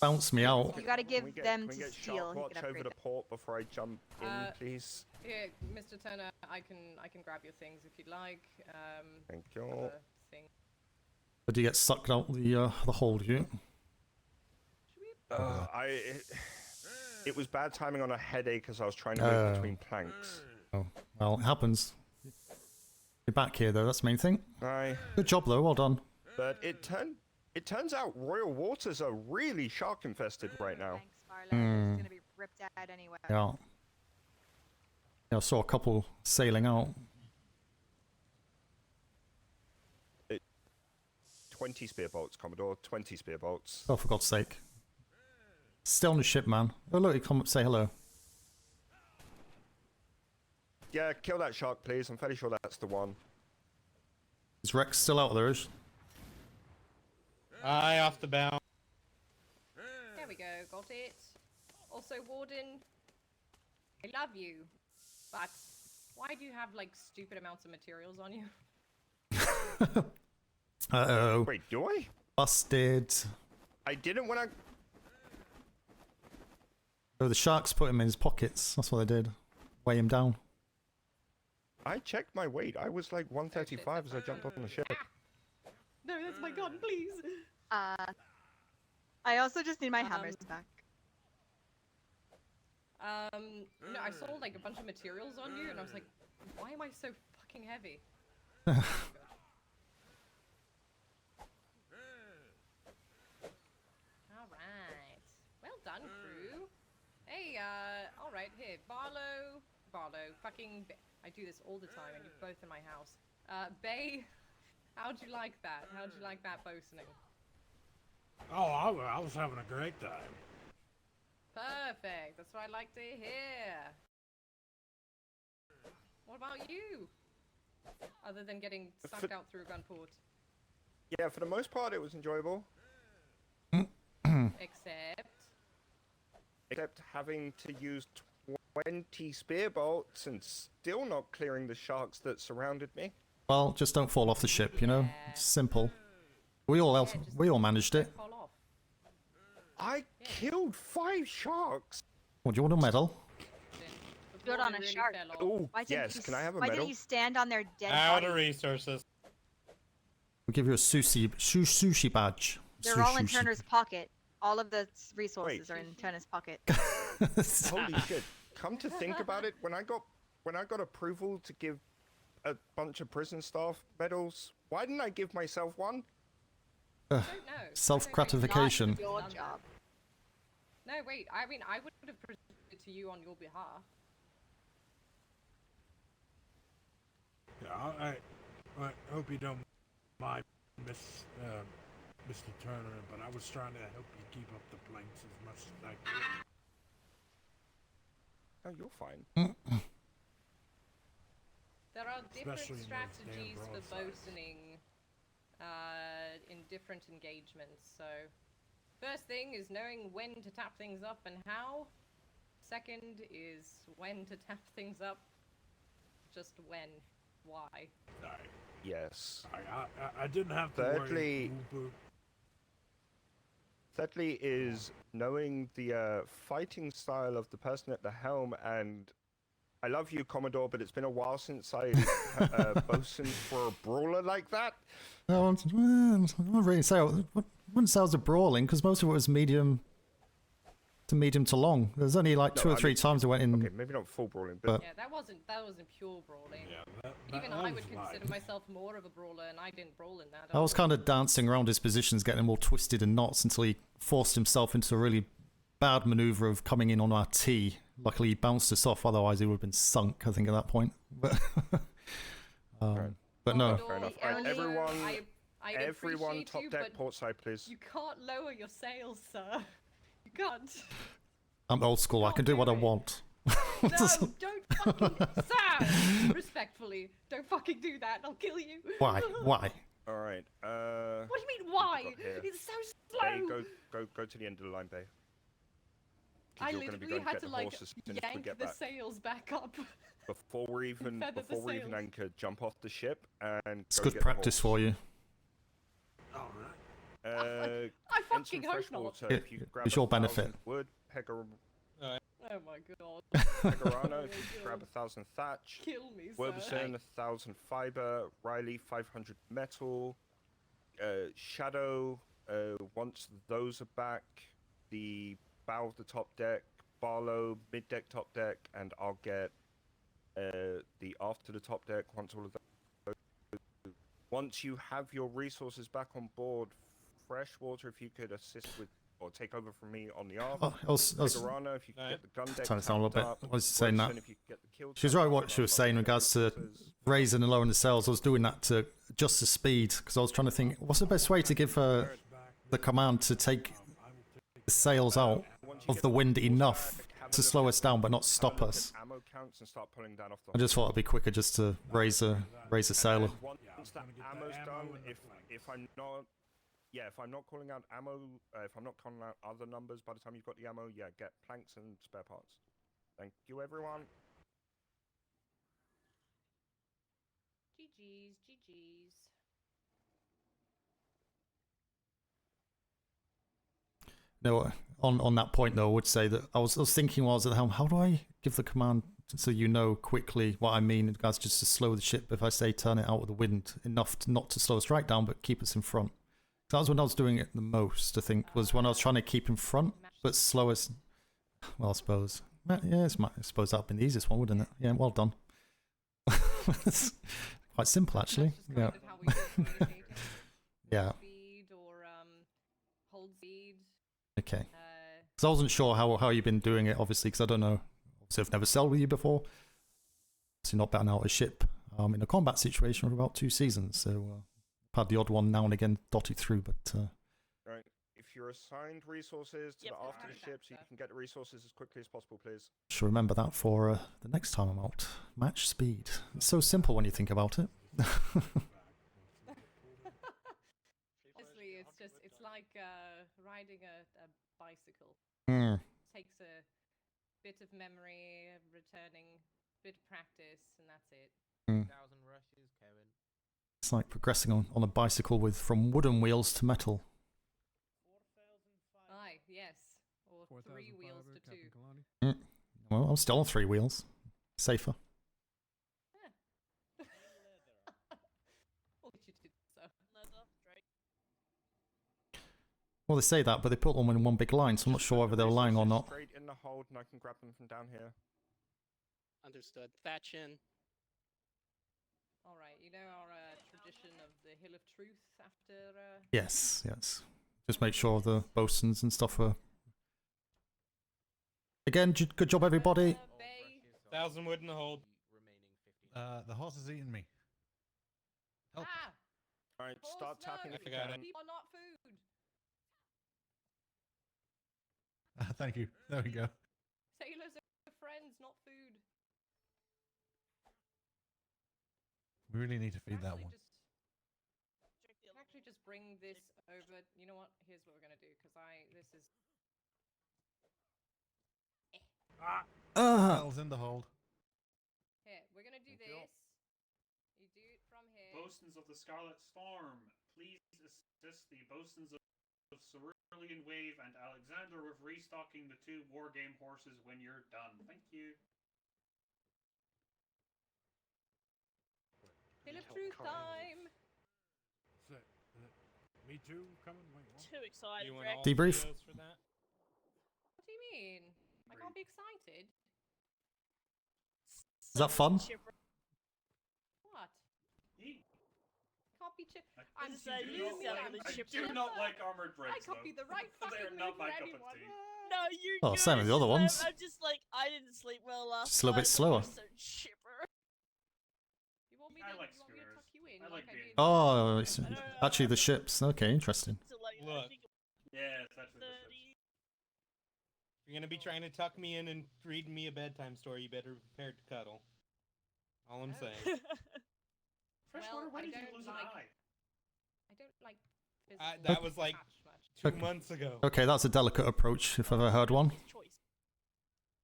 Bounced me out. You gotta give them can we to get steal. Shark He Watch can over upgrade the them. port before I jump in, please? Here, Mr. Turner, I can grab your things if you'd like. Thank you. other thing. But do you get sucked out the hole, do you? It was bad timing on a headache as I was trying to move between planks. Oh, well, it happens. You're back here, though. That's the main thing. Aye. Good job, though. Well done. But it turns out Royal Waters are really shark infested right now. Thanks, Barlow. He's gonna be ripped out anyway. Yeah. Yeah, I saw a couple sailing out. 20 spear bolts, Commodore. 20 spear bolts. Oh, for God's sake. Still on the ship, man. Oh, look, he come up, say hello. Yeah, kill that shark, please. I'm fairly sure that's the one. Is Rex still out there? Is? Aye, off the bow. There we go, got it. Also, Warden, I love you, but why do you have, like, stupid amounts of materials on you? Uh-oh. Wait, do I? Busted. I didn't when I... Oh, the sharks put him in his pockets. That's what they did. Weigh him down. I checked my weight. I was like 135 as I jumped on the ship. No, that's my gun, please. I also just need my hammers back. No, I saw like a bunch of materials on you, and I was like, why am I so fucking heavy? Alright. Well done, crew. Hey, alright, here. Barlow, fucking... I do this all the time, and you're both in my house. Bay, how'd you like that? How'd you like that bosuning? Oh, I was having a great time. Perfect. That's what I like to hear. What about you? Other than getting sucked out through a gun port. Yeah, for the most part, it was enjoyable. Except having to use 20 spear bolts and still not clearing the sharks that surrounded me. Well, just don't fall off the ship, you know? It's simple. We all managed it. I killed 5 sharks. What, do you want a medal? stood on a shark? Oh, Why didn't yes. you, Can I have a why medal? didn't you stand on their dead Out of bodies? resources. We'll give you a sushi badge. They're all in Sushi. Turner's pocket. All of the resources are in Turner's pocket. Holy shit! Come to think about it, when I got approval to give a bunch of prison staff medals, why didn't I give myself one? Self-gratification. Not your job. No, wait. I mean, I would have presented it to you on your behalf. Yeah, I hope you don't mind, Mr. Turner, but I was trying to help you keep up the planks as much as I could. Oh, you're fine. There are different Especially in those damn strategies for broadsides. bosuning in different engagements. So, first thing is knowing when to tap things up and how. Second is when to tap things up. Just when. Why? Yes. I didn't have to worry. Thirdly is knowing the fighting style of the person at the helm, and I love you, Commodore, but it's been a while since I bosun for a brawler like that. No, I'm not really say. I wouldn't say I was a brawling because most of it was medium to long. There's only like two or three times I went in. Okay, maybe not full brawling, but Yeah, that wasn't pure brawling. Yeah, Even I would consider myself more of a brawler, and I didn't brawl in that. I was kind of dancing around his positions, getting him all twisted in knots until he forced himself into a really bad maneuver of coming in on our T. Luckily, he bounced us off, otherwise he would have been sunk, I think, at that point. But, but no. fair enough. All right, everyone, I everyone, appreciate top you, deck, but port side, please. You can't lower your sails, sir. You can't. I'm old school, I can do what I want. No, don't fucking, sir. Respectfully, don't fucking do that. I'll kill you. Why? Why? All right. What do you mean why? here? It's so Bay, slow. go to the end of the line, Bay. 'Cause I you're gonna be literally going had get to the like horse as soon as we yank get the back. sails back up. Before we're even feather the sails. anchored, jump off the ship and It's go good get practice the for you. All right. I fucking hope not. If you grab It's your 1,000 benefit. wood, Oh my god. Pegarano, if you grab 1,000 thatch. Kill me, Werberson, 1,000 fiber. Riley, 500 metal. Shadow, once those are back, the bow of the top deck, Barlow, mid deck, top deck, and I'll get the after the top deck once all of those. Once you have your resources back on board, Freshwater, if you could assist with or take over from me on the arm. Oh, I was Pegarano, if you could get the gun deck. turn it down a little bit. tapped up. I was saying that. Werberson, if you could get the kill She was tapped right up, what she was I'll saying in get regards to resources. raising and lowering the sails. I was doing that to adjust the speed because I was trying to think what's the best way to give her the command to take the sails out of the wind enough to slow us down but not stop us. Ammo counts and start pulling down off the I just thought it'd be quicker just to raise a sail. Once that ammo's done, if I'm not, if I'm not calling out ammo, if I'm not calling out other numbers by the time you've got the ammo, get planks and spare parts. Thank you, everyone. GG's. No, on that point though, I would say that I was thinking while I was at the helm, how do I give the command so you know quickly what I mean in regards just to slow the ship if I say turn it out with the wind enough to not to slow us right down but keep us in front. That was when I was doing it the most, I think, was when I was trying to keep in front but slow us. Well, I suppose. Yeah, I suppose that would have been the easiest one, wouldn't it? Yeah, well done. It's quite simple actually. Yeah. Yeah. Hold speed. Okay. Because I wasn't sure how you've been doing it, obviously, because I don't know. Obviously, I've never sailed with you before. Obviously, not batting out a ship in a combat situation for about 2 seasons. So I've had the odd one now and again dotted through, but. Right. If you're assigned resources to the after the ship, so you can get the resources as quickly as possible, please. Should remember that for the next time I'm out. Match speed. It's so simple when you think about it. Honestly, it's like riding a bicycle. Takes a bit of memory, returning, bit of practice, and that's it. 1,000 rushes, Kevin. It's like progressing on a bicycle from wooden wheels to metal. Aye, yes. Or 3 wheels to 2. Well, I'm still on 3 wheels. Safer. What did you do, so? Well, they say that, but they put them in one big line, so I'm not sure whether they're lying or not. Straight in the hold, and I can grab them from down here. Understood. Thatch in. Alright, you know our tradition of the Hill of Truth after... Yes, yes. Just make sure the bosuns and stuff are... Again, good job, everybody. 1,000 wood in the hold. The horse has eaten me. Help. Ah! Alright, start tapping if you can. People are not food! Thank you. There we go. Sailors are friends, not food. We really need to feed that one. Actually just bring this over. You know what? Here's what we're gonna do, because this is... Bells in the hold. Here, we're gonna do this. You do it from here. Bosuns of the Scarlet Storm, please assist the bosuns of Cerulean Wave and Alexander with restocking the 2 wargame horses when you're done. Thank you. Hill of Truth time! Me too? Coming? Wait, what? Too excited. You want all Debrief. zeros for that? What do you mean? I can't be excited. Is that fun? What? Can't be chip. I do not like armored breaks. I can't be the right fucking They're not mood for my cup of anyone. tea. No, you. Oh, same as the other ones. I'm just like I didn't sleep well last Just a little bit night, slower. I'm so chipper. You want me I to, like you want me to schooners. tuck you in I like I being. did? Oh, it's actually the ships. Okay, interesting. Look, Yeah, it's actually the ships. if you're gonna be trying to tuck me in and read me a bedtime story, you better be prepared to cuddle. All I'm saying. Freshwater, why I did you don't lose like. an eye? I don't like physical. That was like touch much. 2 months ago. Okay, that's a delicate approach if I've ever heard one.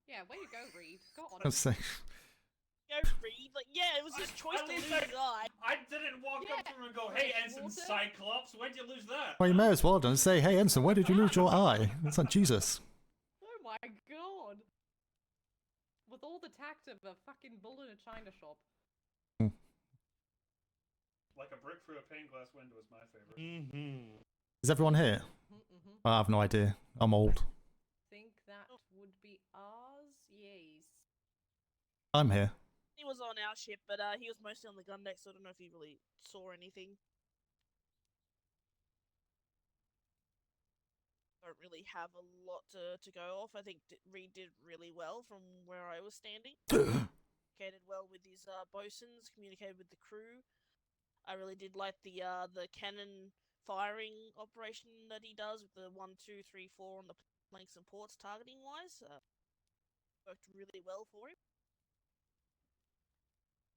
Yeah, way to go, Reed. Go on. Let's see. Go read. Like, yeah, it was his choice to lose his eye. I didn't walk up to him and go, "Hey, Ensign Cyclops, when'd you lose that?" Well, you may as well have done. Say, hey, Ensign, where did you lose your eye? It's like Jesus. Oh my god. With all the tact of a fucking bull in a china shop. Like a brick through a pane glass window is my favorite. Mm-hmm. Is everyone here? I have no idea. I'm old. Think that would be ours? Yes. I'm here. He was on our ship, but he was mostly on the gun deck, so I don't know if he really saw anything. Don't really have a lot to go off. I think Reed did really well from where I was standing. Communicated well with his bosuns, communicated with the crew. I really did like the cannon firing operation that he does with the 1, 2, 3, 4 on the flanks and ports targeting wise. Worked really well for him.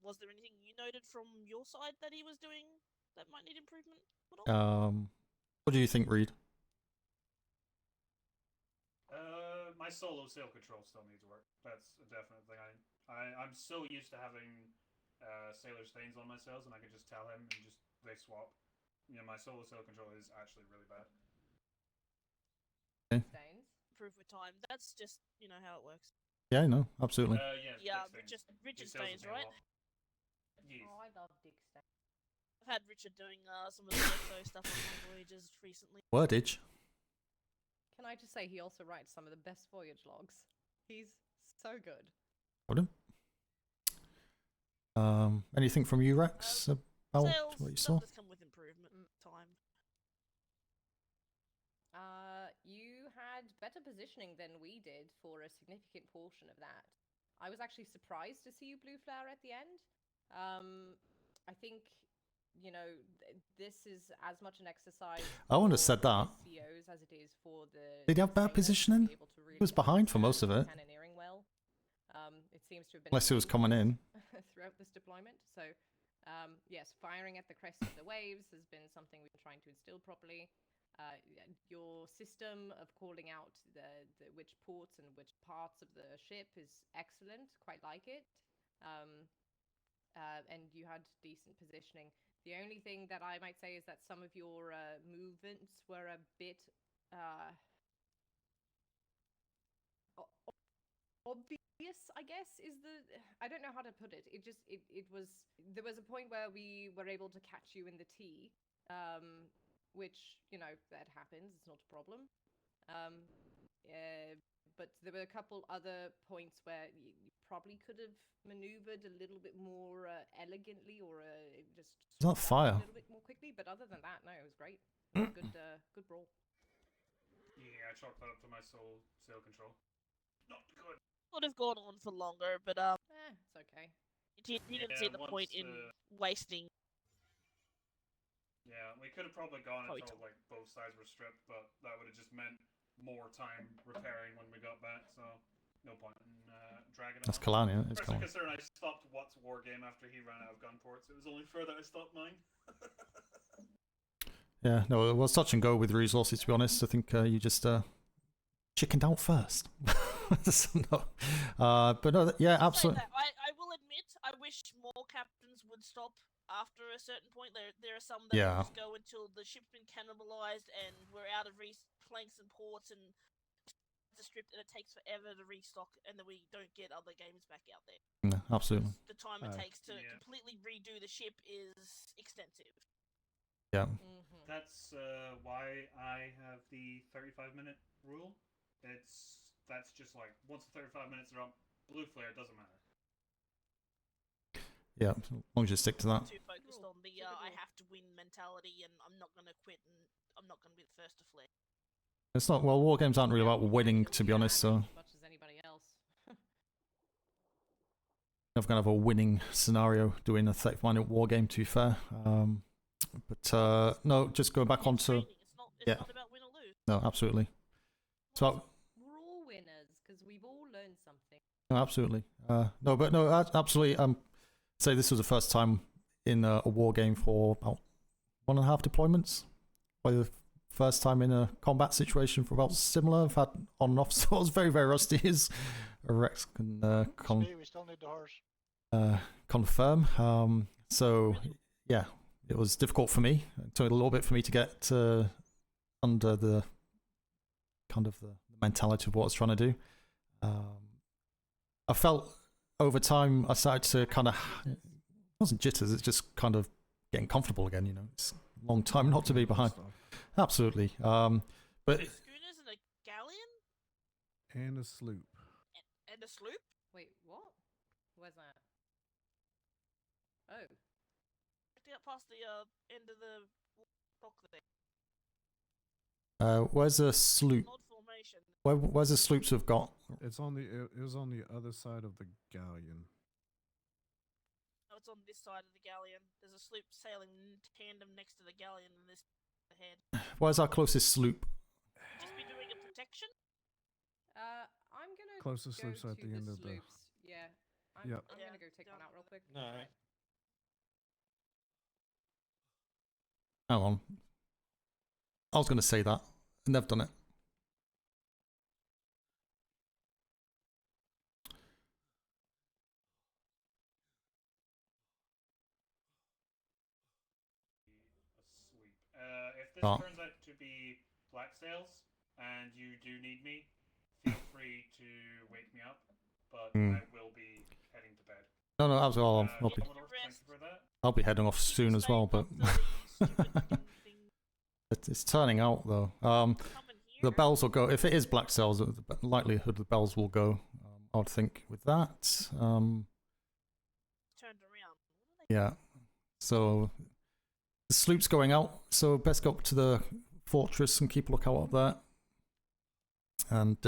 Was there anything you noted from your side that he was doing that might need improvement at all? What do you think, Reed? My solo sail control still needs work. That's a definite thing. I'm so used to having sailor stains on my sails, and I could just tell him, and they swap. You know, my solo sail control is actually really bad. Okay. Stains. Improve with time. That's just how it works. Yeah, no, absolutely. Yeah, Richard stains, right? Yes. Oh, I love Dick Stains. I've had Richard doing some of the exo stuff on my voyages recently. Wordage. Can I just say he also writes some of the best voyage logs? He's so good. Pardon? Anything from you, Rex, about Sales, what you saw? Does come with improvement time. You had better positioning than we did for a significant portion of that. I was actually surprised to see you blue flare at the end. I think, this is as much an exercise I wouldn't have for said that. COs as it is for the Did he have bad sailors to positioning? be able to He was really behind for most of it. cannoneering well. It seems to have been Unless he was coming in. throughout this deployment. So, yes, firing at the crest of the waves has been something we've been trying to instill properly. Your system of calling out the which ports and which parts of the ship is excellent. Quite like it. And you had decent positioning. The only thing that I might say is that some of your movements were a bit obvious. obvious, I guess, is the... I don't know how to put it. It just, it was... There was a point where we were able to catch you in the tea, which, you know, that happens. It's not a problem. But there were a couple other points where you probably could have maneuvered a little bit more elegantly, or just It's not fire. a little bit more quickly. But other than that, no, it was great. It was a good brawl. Yeah, I chalked that up to my sail control. Not good. Would have gone on for longer, but it's okay. He didn't see the point in wasting. Yeah, we could have probably gone Probably until like both sides were stripped, but that would have just meant more time repairing when we got back. So no point in dragging it. That's on. Kalani, it's Especially Kalani. considering I stopped Watt's war game after he ran out of gun ports. It was only fair that I stopped mine. Yeah, no, it was touch and go with resources, to be honest. I think you just chickened out first. So, no. But no, yeah, absolutely. I will admit, I wish more captains would stop after a certain point. There are some that Yeah. just go until the ship's been cannibalized and we're out of planks and ports and the strip, and it takes forever to restock, and then we don't get other games back out there. No, absolutely. The time it takes to completely redo the ship is extensive. Yeah. That's why I have the 35-minute rule. That's just like once the 35 minutes are up, blue flare doesn't matter. Yeah, as long as you stick to that. Too focused on the I have to win mentality, and I'm not going to quit, and I'm not going to be the first to flare. It's not, well, war games aren't really about winning, to be honest, so As much as anybody else. never gonna have a winning scenario doing a 35-minute war game, to be fair. But no, just going back onto... It's not about win or lose. No, absolutely. So, We're all winners because we've all learned something. no, absolutely. No, but no, absolutely. Say this was the first time in a war game for about 1.5 deployments. Probably the first time in a combat situation for about similar. I've had on and off, so I was very, very rusty. As Rex can we still need the horse. confirm. So yeah, it was difficult for me. It took a little bit for me to get under the kind of the mentality of what I was trying to do. I felt over time I started to kind of, it wasn't jitters, it's just kind of getting comfortable again, you know. It's a long time not to be behind. Absolutely. But Schooners and a galleon? And a sloop. And a sloop? Wait, what? Where's that? Oh. Out past the end of the dock there. where's the sloop? Odd formation. Where's the sloops we've got? It's on the. It was on the other side of the galleon. No, it's on this side of the galleon. There's a sloop sailing in tandem next to the galleon and this ahead. Where's our closest sloop? Just be doing a protection? I'm gonna Closest go sloops are at to the end of the. sloops. Yeah. I'm Yep. gonna go take one out real quick. Alright. Hang on. I was going to say that. And they've done it. If this turns out to be black sails and you do need me, feel free to wake me up, but I will be heading to bed. No, absolutely. I'll be heading off soon as well, but it's turning out though. The bells will go if it is black sails. The likelihood the bells will go. I would think with that. Turned around. Yeah. So the sloop's going out. So best go up to the fortress and keep a lookout up there. And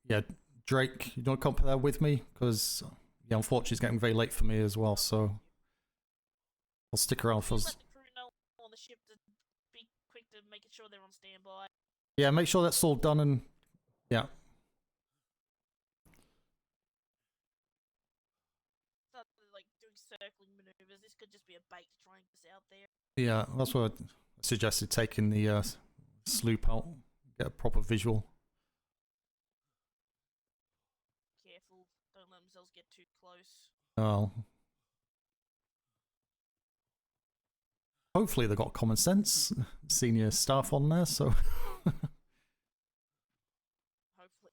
yeah, Drake, you don't come up there with me because yeah, unfortunately it's getting very late for me as well. So I'll stick around for. Let the crew know on the ship to be quick to making sure they're on standby. Yeah, make sure that's all done and yeah. Start like doing circling maneuvers. This could just be a bait to try and get us out there. Yeah, that's what I suggested, taking the sloop out, get a proper visual. Careful, don't let themselves get too close. Oh. Hopefully they've got common sense, senior staff on there, so... Hopefully.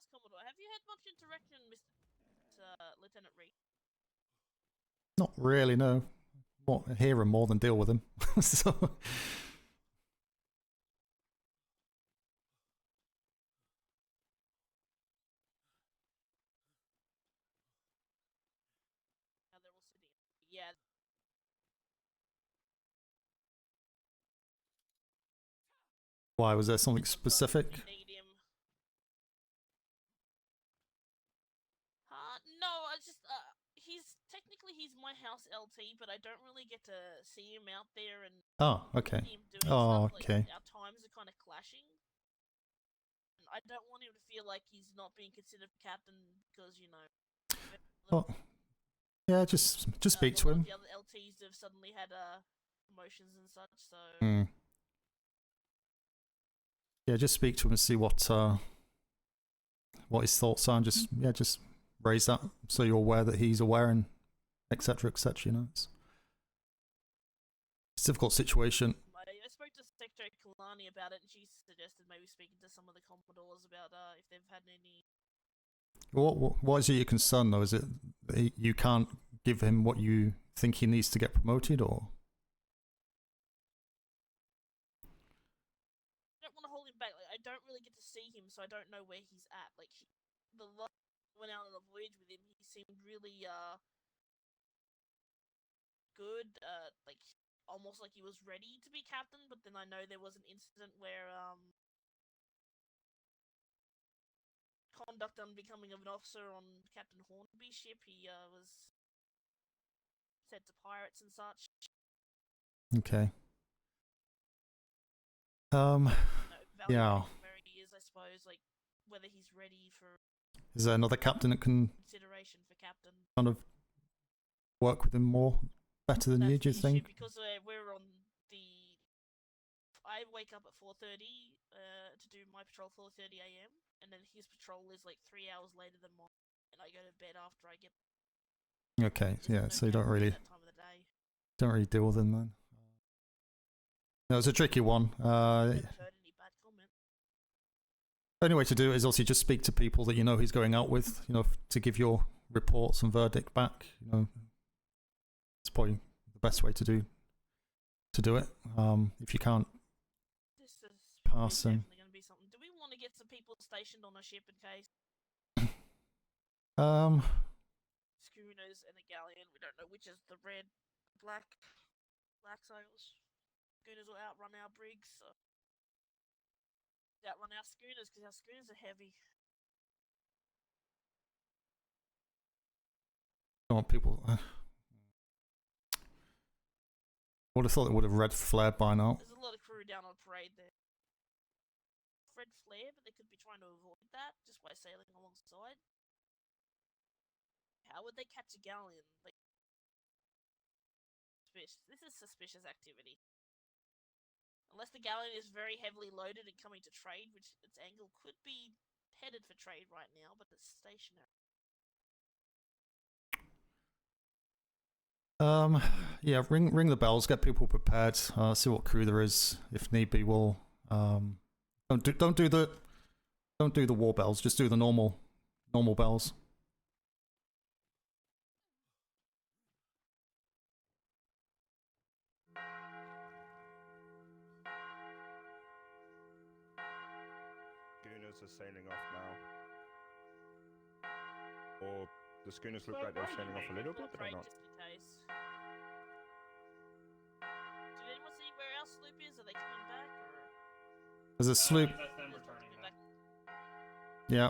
ask Commodore, have you had much interaction with Lieutenant Reed? Not really, no. More, hear him more than deal with him. So. They're all sitting. Yeah. Why, was there something specific? Need him. No, I just he's my house LT, but I don't really get to see him out there and Oh, okay. see him doing Oh, stuff. okay. Like, our times are kind of clashing. And I don't want him to feel like he's not being considered captain because, you know. Oh, yeah, just speak to him. The other LTs have suddenly had promotions and such, so. Yeah, just speak to him and see what his thoughts are, and just raise that so you're aware that he's aware, and etc. You know, it's a difficult situation. I spoke to Secretary Kalani about it, and she suggested maybe speaking to some of the Commodores about if they've had any. What is your concern though? Is it that you can't give him what you think he needs to get promoted, or? I don't want to hold him back. Like, I don't really get to see him, so I don't know where he's at. Like, the last went out on a voyage with him, he seemed really good. Like almost like he was ready to be captain. But then I know there was an incident where conduct on becoming of an officer on Captain Hornby's ship, he was sent to pirates and such. Okay. Yeah. Where he is, I suppose, like whether he's ready for. Is there another captain that can Consideration for captain. kind of work with him more better than you? Do you think? Because we're on the. I wake up at 4:30 to do my patrol 4:30 a.m. and then his patrol is like 3 hours later than mine, and I go to bed after I get. Okay, yeah. So you don't really deal with him then. No, it's a tricky one. Only way to do it is obviously just speak to people that you know he's going out with, you know, to give your reports and verdict back. You know, it's probably the best way to do it. If you can't pass him. Do we want to get some people stationed on a ship in case? Schooners and a galleon. We don't know which is the red, black sails. Schooners will outrun our brigs. So. Outrun our schooners because our schooners are heavy. I want people. Would have thought it would have red flared by now. There's a lot of crew down on parade there. Red flare, but they could be trying to avoid that just by sailing alongside. How would they catch a galleon? Like, this is suspicious activity. Unless the galleon is very heavily loaded and coming to trade, which its angle could be headed for trade right now, but it's stationary. Yeah, ring the bells, get people prepared, see what crew there is. If need be, we'll don't do the war bells, just do the normal bells. Schooners are sailing off now. Or the schooners look like they're sailing off a little bit, but they're not. Did anyone see where our sloop is? Are they coming back? Or? There's a sloop. That's them returning back. Yeah.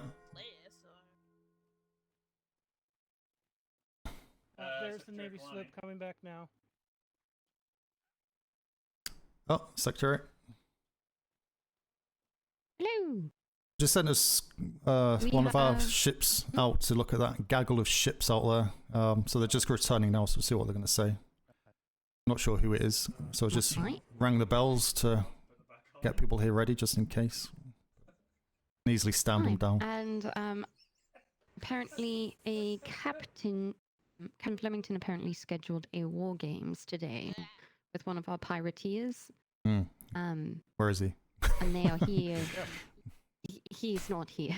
There's the Navy sloop coming back now. Oh, Secretary. Hello. Just sent us one of our ships out to look at that gaggle of ships out there. So they're just returning now, so we'll see what they're going to say. Not sure who it is, so just rang the bells to get people here ready, just in case. Can easily stand them down. And apparently a Captain Flemington apparently scheduled a war games today with one of our pirateers. Where is he? And they are here. He's not here.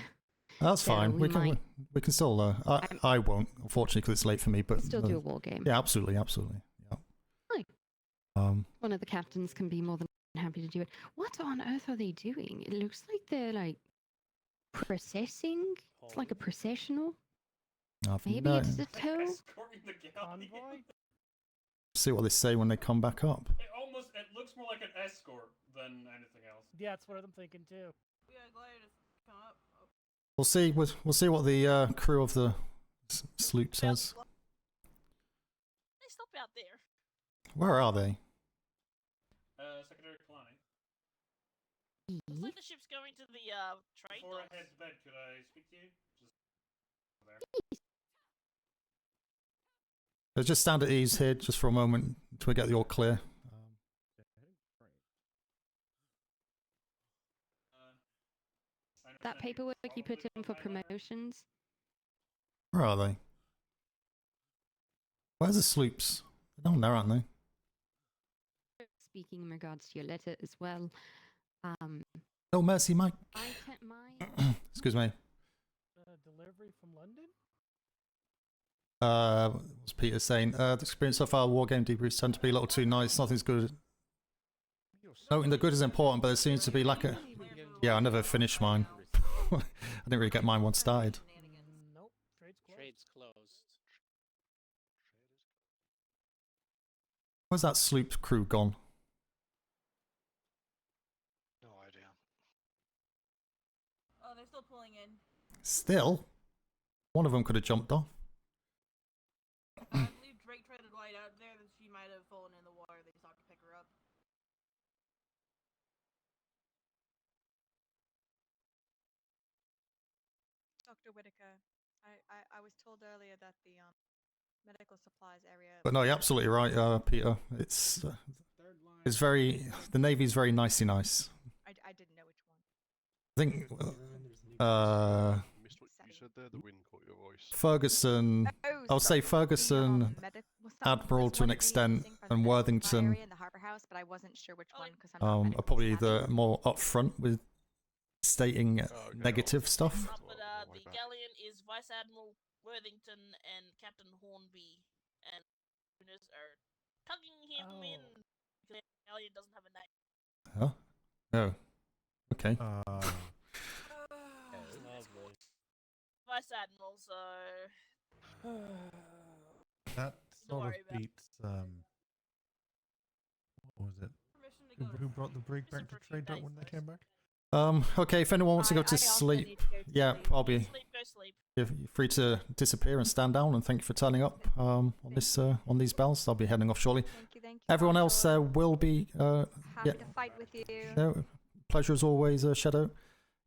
That's So fine. We can still. I won't, unfortunately, because it's late for me. But still do a war game. Yeah, absolutely, absolutely. Yeah. Hi. One of the captains can be more than happy to do it. What on earth are they doing? It looks like they're like processing. It's like a processional. Maybe it's a tow. Escorting the galleon. See what they say when they come back up. It looks more like an escort than anything else. Yeah, that's what I'm thinking too. Yeah, gliders come up. Oh. We'll see. We'll see what the crew of the sloop says. They stop out there. Where are they? Secondary planning. Looks like the ship's going to the trade Before I docks. head to bed, could I speak to you? Just there. Let's just stand at ease here, just for a moment, until we get the all clear. That paperwork you put in for promotions. Where are they? Where's the sloops? They're down there, aren't they? Speaking in regards to your letter as well. Oh, mercy, Mike. Excuse me. Delivery from London? What's Peter saying? The experience so far, war game debriefs tend to be a little too nice. Nothing's good. Noting the good is important, but there seems to be like a... Yeah, I never finished mine. I didn't really get mine once started. Nope. Trade's closed. Where's that sloop crew gone? No idea. Oh, they're still pulling in. Still? One of them could have jumped off. I believe Drake tried to glide out there, that she might have fallen in the water. They just have to pick her up. Dr. Whitaker, I was told earlier that the medical supplies area. But no, you're absolutely right, Peter. It's very... The Navy's very nicey nice. I didn't know which one. I think... Missed what you said there, the wind caught your voice. Ferguson... I'll say Ferguson, Admiral to an extent, and Worthington In the Harbour House, but I wasn't sure which one because are probably the more upfront with stating negative stuff. But the galleon is Vice Admiral Worthington and Captain Hornby, and owners are tugging him in because the galleon doesn't have a name. Huh? Oh. Okay. Vice Admiral, so That sort of beats. What was it? Who brought the brig back to trade dock when they came back? Okay, if anyone wants to go to sleep, yeah, I'll be go sleep. you're free to disappear and stand down, and thank you for turning up on on these bells. I'll be heading off shortly. Thank you. Everyone else will be Happy to fight with you. no, pleasure as always, Shadow.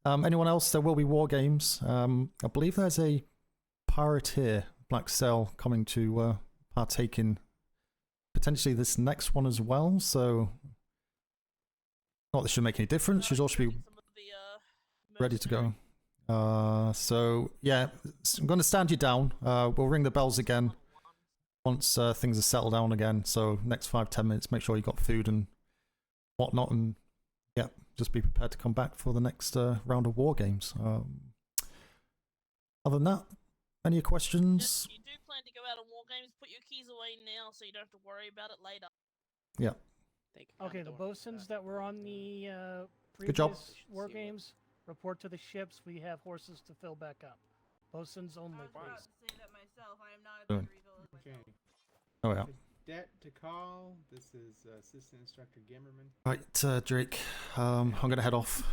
Anyone else? There will be war games. I believe there's a pirateer Black Cell coming to partake in potentially this next one as well. So, not that it should make any difference. She'll also be ready to go. So yeah, I'm going to stand you down. We'll ring the bells again once things are settled down again. So next 5-10 minutes, make sure you got food and whatnot, and yeah, just be prepared to come back for the next round of war games. Other than that, any questions? If you do plan to go out on war games, put your keys away now so you don't have to worry about it later. Yeah. Okay, the bosuns that were on the Good job. previous war games, report to the ships. We have horses to fill back up. Bosuns only, I was about please. to say that myself. I am not a Doing. myself. Oh yeah. Cadet to call. This is Assistant Instructor Gimmerman. Right, Drake. I'm gonna head off.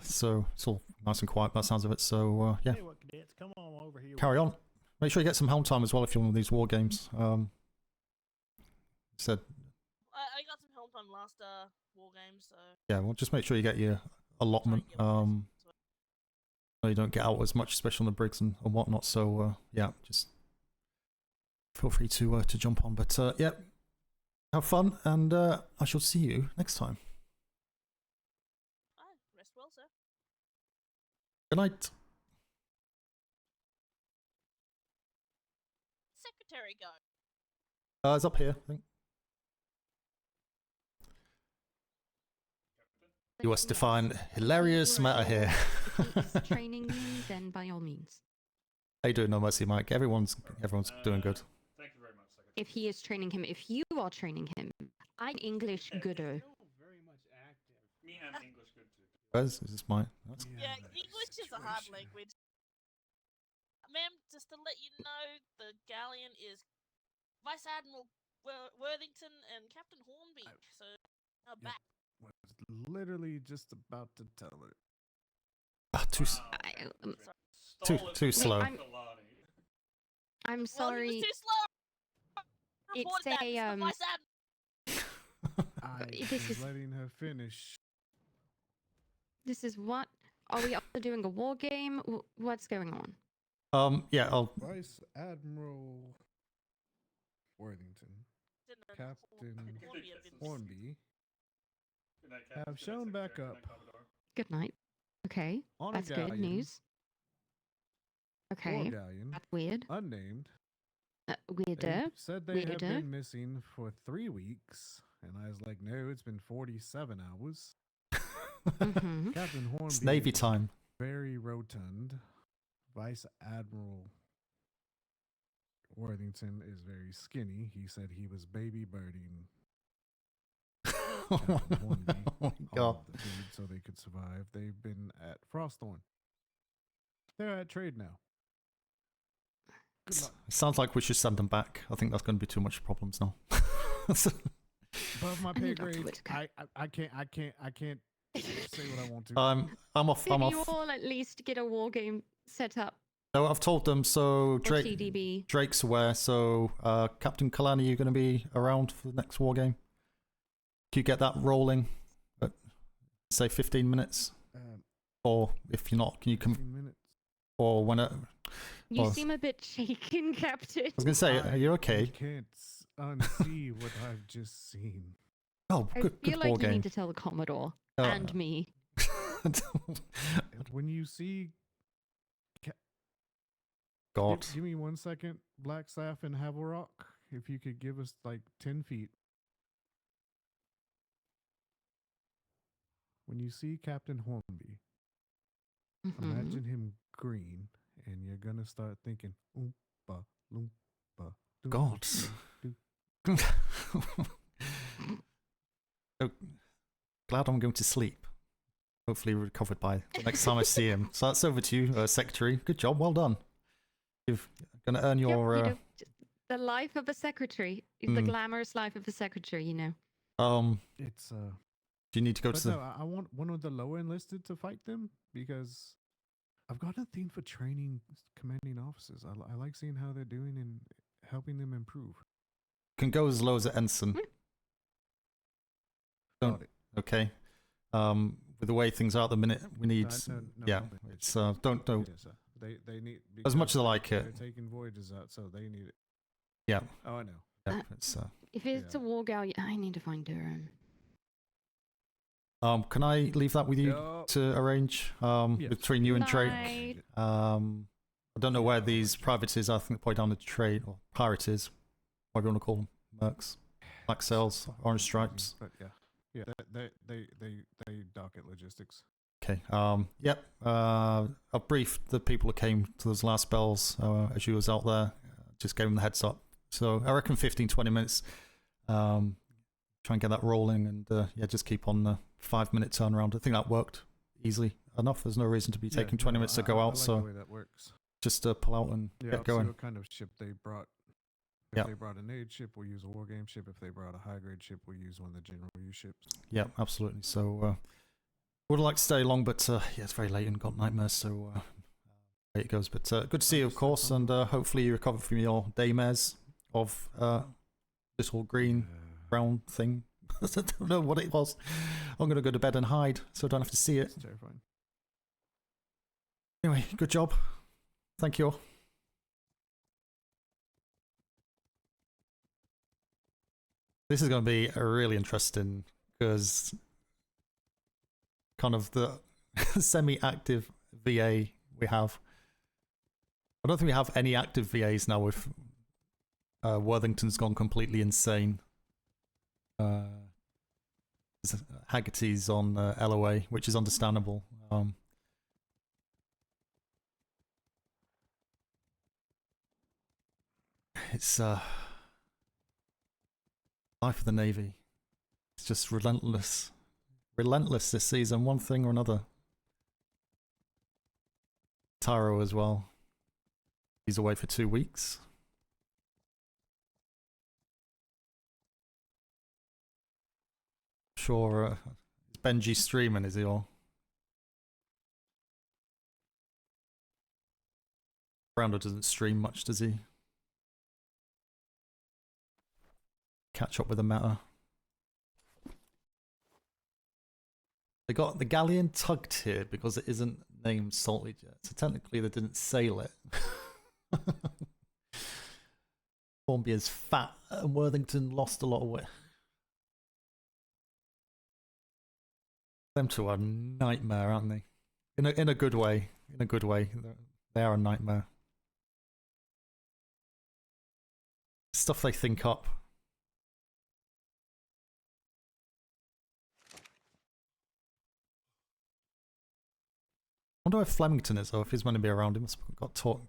So it's all nice and quiet by the sounds of it. So yeah. Tell you what, cadets, come on over here. Carry on. Make sure you get some helm time as well if you're on these war games. Said I got some help time last war game, so yeah. Well, just make sure you get your allotment. So you don't get out as much, especially on the brigs and whatnot. So yeah, just feel free to jump on. But yeah, have fun, and I shall see you next time. rest well, sir. Good night. Secretary go. It's up here, I think. US Defiant, hilarious matter here. he is training you, then by all means. How you doing, No Mercy Mike? Everyone's doing good. Thank you very much, Secretary. If he is training him, if you are training him, I'm English gooder. Very much active. Me, I'm English good too. Where's is this my? That's... Yeah, English is a hard language. Ma'am, just to let you know, the galleon is Vice Admiral Worthington and Captain Hornby. So, back. Was literally just about to tell her. Too slow. I'm sorry. Well, he was too slow. It's Report that, a Mr. Vice Admiral. I This was is- letting her finish. This is what? Are we also doing a war game? What's going on? Yeah, I'll. Vice Admiral Worthington, Captain Hornby have shown back up Good night. Okay, on a that's good galleon. news. Okay, galleon, that's weird. unnamed. Weirder. They said they have Weirder. been missing for 3 weeks, and I was like, no, it's been 47 hours. Mhm. Captain Hornby. It's Navy is time. Very rotund. Vice Admiral Worthington is very skinny. He said he was baby birding Captain Hornby Oh my God. all of the food so they could survive. They've been at Frosthorn. They're at trade now. Good luck. It sounds like we should send them back. I think that's going to be too much problems now. Above my I pay need Dr. grade. Whittaker. I can't say what I want to. I'm off. Can I'm you off. all at least get a war game set up? No, I've told them. So TDB. Drake's aware. So Captain Kalani, you're going to be around for the next war game. Can you get that rolling? At, say 15 minutes. Or if you're not, can you come? 15 minutes. Or when it. You well, seem a bit shaken, Captain. I was going to say, are you I okay? can't unsee what I've just seen. Oh, I good feel war like you game. need to tell the Commodore Oh. and me. When you see. God. Give me 1 second, Black Staff and Havelrock. If you could give us like 10 feet. When you see Captain Hornby, Mhm. imagine him green, and you're gonna start thinking, oompa, loompa. doompa, God. doo, Oh, glad I'm going to sleep. Hopefully recovered by the next time I see him. So that's over to you, Secretary. Good job. Well done. You're going to earn Yep, your... you know, the life of a secretary, the glamorous life of a secretary, you know. It's Do you need to go but to the... no, I want one of the lower enlisted to fight them because I've got a thing for training commanding officers. I like seeing how they're doing and helping them improve. Can go as low as an ensign. Don't... Okay. With the way things are at the minute, we need... No, yeah, it's... don't... It is, they need... As much as I because like it. They're taking voyages out, so they need it. Yeah. Oh, I know. Yeah, it's... If it's a war galleon, I need to find Durham. Can I leave that with you Yup. to arrange Yes. between you and Drake? Night. I don't know where these privates are. I think they're probably down the trade or pirates, whatever you want to call them. Mercs, black sails, orange stripes. But yeah, they dock at logistics. Okay. Yep. I've briefed the people who came to those last bells as you was out there. Just gave them the heads up. So I reckon 15-20 minutes. Try and get that rolling, and yeah, just keep on the 5-minute turnaround. I think that worked easily enough. There's no reason to be taking 20 minutes to go out. I like so the way that works. just pull out and Yeah, get I'll see going. what kind of ship they brought. If Yeah. they brought an aid ship, we'll use a war game ship. If they brought a high grade ship, we'll use one of the general use ships. Yeah, absolutely. So would like to stay long, but yeah, it's very late and got nightmares. So there it goes. But good to see you, of course, and hopefully you recover from your daymares of this whole green brown thing. I don't know what it was. I'm gonna go to bed and hide, so I don't have to see it. It's terrifying. Anyway, good job. Thank you all. This is going to be really interesting because kind of the semi-active VA we have. I don't think we have any active VAs now with Worthington's gone completely insane. Haggerty's on LOA, which is understandable. it's life of the Navy. It's just relentless. Relentless this season, one thing or another. Taro as well. He's away for 2 weeks. Sure, is Benji streaming, is he all? Brando doesn't stream much, does he? Catch up with the meta. They got the galleon tugged here because it isn't named Salty Jet, so technically they didn't sail it. Formbia's fat and Worthington lost a lot of weight. Them two are a nightmare, aren't they? In a good way. In a good way. They are a nightmare. Stuff they think up. I wonder if Flemington is, or if he's going to be around. He must have got caught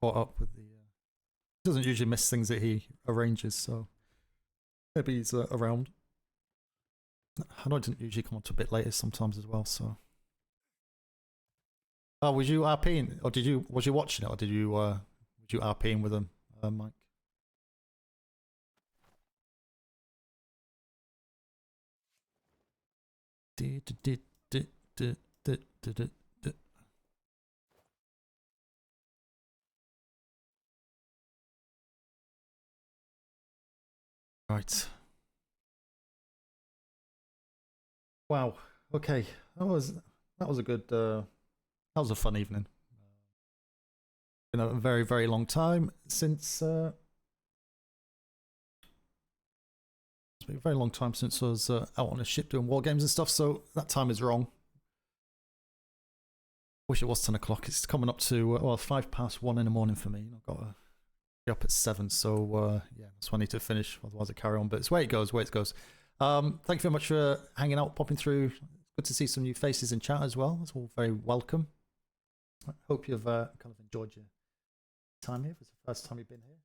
up with the... He doesn't usually miss things that he arranges, so... Maybe he's around. I know it didn't usually come on to a bit later sometimes as well, so... Oh, was you RPing? Or was you watching it, or was you RPing with him, Mike? Right. Wow. Okay. That was a good that was a fun evening. Been a very, very long time since it's been a very long time since I was out on a ship doing war games and stuff, so that time is wrong. Wish it was 10 o'clock. It's coming up to well, 1:05 in the morning for me. I've got to be up at 7, so yeah, that's when I need to finish, otherwise I carry on. But it's where it goes, Thank you very much for hanging out, popping through. Good to see some new faces in chat as well. It's all very welcome. I hope you've kind of enjoyed your time here. If it's the first time you've been here,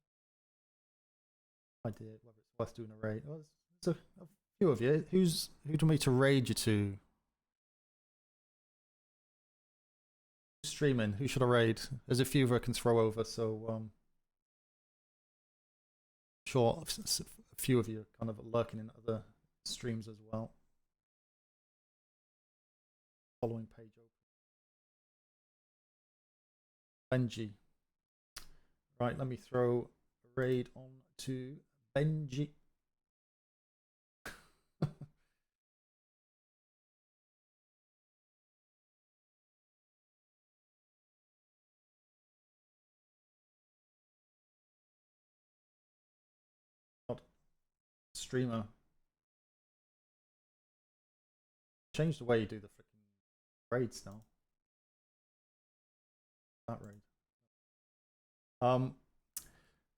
idea whether it's worth doing a raid. Well, there's a few of you. Who do you want me to raid you to? Who's streaming? Who should I raid? There's a few that I can throw over, so sure a few of you are kind of lurking in other streams as well. Following page open. Benji. Right, let me throw a raid on to Benji. Streamer. Change the way you do the freaking raids now. That raid.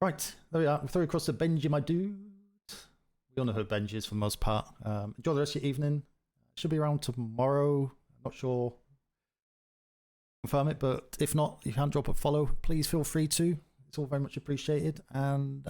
Right, there we are. We'll throw across to Benji, my dude. We all know who Benji is for the most part. Enjoy the rest of your evening. Should be around tomorrow. I'm not sure. Confirm it, but if not, if you can't drop a follow, please feel free to. It's all very much appreciated. And